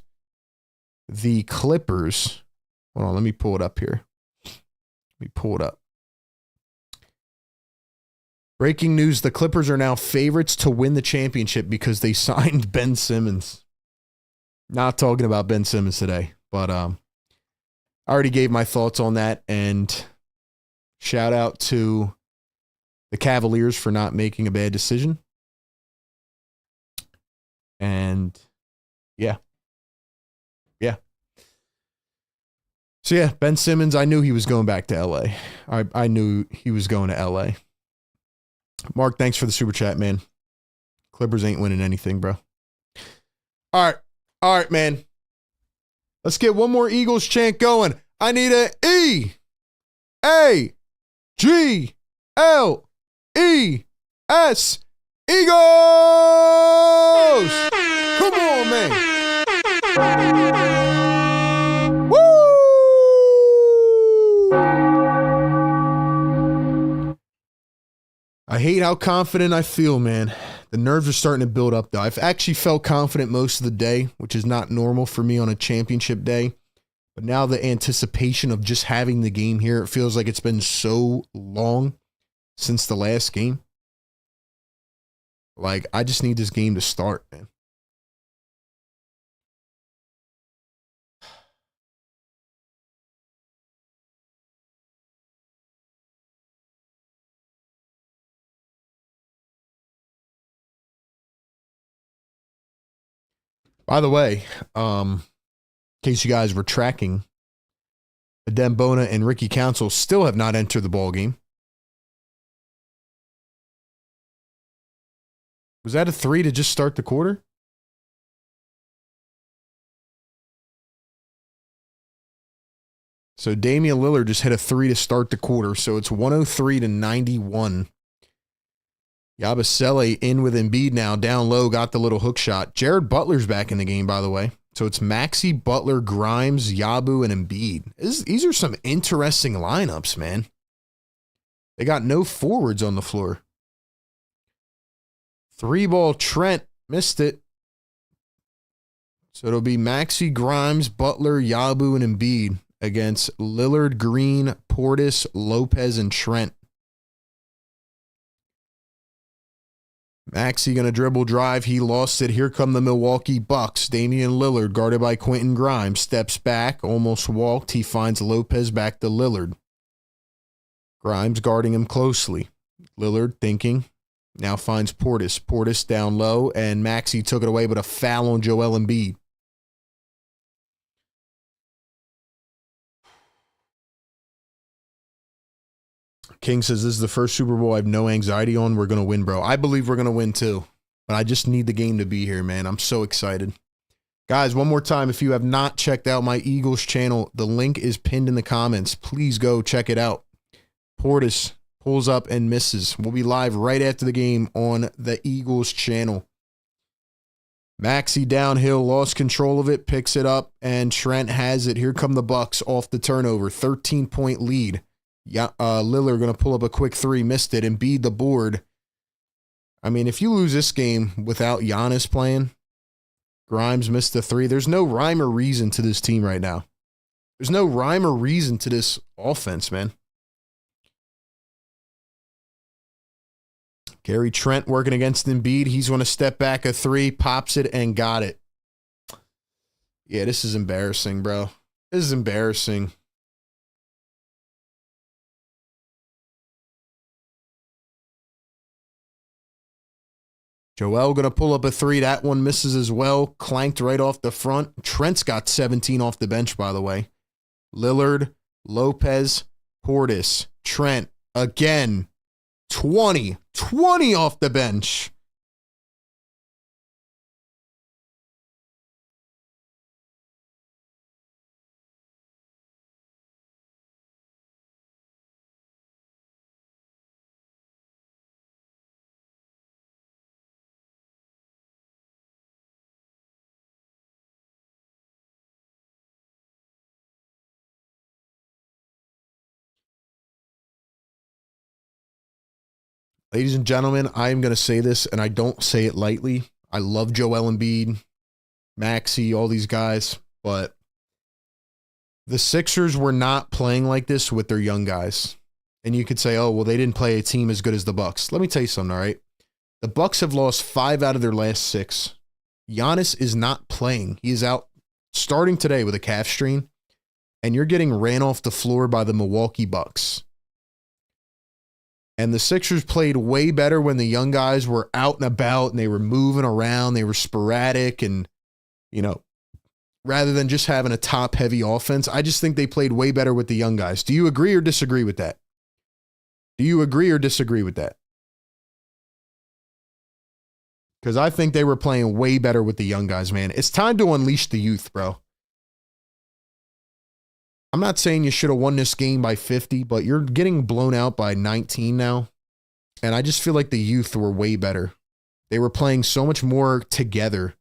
the Clippers. Hold on, let me pull it up here. Let me pull it up. Breaking news, the Clippers are now favorites to win the championship because they signed Ben Simmons. Not talking about Ben Simmons today, but I already gave my thoughts on that, and shout out to the Cavaliers for not making a bad decision. And yeah. So yeah, Ben Simmons, I knew he was going back to LA. I knew he was going to LA. Mark, thanks for the super chat, man. Clippers ain't winning anything, bro. All right, man. Let's get one more Eagles chant going. I need a E-A-G-L-E-S. Eagles! Come on, man. Woo! I hate how confident I feel, man. The nerves are starting to build up, though. I've actually felt confident most of the day, which is not normal for me on a championship day. But now the anticipation of just having the game here, it feels like it's been so long since the last game. Like, I just need this game to start, man. By the way, in case you guys were tracking, Adem Bona and Ricky Council still have not entered the ball game. Was that a 3 to just start the quarter? So Damian Lillard just hit a 3 to start the quarter. So it's 103-91. Yabusele in with Embiid now. Down low, got the little hook shot. Jared Butler's back in the game, by the way. So it's Maxey, Butler, Grimes, Yabu, and Embiid. These are some interesting lineups, man. They got no forwards on the floor. 3-ball Trent. Missed it. So it'll be Maxey, Grimes, Butler, Yabu, and Embiid against Lillard, Green, Portis, Lopez, and Trent. Maxey going to dribble drive. He lost it. Here come the Milwaukee Bucks. Damian Lillard, guarded by Quentin Grimes, steps back, almost walked. He finds Lopez back to Lillard. Grimes guarding him closely. Lillard thinking. Now finds Portis. Portis down low, and Maxey took it away, but a foul on Joel Embiid. King says, this is the first Super Bowl I have no anxiety on. We're going to win, bro. I believe we're going to win too. But I just need the game to be here, man. I'm so excited. Guys, one more time, if you have not checked out my Eagles channel, the link is pinned in the comments. Please go check it out. Portis pulls up and misses. We'll be live right after the game on the Eagles channel. Maxey downhill, lost control of it, picks it up, and Trent has it. Here come the Bucks off the turnover. 13-point lead. Lillard going to pull up a quick 3, missed it, and Embiid the board. I mean, if you lose this game without Giannis playing, Grimes missed the 3. There's no rhyme or reason to this team right now. There's no rhyme or reason to this offense, man. Gary Trent working against Embiid. He's going to step back a 3, pops it, and got it. Yeah, this is embarrassing, bro. This is embarrassing. Joel going to pull up a 3. That one misses as well. Clanked right off the front. Trent's got 17 off the bench, by the way. Lillard, Lopez, Portis, Trent, again. 20 off the bench. Ladies and gentlemen, I am going to say this, and I don't say it lightly. I love Joel Embiid, Maxey, all these guys, but the Sixers were not playing like this with their young guys. And you could say, oh, well, they didn't play a team as good as the Bucks. Let me tell you something, all right? The Bucks have lost 5 out of their last 6. Giannis is not playing. He is out starting today with a calf strain, and you're getting ran off the floor by the Milwaukee Bucks. And the Sixers played way better when the young guys were out and about and they were moving around. They were sporadic and, rather than just having a top-heavy offense, I just think they played way better with the young guys. Do you agree or disagree with that? Do you agree or disagree with that? Because I think they were playing way better with the young guys, man. It's time to unleash the youth, bro. I'm not saying you should have won this game by 50, but you're getting blown out by 19 now. And I just feel like the youth were way better. They were playing so much more together.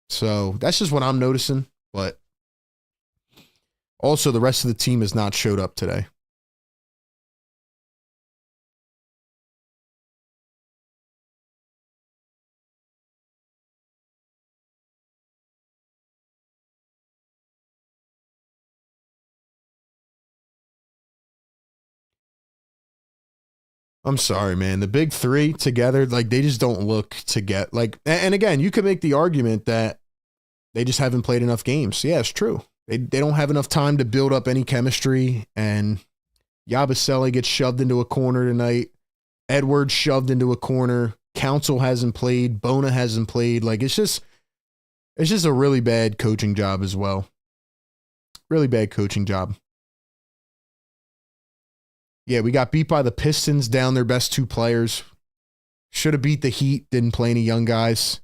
So that's just what I'm noticing. But also, the rest of the team has not showed up today. I'm sorry, man. The big three together, like, they just don't look to get, like, and again, you could make the argument that they just haven't played enough games. Yeah, it's true. They don't have enough time to build up any chemistry, and Yabusele gets shoved into a corner tonight. Edwards shoved into a corner. Council hasn't played. Bona hasn't played. Like, it's just a really bad coaching job as well. Really bad coaching job. Yeah, we got beat by the Pistons, down their best 2 players. Should have beat the Heat, didn't play any young guys.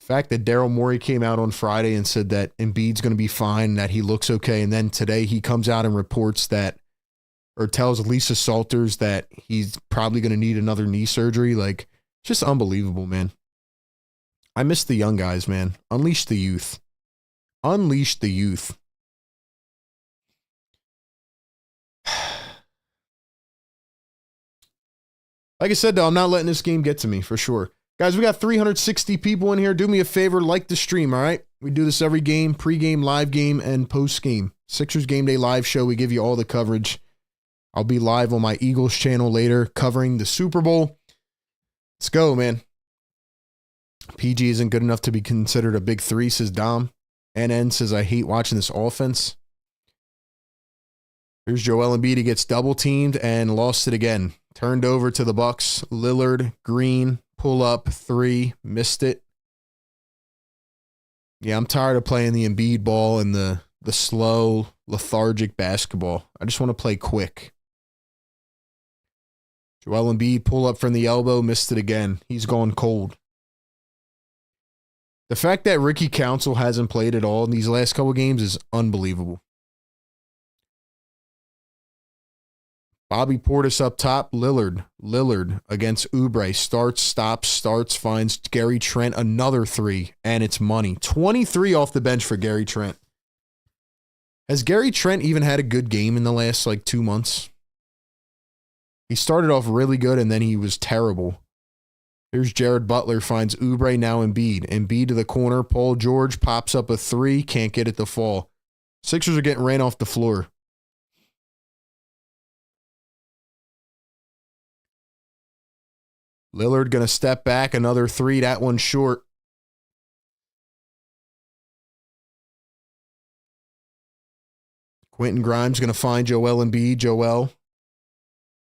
The fact that Daryl Morey came out on Friday and said that Embiid's going to be fine, that he looks okay, and then today he comes out and reports that, or tells Lisa Salters that he's probably going to need another knee surgery. Like, just unbelievable, man. I miss the young guys, man. Unleash the youth. Unleash the youth. Like I said, though, I'm not letting this game get to me, for sure. Guys, we got 360 people in here. Do me a favor, like the stream, all right? We do this every game, pregame, live game, and postgame. Sixers Game Day live show. We give you all the coverage. I'll be live on my Eagles channel later covering the Super Bowl. Let's go, man. PG isn't good enough to be considered a big 3, says Dom. NN says, I hate watching this offense. Here's Joel Embiid. He gets double teamed and lost it again. Turned over to the Bucks. Lillard, Green, pull up 3, missed it. Yeah, I'm tired of playing the Embiid ball and the slow, lethargic basketball. I just want to play quick. Joel Embiid, pull up from the elbow, missed it again. He's gone cold. The fact that Ricky Council hasn't played at all in these last couple games is unbelievable. Bobby Portis up top. Lillard against Oubre. Starts, stops, starts, finds Gary Trent another 3, and it's money. 23 off the bench for Gary Trent. Has Gary Trent even had a good game in the last, 2 months? He started off really good, and then he was terrible. Here's Jared Butler, finds Oubre, now Embiid. Embiid to the corner. Paul George pops up a 3, can't get it to fall. Sixers are getting ran off the floor. Lillard going to step back, another 3, that one short. Quentin Grimes going to find Joel Embiid. Joel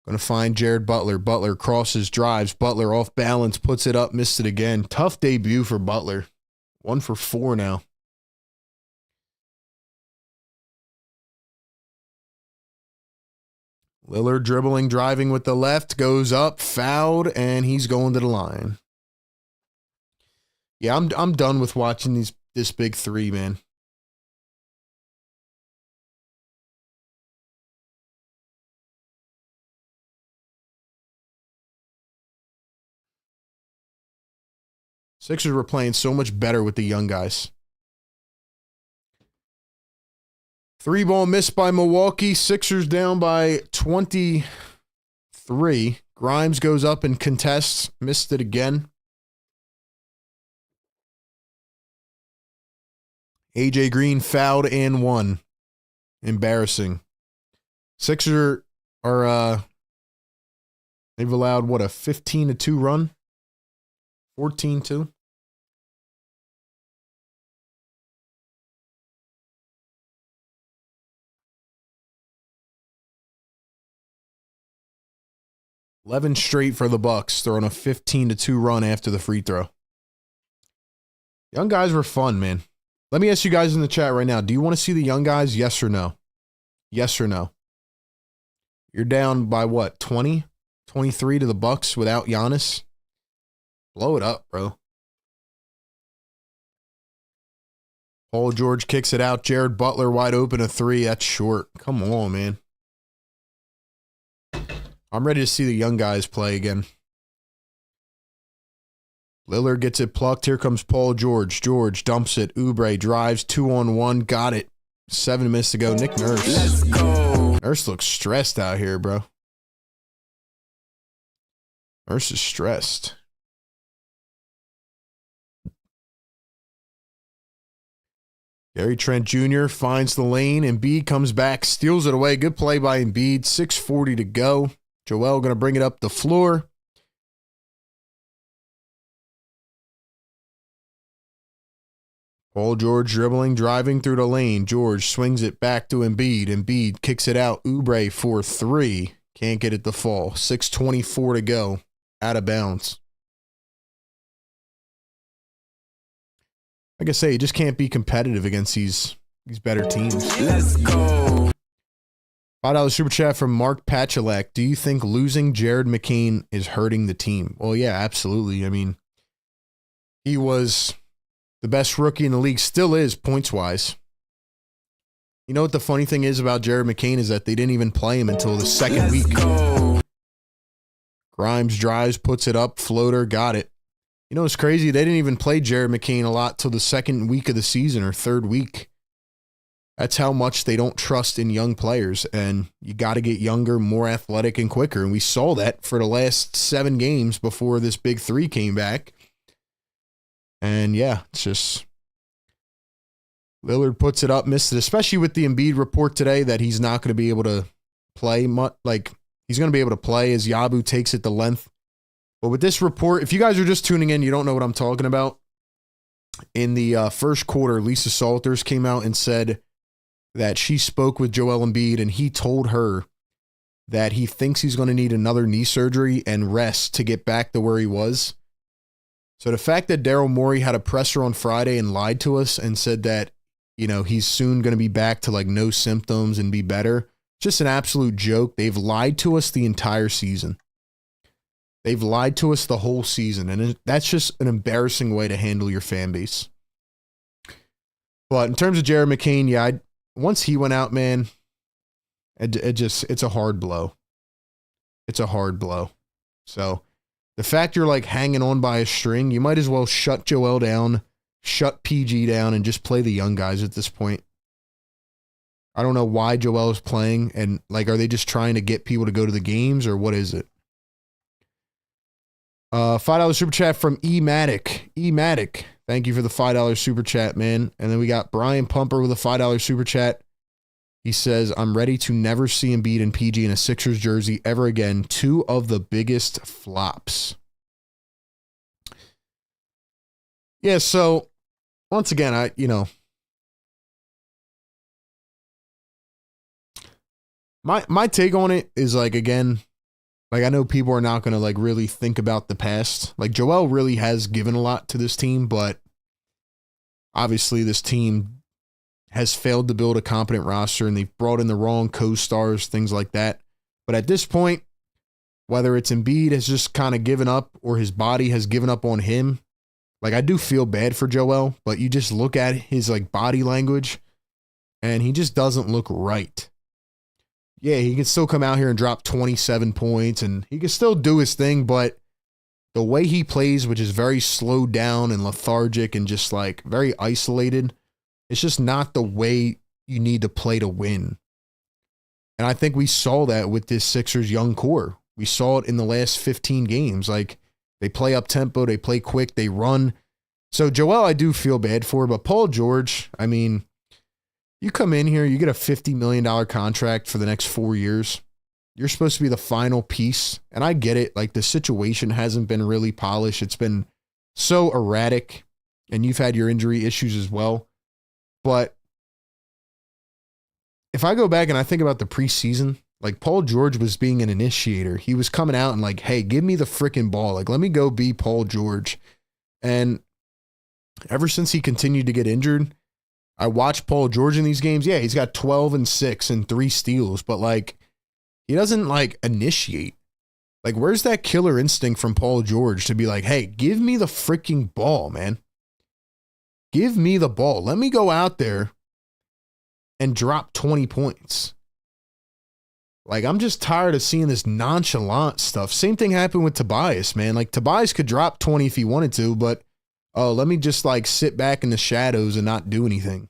going to find Jared Butler. Butler crosses, drives. Butler off balance, puts it up, missed it again. Tough debut for Butler. 1 for 4 now. Lillard dribbling, driving with the left, goes up, fouled, and he's going to the line. Yeah, I'm done with watching this big 3, man. Sixers were playing so much better with the young guys. 3-ball missed by Milwaukee. Sixers down by 23. Grimes goes up and contests. Missed it again. AJ Green fouled and won. Embarrassing. Sixers are they've allowed what, a 15-2 run? 14-2. $11 straight for the Bucks, throwing a 15-2 run after the free throw. Young guys were fun, man. Let me ask you guys in the chat right now. Do you want to see the young guys? Yes or no? Yes or no? You're down by what? 20? 23 to the Bucks without Giannis? Blow it up, bro. Paul George kicks it out. Jared Butler wide open, a 3. That's short. Come on, man. I'm ready to see the young guys play again. Lillard gets it plucked. Here comes Paul George. George dumps it. Oubre drives 2-on-1. Got it. 7 minutes to go. Nick Nurse. Let's go. Nurse looks stressed out here, bro. Nurse is stressed. Gary Trent Jr. finds the lane. Embiid comes back, steals it away. Good play by Embiid. 6:40 to go. Joel going to bring it up the floor. Paul George dribbling, driving through the lane. George swings it back to Embiid. Embiid kicks it out. Oubre for 3. Can't get it to fall. 6:24 to go. Out of bounds. Like I say, you just can't be competitive against these better teams. Let's go. $5 super chat from Mark Pachalak. Do you think losing Jared McCain is hurting the team? Well, yeah, absolutely. I mean, he was the best rookie in the league, still is points-wise. You know what the funny thing is about Jared McCain is that they didn't even play him until the second week. Go. Grimes drives, puts it up, floater, got it. You know what's crazy? They didn't even play Jared McCain a lot till the second week of the season or third week. That's how much they don't trust in young players, and you got to get younger, more athletic, and quicker. And we saw that for the last 7 games before this big 3 came back. And yeah, it's just Lillard puts it up, missed it, especially with the Embiid report today that he's not going to be able to play much. Like, he's going to be able to play as Yabu takes it the length. But with this report, if you guys are just tuning in, you don't know what I'm talking about. In the first quarter, Lisa Salters came out and said that she spoke with Joel Embiid and he told her that he thinks he's going to need another knee surgery and rest to get back to where he was. So the fact that Daryl Morey had a presser on Friday and lied to us and said that, you know, he's soon going to be back to like no symptoms and be better, just an absolute joke. They've lied to us the entire season. They've lied to us the whole season, and that's just an embarrassing way to handle your fan base. But in terms of Jared McCain, yeah, once he went out, man, it's a hard blow. It's a hard blow. So the fact you're like hanging on by a string, you might as well shut Joel down, shut PG down, and just play the young guys at this point. I don't know why Joel is playing, and like, are they just trying to get people to go to the games, or what is it? $5 super chat from Ematic. Ematic, thank you for the $5 super chat, man. And then we got Brian Pumper with a $5 super chat. He says, I'm ready to never see Embiid and PG in a Sixers jersey ever again. 2 of the biggest flops. Yeah, so once again, my take on it is like, again, like, I know people are not going to like really think about the past. Like, Joel really has given a lot to this team, but obviously this team has failed to build a competent roster, and they've brought in the wrong co-stars, things like that. But at this point, whether it's Embiid has just kind of given up or his body has given up on him, like, I do feel bad for Joel, but you just look at his like body language and he just doesn't look right. Yeah, he can still come out here and drop 27 points and he can still do his thing, but the way he plays, which is very slowed down and lethargic and just like very isolated, it's just not the way you need to play to win. And I think we saw that with this Sixers young core. We saw it in the last 15 games. Like, they play up tempo, they play quick, they run. So Joel, I do feel bad for, but Paul George, I mean, you come in here, you get a $50 million contract for the next 4 years. You're supposed to be the final piece. And I get it. Like, the situation hasn't been really polished. It's been so erratic, and you've had your injury issues as well. But if I go back and I think about the preseason, like, Paul George was being an initiator. He was coming out and like, hey, give me the freaking ball. Like, let me go be Paul George. And ever since he continued to get injured, I watched Paul George in these games. Yeah, he's got 12 and 6 and 3 steals, but like, he doesn't like initiate. Like, where's that killer instinct from Paul George to be like, hey, give me the freaking ball, man. Give me the ball. Let me go out there and drop 20 points. Like, I'm just tired of seeing this nonchalant stuff. Same thing happened with Tobias, man. Like, Tobias could drop 20 if he wanted to, but let me just like sit back in the shadows and not do anything.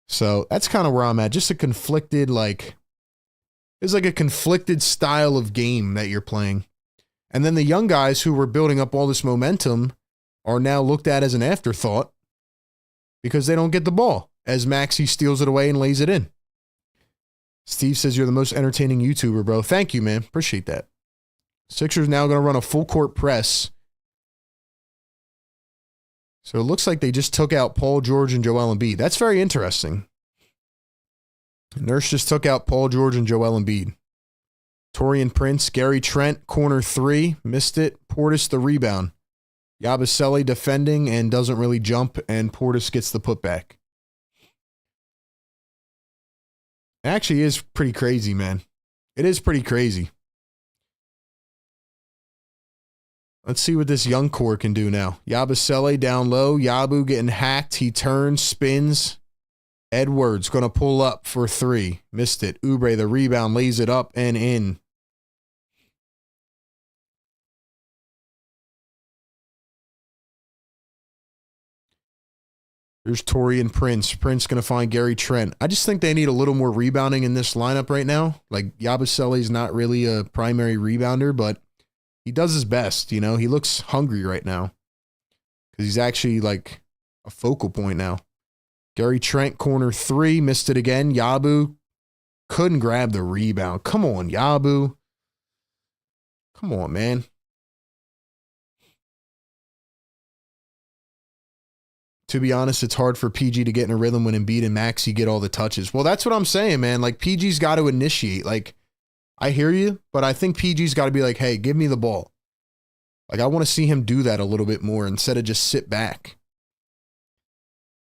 So that's kind of where I'm at. Just a conflicted, like, it's like a conflicted style of game that you're playing. And then the young guys who were building up all this momentum are now looked at as an afterthought because they don't get the ball as Maxey steals it away and lays it in. Steve says you're the most entertaining YouTuber, bro. Thank you, man. Appreciate that. Sixers now going to run a full court press. So it looks like they just took out Paul George and Joel Embiid. That's very interesting. Nurse just took out Paul George and Joel Embiid. Taurean Prince, Gary Trent, corner 3, missed it. Portis the rebound. Yabusele defending and doesn't really jump, and Portis gets the putback. It actually is pretty crazy, man. It is pretty crazy. Let's see what this young core can do now. Yabusele down low. Yabu getting hacked. He turns, spins. Edwards going to pull up for 3. Missed it. Oubre, the rebound, lays it up and in. There's Taurean Prince. Prince going to find Gary Trent. I just think they need a little more rebounding in this lineup right now. Like, Yabusele's not really a primary rebounder, but he does his best, you know. He looks hungry right now because he's actually like a focal point now. Gary Trent, corner 3, missed it again. Yabu couldn't grab the rebound. Come on, Yabu. Come on, man. To be honest, it's hard for PG to get in a rhythm when Embiid and Maxey get all the touches. Well, that's what I'm saying, man. Like, PG's got to initiate. Like, I hear you, but I think PG's got to be like, hey, give me the ball. Like, I want to see him do that a little bit more instead of just sit back.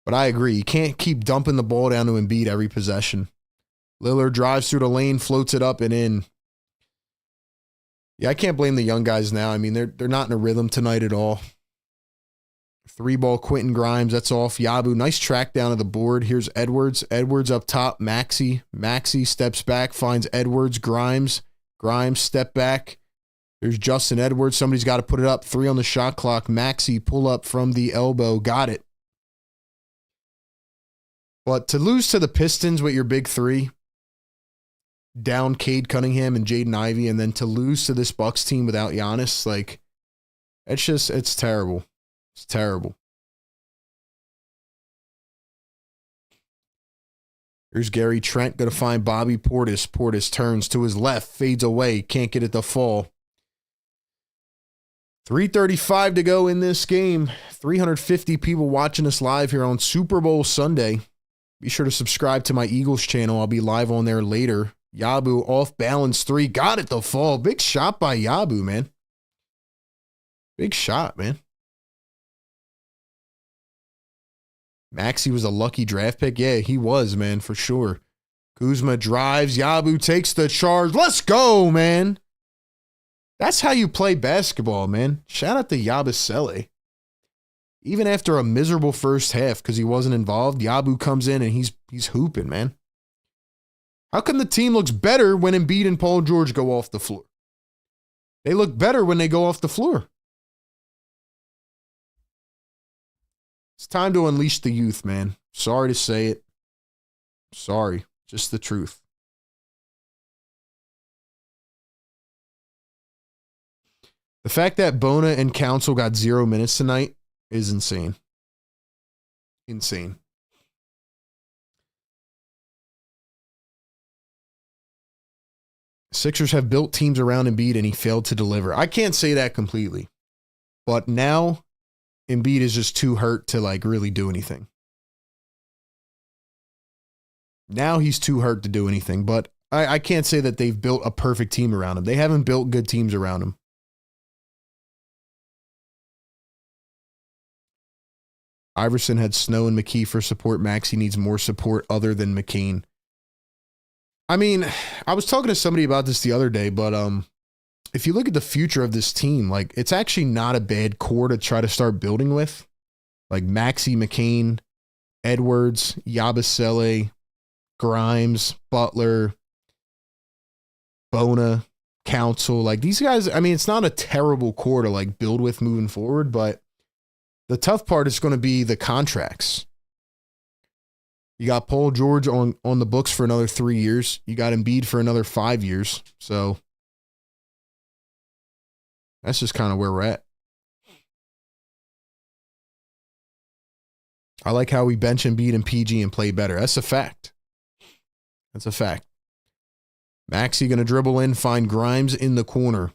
But I agree. You can't keep dumping the ball down to Embiid every possession. Lillard drives through the lane, floats it up and in. Yeah, I can't blame the young guys now. I mean, they're not in a rhythm tonight at all. 3-ball Quentin Grimes. That's off. Yabu, nice track down to the board. Here's Edwards. Edwards up top. Maxey. Maxey steps back, finds Edwards. Grimes. Grimes step back. There's Justin Edwards. Somebody's got to put it up. 3 on the shot clock. Maxey pull up from the elbow. Got it. But to lose to the Pistons with your big 3, down Cade Cunningham and Jaden Ivey, and then to lose to this Bucks team without Giannis, like, it's terrible. It's terrible. Here's Gary Trent going to find Bobby Portis. Portis turns to his left, fades away, can't get it to fall. 3:35 to go in this game. 350 people watching us live here on Super Bowl Sunday. Be sure to subscribe to my Eagles channel. I'll be live on there later. Yabu off balance 3. Got it to fall. Big shot by Yabu, man. Big shot, man. Maxey was a lucky draft pick. Yeah, he was, man, for sure. Kuzma drives. Yabu takes the charge. Let's go, man. That's how you play basketball, man. Shout out to Yabusele. Even after a miserable first half because he wasn't involved, Yabu comes in and he's hooping, man. How come the team looks better when Embiid and Paul George go off the floor? They look better when they go off the floor. It's time to unleash the youth, man. Sorry to say it. Sorry. Just the truth. The fact that Bona and Council got 0 minutes tonight is insane. Insane. Sixers have built teams around Embiid and he failed to deliver. I can't say that completely. But now Embiid is just too hurt to like really do anything. Now he's too hurt to do anything. But I can't say that they've built a perfect team around him. They haven't built good teams around him. Iverson had Snow and McKee for support. Maxey needs more support other than McCain. I mean, I was talking to somebody about this the other day, but if you look at the future of this team, like it's actually not a bad core to try to start building with. Like Maxey, McCain, Edwards, Yabusele, Grimes, Butler, Bona, Council. Like these guys, I mean, it's not a terrible core to like build with moving forward, but the tough part is going to be the contracts. You got Paul George on the books for another 3 years. You got Embiid for another 5 years. So that's just kind of where we're at. I like how we bench Embiid and PG and play better. That's a fact. That's a fact. Maxey going to dribble in, find Grimes in the corner.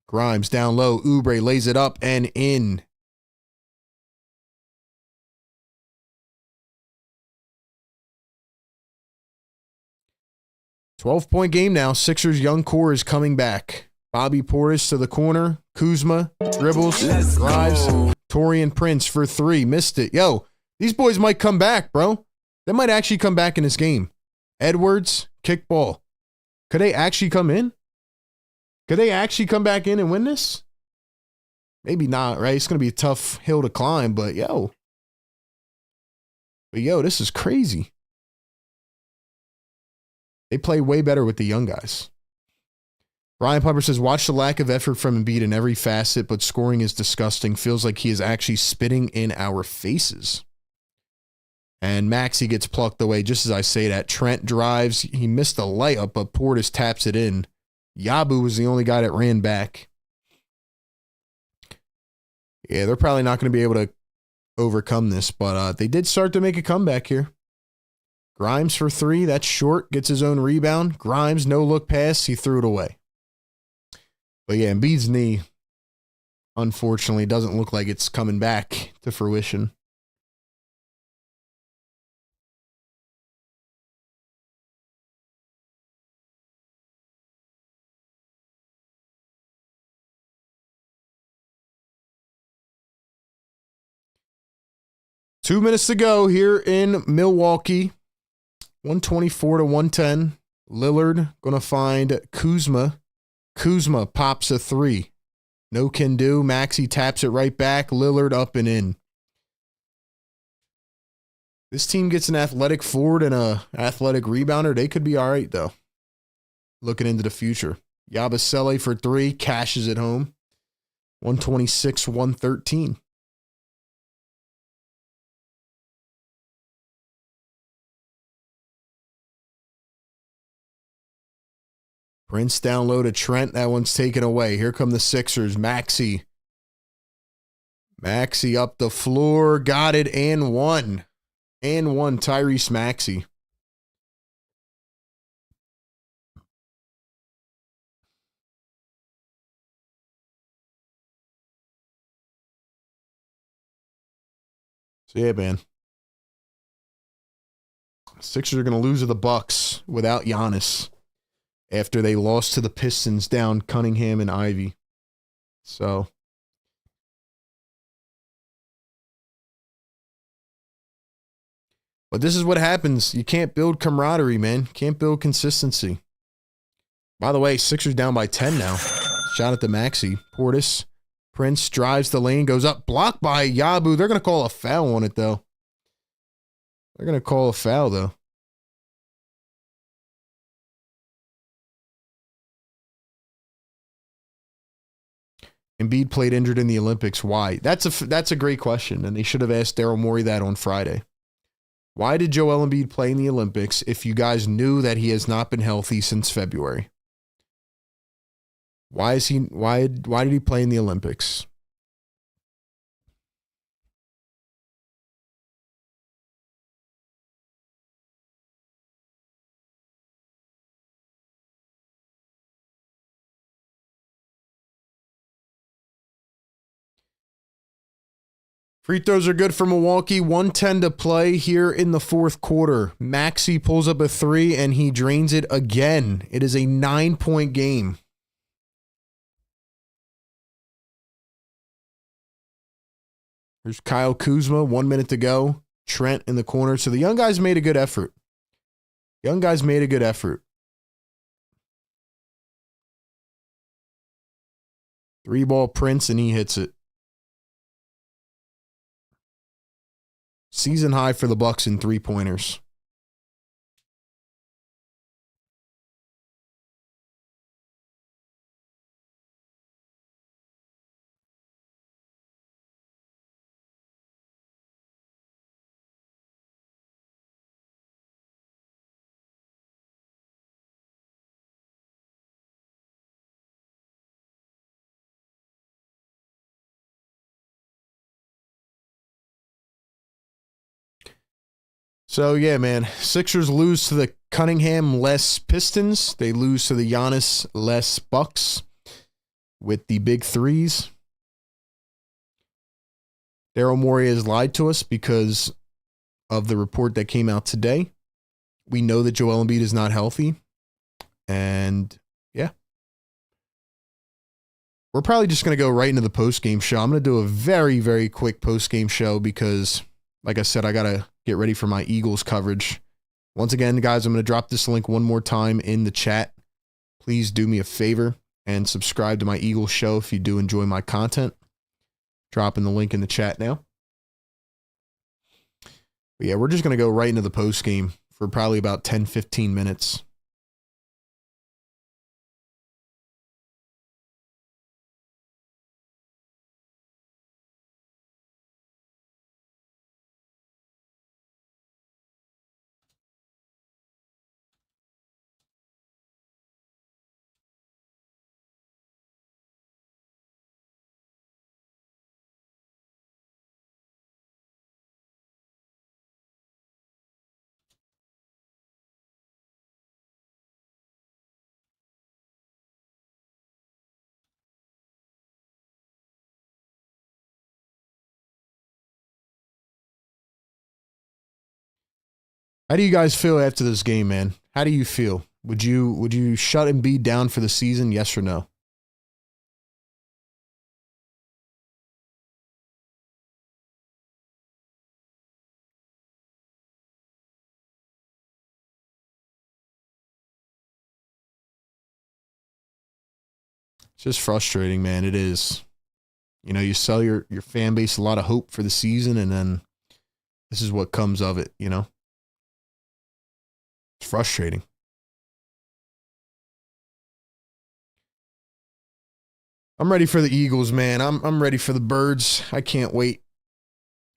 Grimes down low. Oubre lays it up and in. 12-point game now. Sixers young core is coming back. Bobby Portis to the corner. Kuzma dribbles, drives. Taurean Prince for 3. Missed it. Yo, these boys might come back, bro. They might actually come back in this game. Edwards, kick ball. Could they actually come in? Could they actually come back in and win this? Maybe not, right? It's going to be a tough hill to climb, but yo. This is crazy. They play way better with the young guys. Ryan Pumper says, watch the lack of effort from Embiid in every facet, but scoring is disgusting. Feels like he is actually spitting in our faces. And Maxey gets plucked away just as I say that. Trent drives. He missed a layup, but Portis taps it in. Yabu was the only guy that ran back. Yeah, they're probably not going to be able to overcome this, but they did start to make a comeback here. Grimes for 3. That's short. Gets his own rebound. Grimes, no look pass. He threw it away. But yeah, Embiid's knee, unfortunately, doesn't look like it's coming back to fruition. Two minutes to go here in Milwaukee. 124-110. Lillard going to find Kuzma. Kuzma pops a 3. No can do. Maxey taps it right back. Lillard up and in. This team gets an athletic forward and a athletic rebounder. They could be all right, though. Looking into the future. Yabusele for 3. Cashes it home. 126-113. Prince down low to Trent. That one's taken away. Here come the Sixers. Maxey. Maxey up the floor. Got it and one. And one. Tyrese Maxey. So yeah, man. Sixers are going to lose to the Bucks without Giannis after they lost to the Pistons down Cunningham and Ivy. So but this is what happens. You can't build camaraderie, man. Can't build consistency. By the way, Sixers down by 10 now. Shout out to Maxey. Portis. Prince drives the lane, goes up, blocked by Yabu. They're going to call a foul on it, though. They're going to call a foul, though. Embiid played injured in the Olympics. Why? That's a great question, and they should have asked Daryl Morey that on Friday. Why did Joel Embiid play in the Olympics if you guys knew that he has not been healthy since February? Why did he play in the Olympics? Free throws are good for Milwaukee. 1:10 to play here in the fourth quarter. Maxey pulls up a 3 and he drains it again. It is a 9-point game. There's Kyle Kuzma, 1 minute to go. Trent in the corner. So the young guys made a good effort. Young guys made a good effort. 3-ball Prince and he hits it. Season high for the Bucks in 3-pointers. So, yeah, man. Sixers lose to the Cunningham-less Pistons. They lose to the Giannis-less Bucks with the big threes. Daryl Morey has lied to us because of the report that came out today. We know that Joel Embiid is not healthy. And, yeah. We're probably just going to go right into the post-game show. I'm going to do a very, very quick post-game show because, like I said, I got to get ready for my Eagles coverage. Once again, guys, I'm going to drop this link one more time in the chat. Please do me a favor and subscribe to my Eagles show if you do enjoy my content. Dropping the link in the chat now. But yeah, we're just going to go right into the post game for probably about 10-15 minutes. How do you guys feel after this game, man? How do you feel? Would you shut Embiid down for the season, yes or no? It's just frustrating, man. It is. You know, you sell your fan base a lot of hope for the season, and then this is what comes of it, you know? It's frustrating. I'm ready for the Eagles, man. I'm ready for the Birds. I can't wait.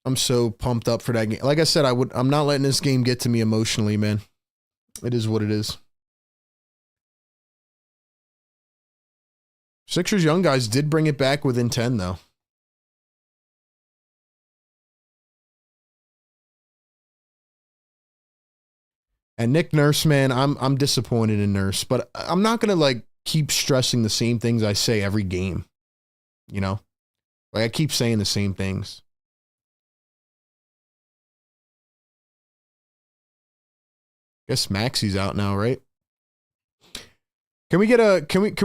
I'm so pumped up for that game. Like I said, I'm not letting this game get to me emotionally, man. It is what it is. Sixers young guys did bring it back within 10, though. And Nick Nurse, man, I'm disappointed in Nurse, but I'm not gonna like keep stressing the same things I say every game. You know, like I keep saying the same things. Guess Maxey's out now, right? Can we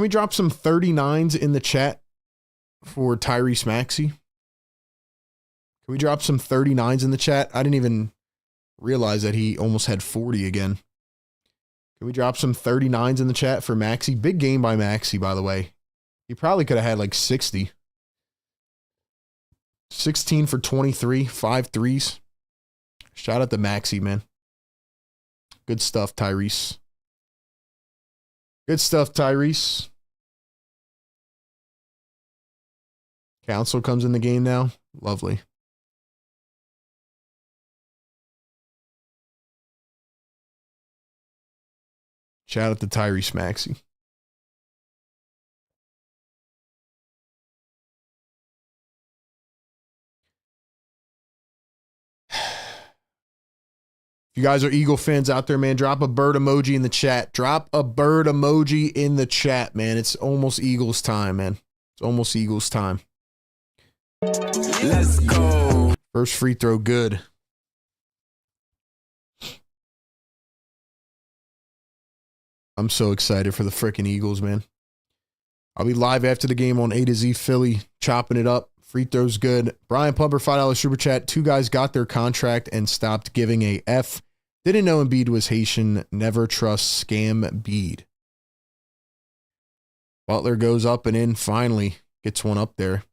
drop some 39s in the chat for Tyrese Maxey? Can we drop some 39s in the chat? I didn't even realize that he almost had 40 again. Can we drop some 39s in the chat for Maxey? Big game by Maxey, by the way. He probably could have had like 60. 16 for 23, 5 threes. Shout out to Maxey, man. Good stuff, Tyrese. Good stuff, Tyrese. Council comes in the game now. Lovely. Shout out to Tyrese Maxey. If you guys are Eagle fans out there, man, drop a bird emoji in the chat. Drop a bird emoji in the chat, man. It's almost Eagles time, man. It's almost Eagles time. Let's go. First free throw, good. I'm so excited for the freaking Eagles, man. I'll be live after the game on A to Z Philly, chopping it up. Free throws, good. Brian Pumper, $5 super chat. 2 guys got their contract and stopped giving a F. Didn't know Embiid was Haitian. Never trust scam Embiid. Butler goes up and in, finally gets one up there.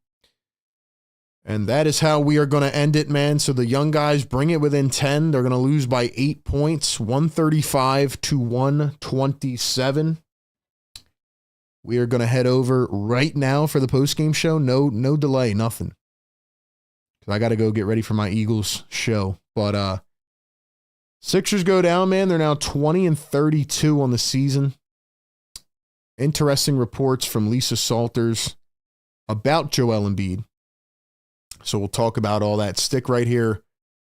And that is how we are going to end it, man. So the young guys bring it within 10. They're going to lose by 8 points, 135-127. We are going to head over right now for the postgame show. No delay, nothing. Because I got to go get ready for my Eagles show. But Sixers go down, man. They're now 20-32 on the season. Interesting reports from Lisa Salters about Joel Embiid. So we'll talk about all that. Stick right here,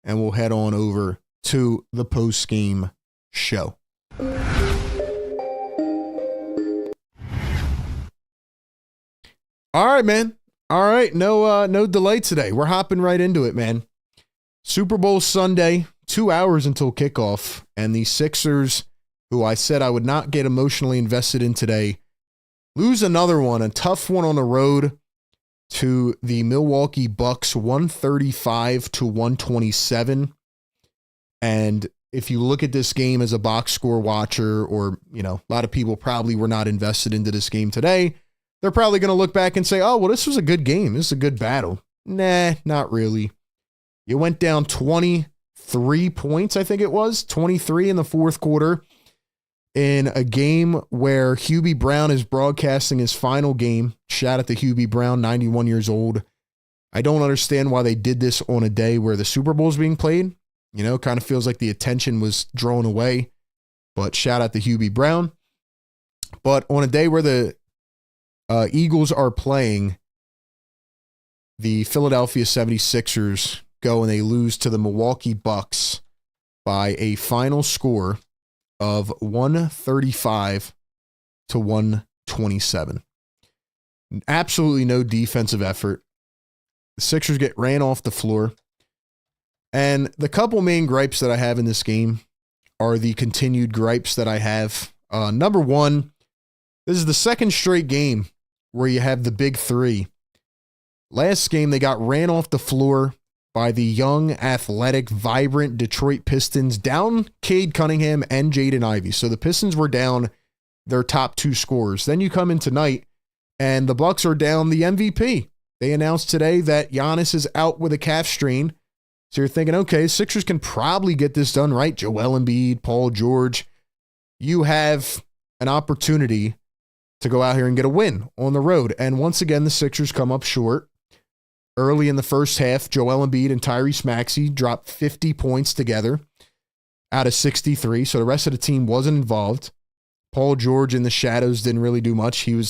and we'll head on over to the post-game show. All right, man. All right, no delay today. We're hopping right into it, man. Super Bowl Sunday, 2 hours until kickoff, and the Sixers, who I said I would not get emotionally invested in today, lose another one, a tough one on the road to the Milwaukee Bucks, 135-127. And if you look at this game as a box score watcher, or, you know, a lot of people probably were not invested into this game today, they're probably going to look back and say, oh, well, this was a good game. This is a good battle. Nah, not really. You went down 23 points, I think it was, 23 in the fourth quarter, in a game where Hubie Brown is broadcasting his final game. Shout out to Hubie Brown, 91 years old. I don't understand why they did this on a day where the Super Bowl is being played. You know, kind of feels like the attention was drawn away. But shout out to Hubie Brown. But on a day where the Eagles are playing, the Philadelphia 76ers go and they lose to the Milwaukee Bucks by a final score of 135-127. Absolutely no defensive effort. The Sixers get ran off the floor. And the couple main gripes that I have in this game are the continued gripes that I have. Number one, this is the second straight game where you have the big three. Last game, they got ran off the floor by the young, athletic, vibrant Detroit Pistons, down Cade Cunningham and Jaden Ivey. So the Pistons were down their top 2 scorers. Then you come in tonight, and the Bucks are down the MVP. They announced today that Giannis is out with a calf strain. So you're thinking, okay, Sixers can probably get this done, right? Joel Embiid, Paul George. You have an opportunity to go out here and get a win on the road. And once again, the Sixers come up short. Early in the first half, Joel Embiid and Tyrese Maxey dropped 50 points together out of 63. So the rest of the team wasn't involved. Paul George in the shadows didn't really do much. He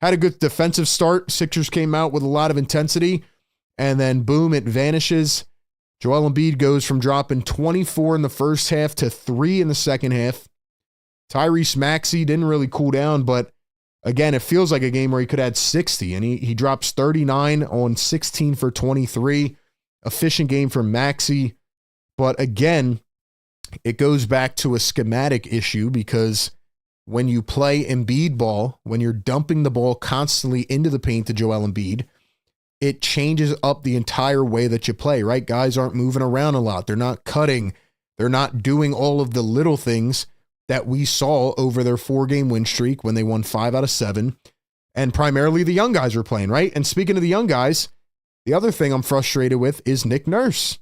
had a good defensive start. Sixers came out with a lot of intensity. And then boom, it vanishes. Joel Embiid goes from dropping 24 in the first half to 3 in the second half. Tyrese Maxey didn't really cool down, but again, it feels like a game where he could add 60, and he drops 39 on 16 for 23. Efficient game from Maxey. But again, it goes back to a schematic issue, because when you play Embiid ball, when you're dumping the ball constantly into the paint to Joel Embiid, it changes up the entire way that you play, right? Guys aren't moving around a lot. They're not cutting. They're not doing all of the little things that we saw over their 4-game win streak when they won 5 out of 7. And primarily the young guys were playing, right? And speaking of the young guys, the other thing I'm frustrated with is Nick Nurse.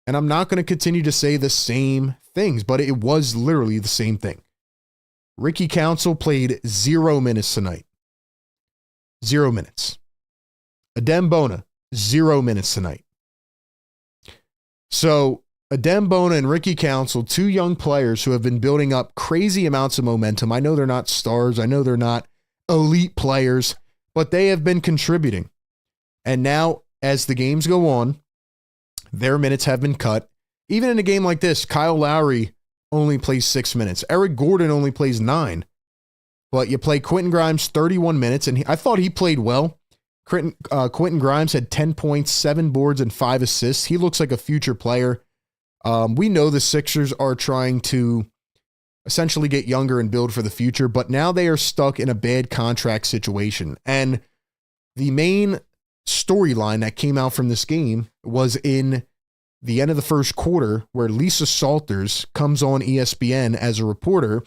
And I'm not going to continue to say the same things, but it was literally the same thing. Ricky Council played 0 minutes tonight. 0 minutes. Adem Bona, 0 minutes tonight. So Adem Bona and Ricky Council, 2 young players who have been building up crazy amounts of momentum. I know they're not stars. I know they're not elite players, but they have been contributing. And now, as the games go on, their minutes have been cut. Even in a game like this, Kyle Lowry only plays 6 minutes. Eric Gordon only plays 9. But you play Quentin Grimes 31 minutes, and I thought he played well. Quentin Grimes had 10 points, 7 boards, and 5 assists. He looks like a future player. We know the Sixers are trying to essentially get younger and build for the future, but now they are stuck in a bad contract situation. And the main storyline that came out from this game was in the end of the first quarter, where Lisa Salters comes on ESPN as a reporter.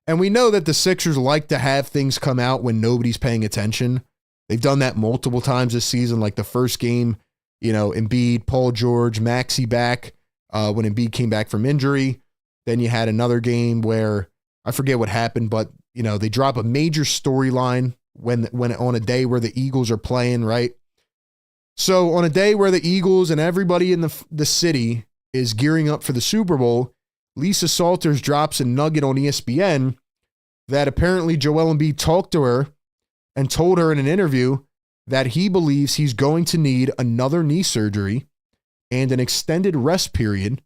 And we know that the Sixers like to have things come out when nobody's paying attention. They've done that multiple times this season, like the first game, Embiid, Paul George, Maxey back when Embiid came back from injury. Then you had another game where I forget what happened, but they drop a major storyline when on a day where the Eagles are playing, right? So on a day where the Eagles and everybody in the city is gearing up for the Super Bowl, Lisa Salters drops a nugget on ESPN that apparently Joel Embiid talked to her and told her in an interview that he believes he's going to need another knee surgery and an extended rest period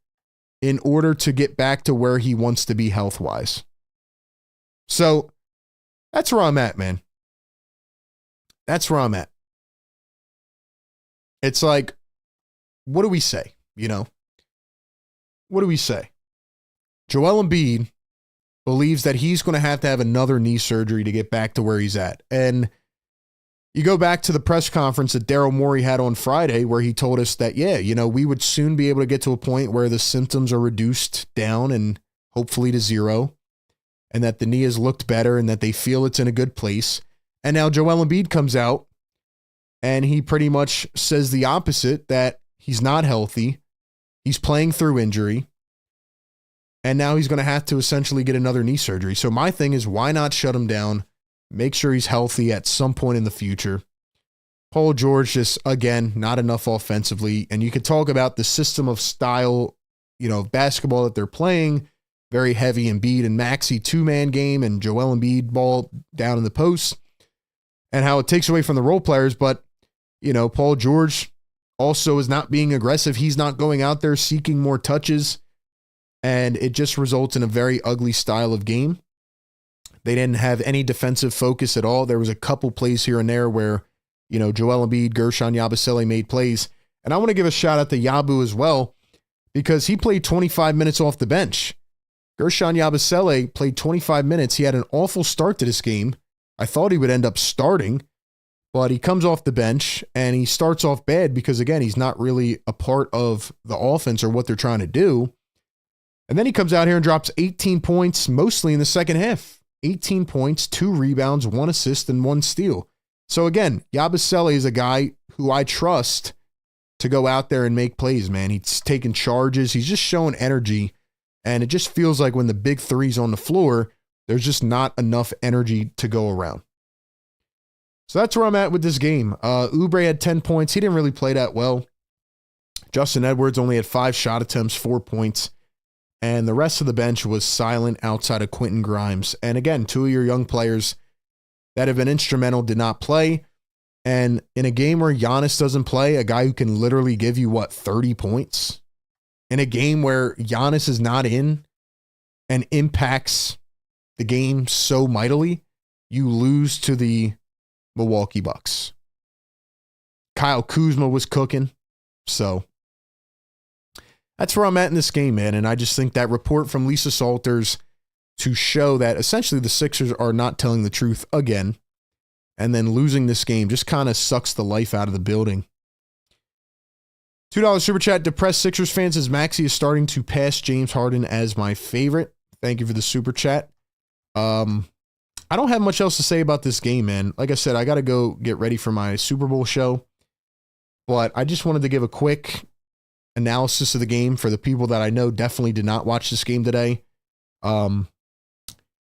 in order to get back to where he wants to be health-wise. So that's where I'm at, man. That's where I'm at. It's like, what do we say? What do we say? Joel Embiid believes that he's going to have another knee surgery to get back to where he's at. And you go back to the press conference that Daryl Morey had on Friday, where he told us that, we would soon be able to get to a point where the symptoms are reduced down and hopefully to 0, and that the knee has looked better and that they feel it's in a good place. And now Joel Embiid comes out and he pretty much says the opposite, that he's not healthy. He's playing through injury. And now he's going to have to essentially get another knee surgery. So my thing is, why not shut him down? Make sure he's healthy at some point in the future. Paul George just, again, not enough offensively. And you could talk about the system of style, of basketball that they're playing. Very heavy Embiid and Maxey 2-man game and Joel Embiid ball down in the post. And how it takes away from the role players. But, Paul George also is not being aggressive. He's not going out there seeking more touches. And it just results in a very ugly style of game. They didn't have any defensive focus at all. There was a couple plays here and there where, Joel Embiid, Gershon Yabusele made plays. And I want to give a shout out to Yabu as well, because he played 25 minutes off the bench. Gershon Yabusele played 25 minutes. He had an awful start to this game. I thought he would end up starting, but he comes off the bench and he starts off bad because, again, he's not really a part of the offense or what they're trying to do. And then he comes out here and drops 18 points, mostly in the second half. 18 points, 2 rebounds, 1 assist, and 1 steal. So again, Yabusele is a guy who I trust to go out there and make plays, man. He's taking charges. He's just showing energy. And it just feels like when the big three's on the floor, there's just not enough energy to go around. So that's where I'm at with this game. Oubre had 10 points. He didn't really play that well. Justin Edwards only had 5 shot attempts, 4 points. And the rest of the bench was silent outside of Quentin Grimes. And again, 2 of your young players that have been instrumental did not play. And in a game where Giannis doesn't play, a guy who can literally give you, 30 points? In a game where Giannis is not in and impacts the game so mightily, you lose to the Milwaukee Bucks. Kyle Kuzma was cooking. So that's where I'm at in this game, man. And I just think that report from Lisa Salters to show that essentially the Sixers are not telling the truth again, and then losing this game just kind of sucks the life out of the building. $2 super chat. Depressed Sixers fans says Maxey is starting to pass James Harden as my favorite. Thank you for the super chat. I don't have much else to say about this game, man. Like I said, I got to go get ready for my Super Bowl show, but I just wanted to give a quick analysis of the game for the people that I know definitely did not watch this game today.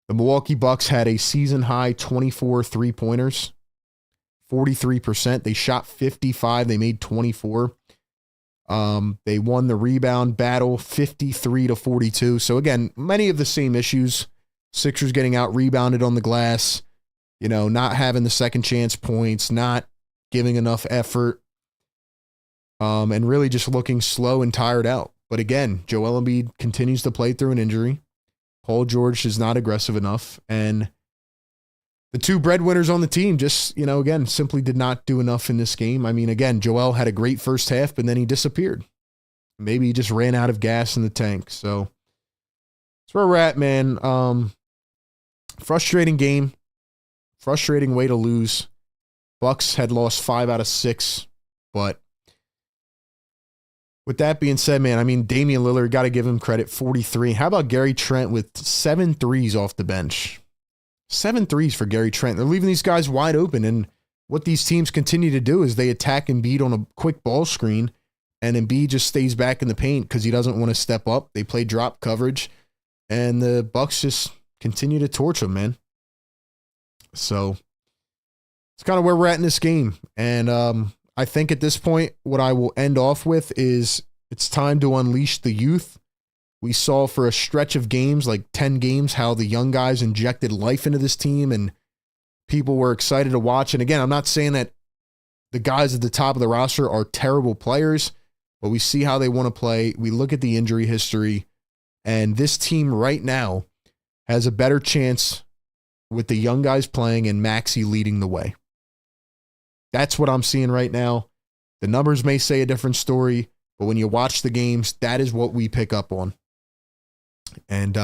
The Milwaukee Bucks had a season high 24 3-pointers, 43%. They shot 55. They made 24. They won the rebound battle 53-42. So again, many of the same issues. Sixers getting out rebounded on the glass, not having the second chance points, not giving enough effort, and really just looking slow and tired out. But again, Joel Embiid continues to play through an injury. Paul George is not aggressive enough. And the two breadwinners on the team just, again, simply did not do enough in this game. I mean, again, Joel had a great first half, but then he disappeared. Maybe he just ran out of gas in the tank. So that's where we're at, man. Frustrating game. Frustrating way to lose. Bucks had lost 5 out of 6. But with that being said, man, I mean, Damian Lillard, got to give him credit, 43. How about Gary Trent with 7 threes off the bench? 7 threes for Gary Trent. They're leaving these guys wide open. And what these teams continue to do is they attack Embiid on a quick ball screen, and Embiid just stays back in the paint because he doesn't want to step up. They play drop coverage, and the Bucks just continue to torch him, man. So it's kind of where we're at in this game. And I think at this point, what I will end off with is it's time to unleash the youth. We saw for a stretch of games, like 10 games, how the young guys injected life into this team and people were excited to watch. And again, I'm not saying that the guys at the top of the roster are terrible players, but we see how they want to play. We look at the injury history, and this team right now has a better chance with the young guys playing and Maxey leading the way. That's what I'm seeing right now. The numbers may say a different story, but when you watch the games, that is what we pick up on. And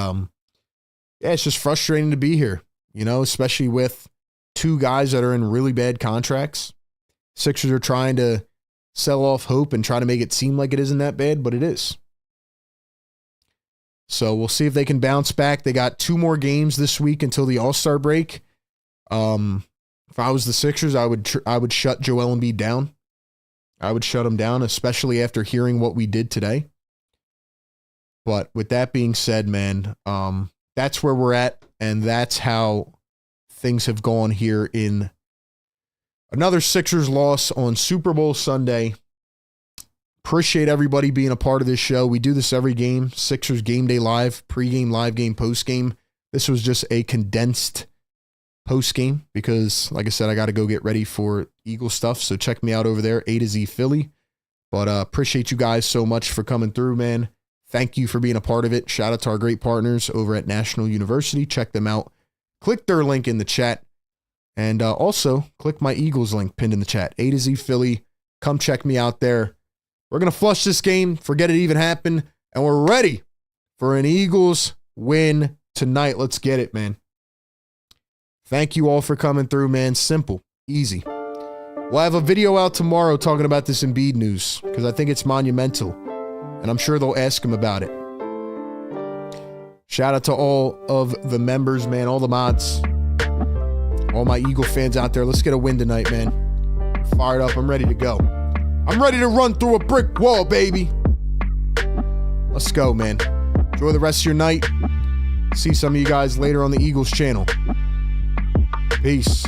it's just frustrating to be here, especially with two guys that are in really bad contracts. Sixers are trying to sell off hope and try to make it seem like it isn't that bad, but it is. So we'll see if they can bounce back. They got 2 more games this week until the All-Star break. If I was the Sixers, I would shut Joel Embiid down. I would shut him down, especially after hearing what we did today. But with that being said, man, that's where we're at, and that's how things have gone here in another Sixers loss on Super Bowl Sunday. Appreciate everybody being a part of this show. We do this every game. Sixers Game Day Live, pregame, live game, postgame. This was just a condensed postgame because, like I said, I got to go get ready for Eagle stuff. So check me out over there, A to Z Philly. But appreciate you guys so much for coming through, man. Thank you for being a part of it. Shout out to our great partners over at National University. Check them out. Click their link in the chat. And also, click my Eagles link pinned in the chat. A to Z Philly. Come check me out there. We're going to flush this game, forget it even happened, and we're ready for an Eagles win tonight. Let's get it, man. Thank you all for coming through, man. Simple, easy. We'll have a video out tomorrow talking about this Embiid news because I think it's monumental, and I'm sure they'll ask him about it. Shout out to all of the members, man, all the mods, all my Eagle fans out there. Let's get a win tonight, man. I'm fired up. I'm ready to go. I'm ready to run through a brick wall, baby. Let's go, man. Enjoy the rest of your night. See some of you guys later on the Eagles channel. Peace.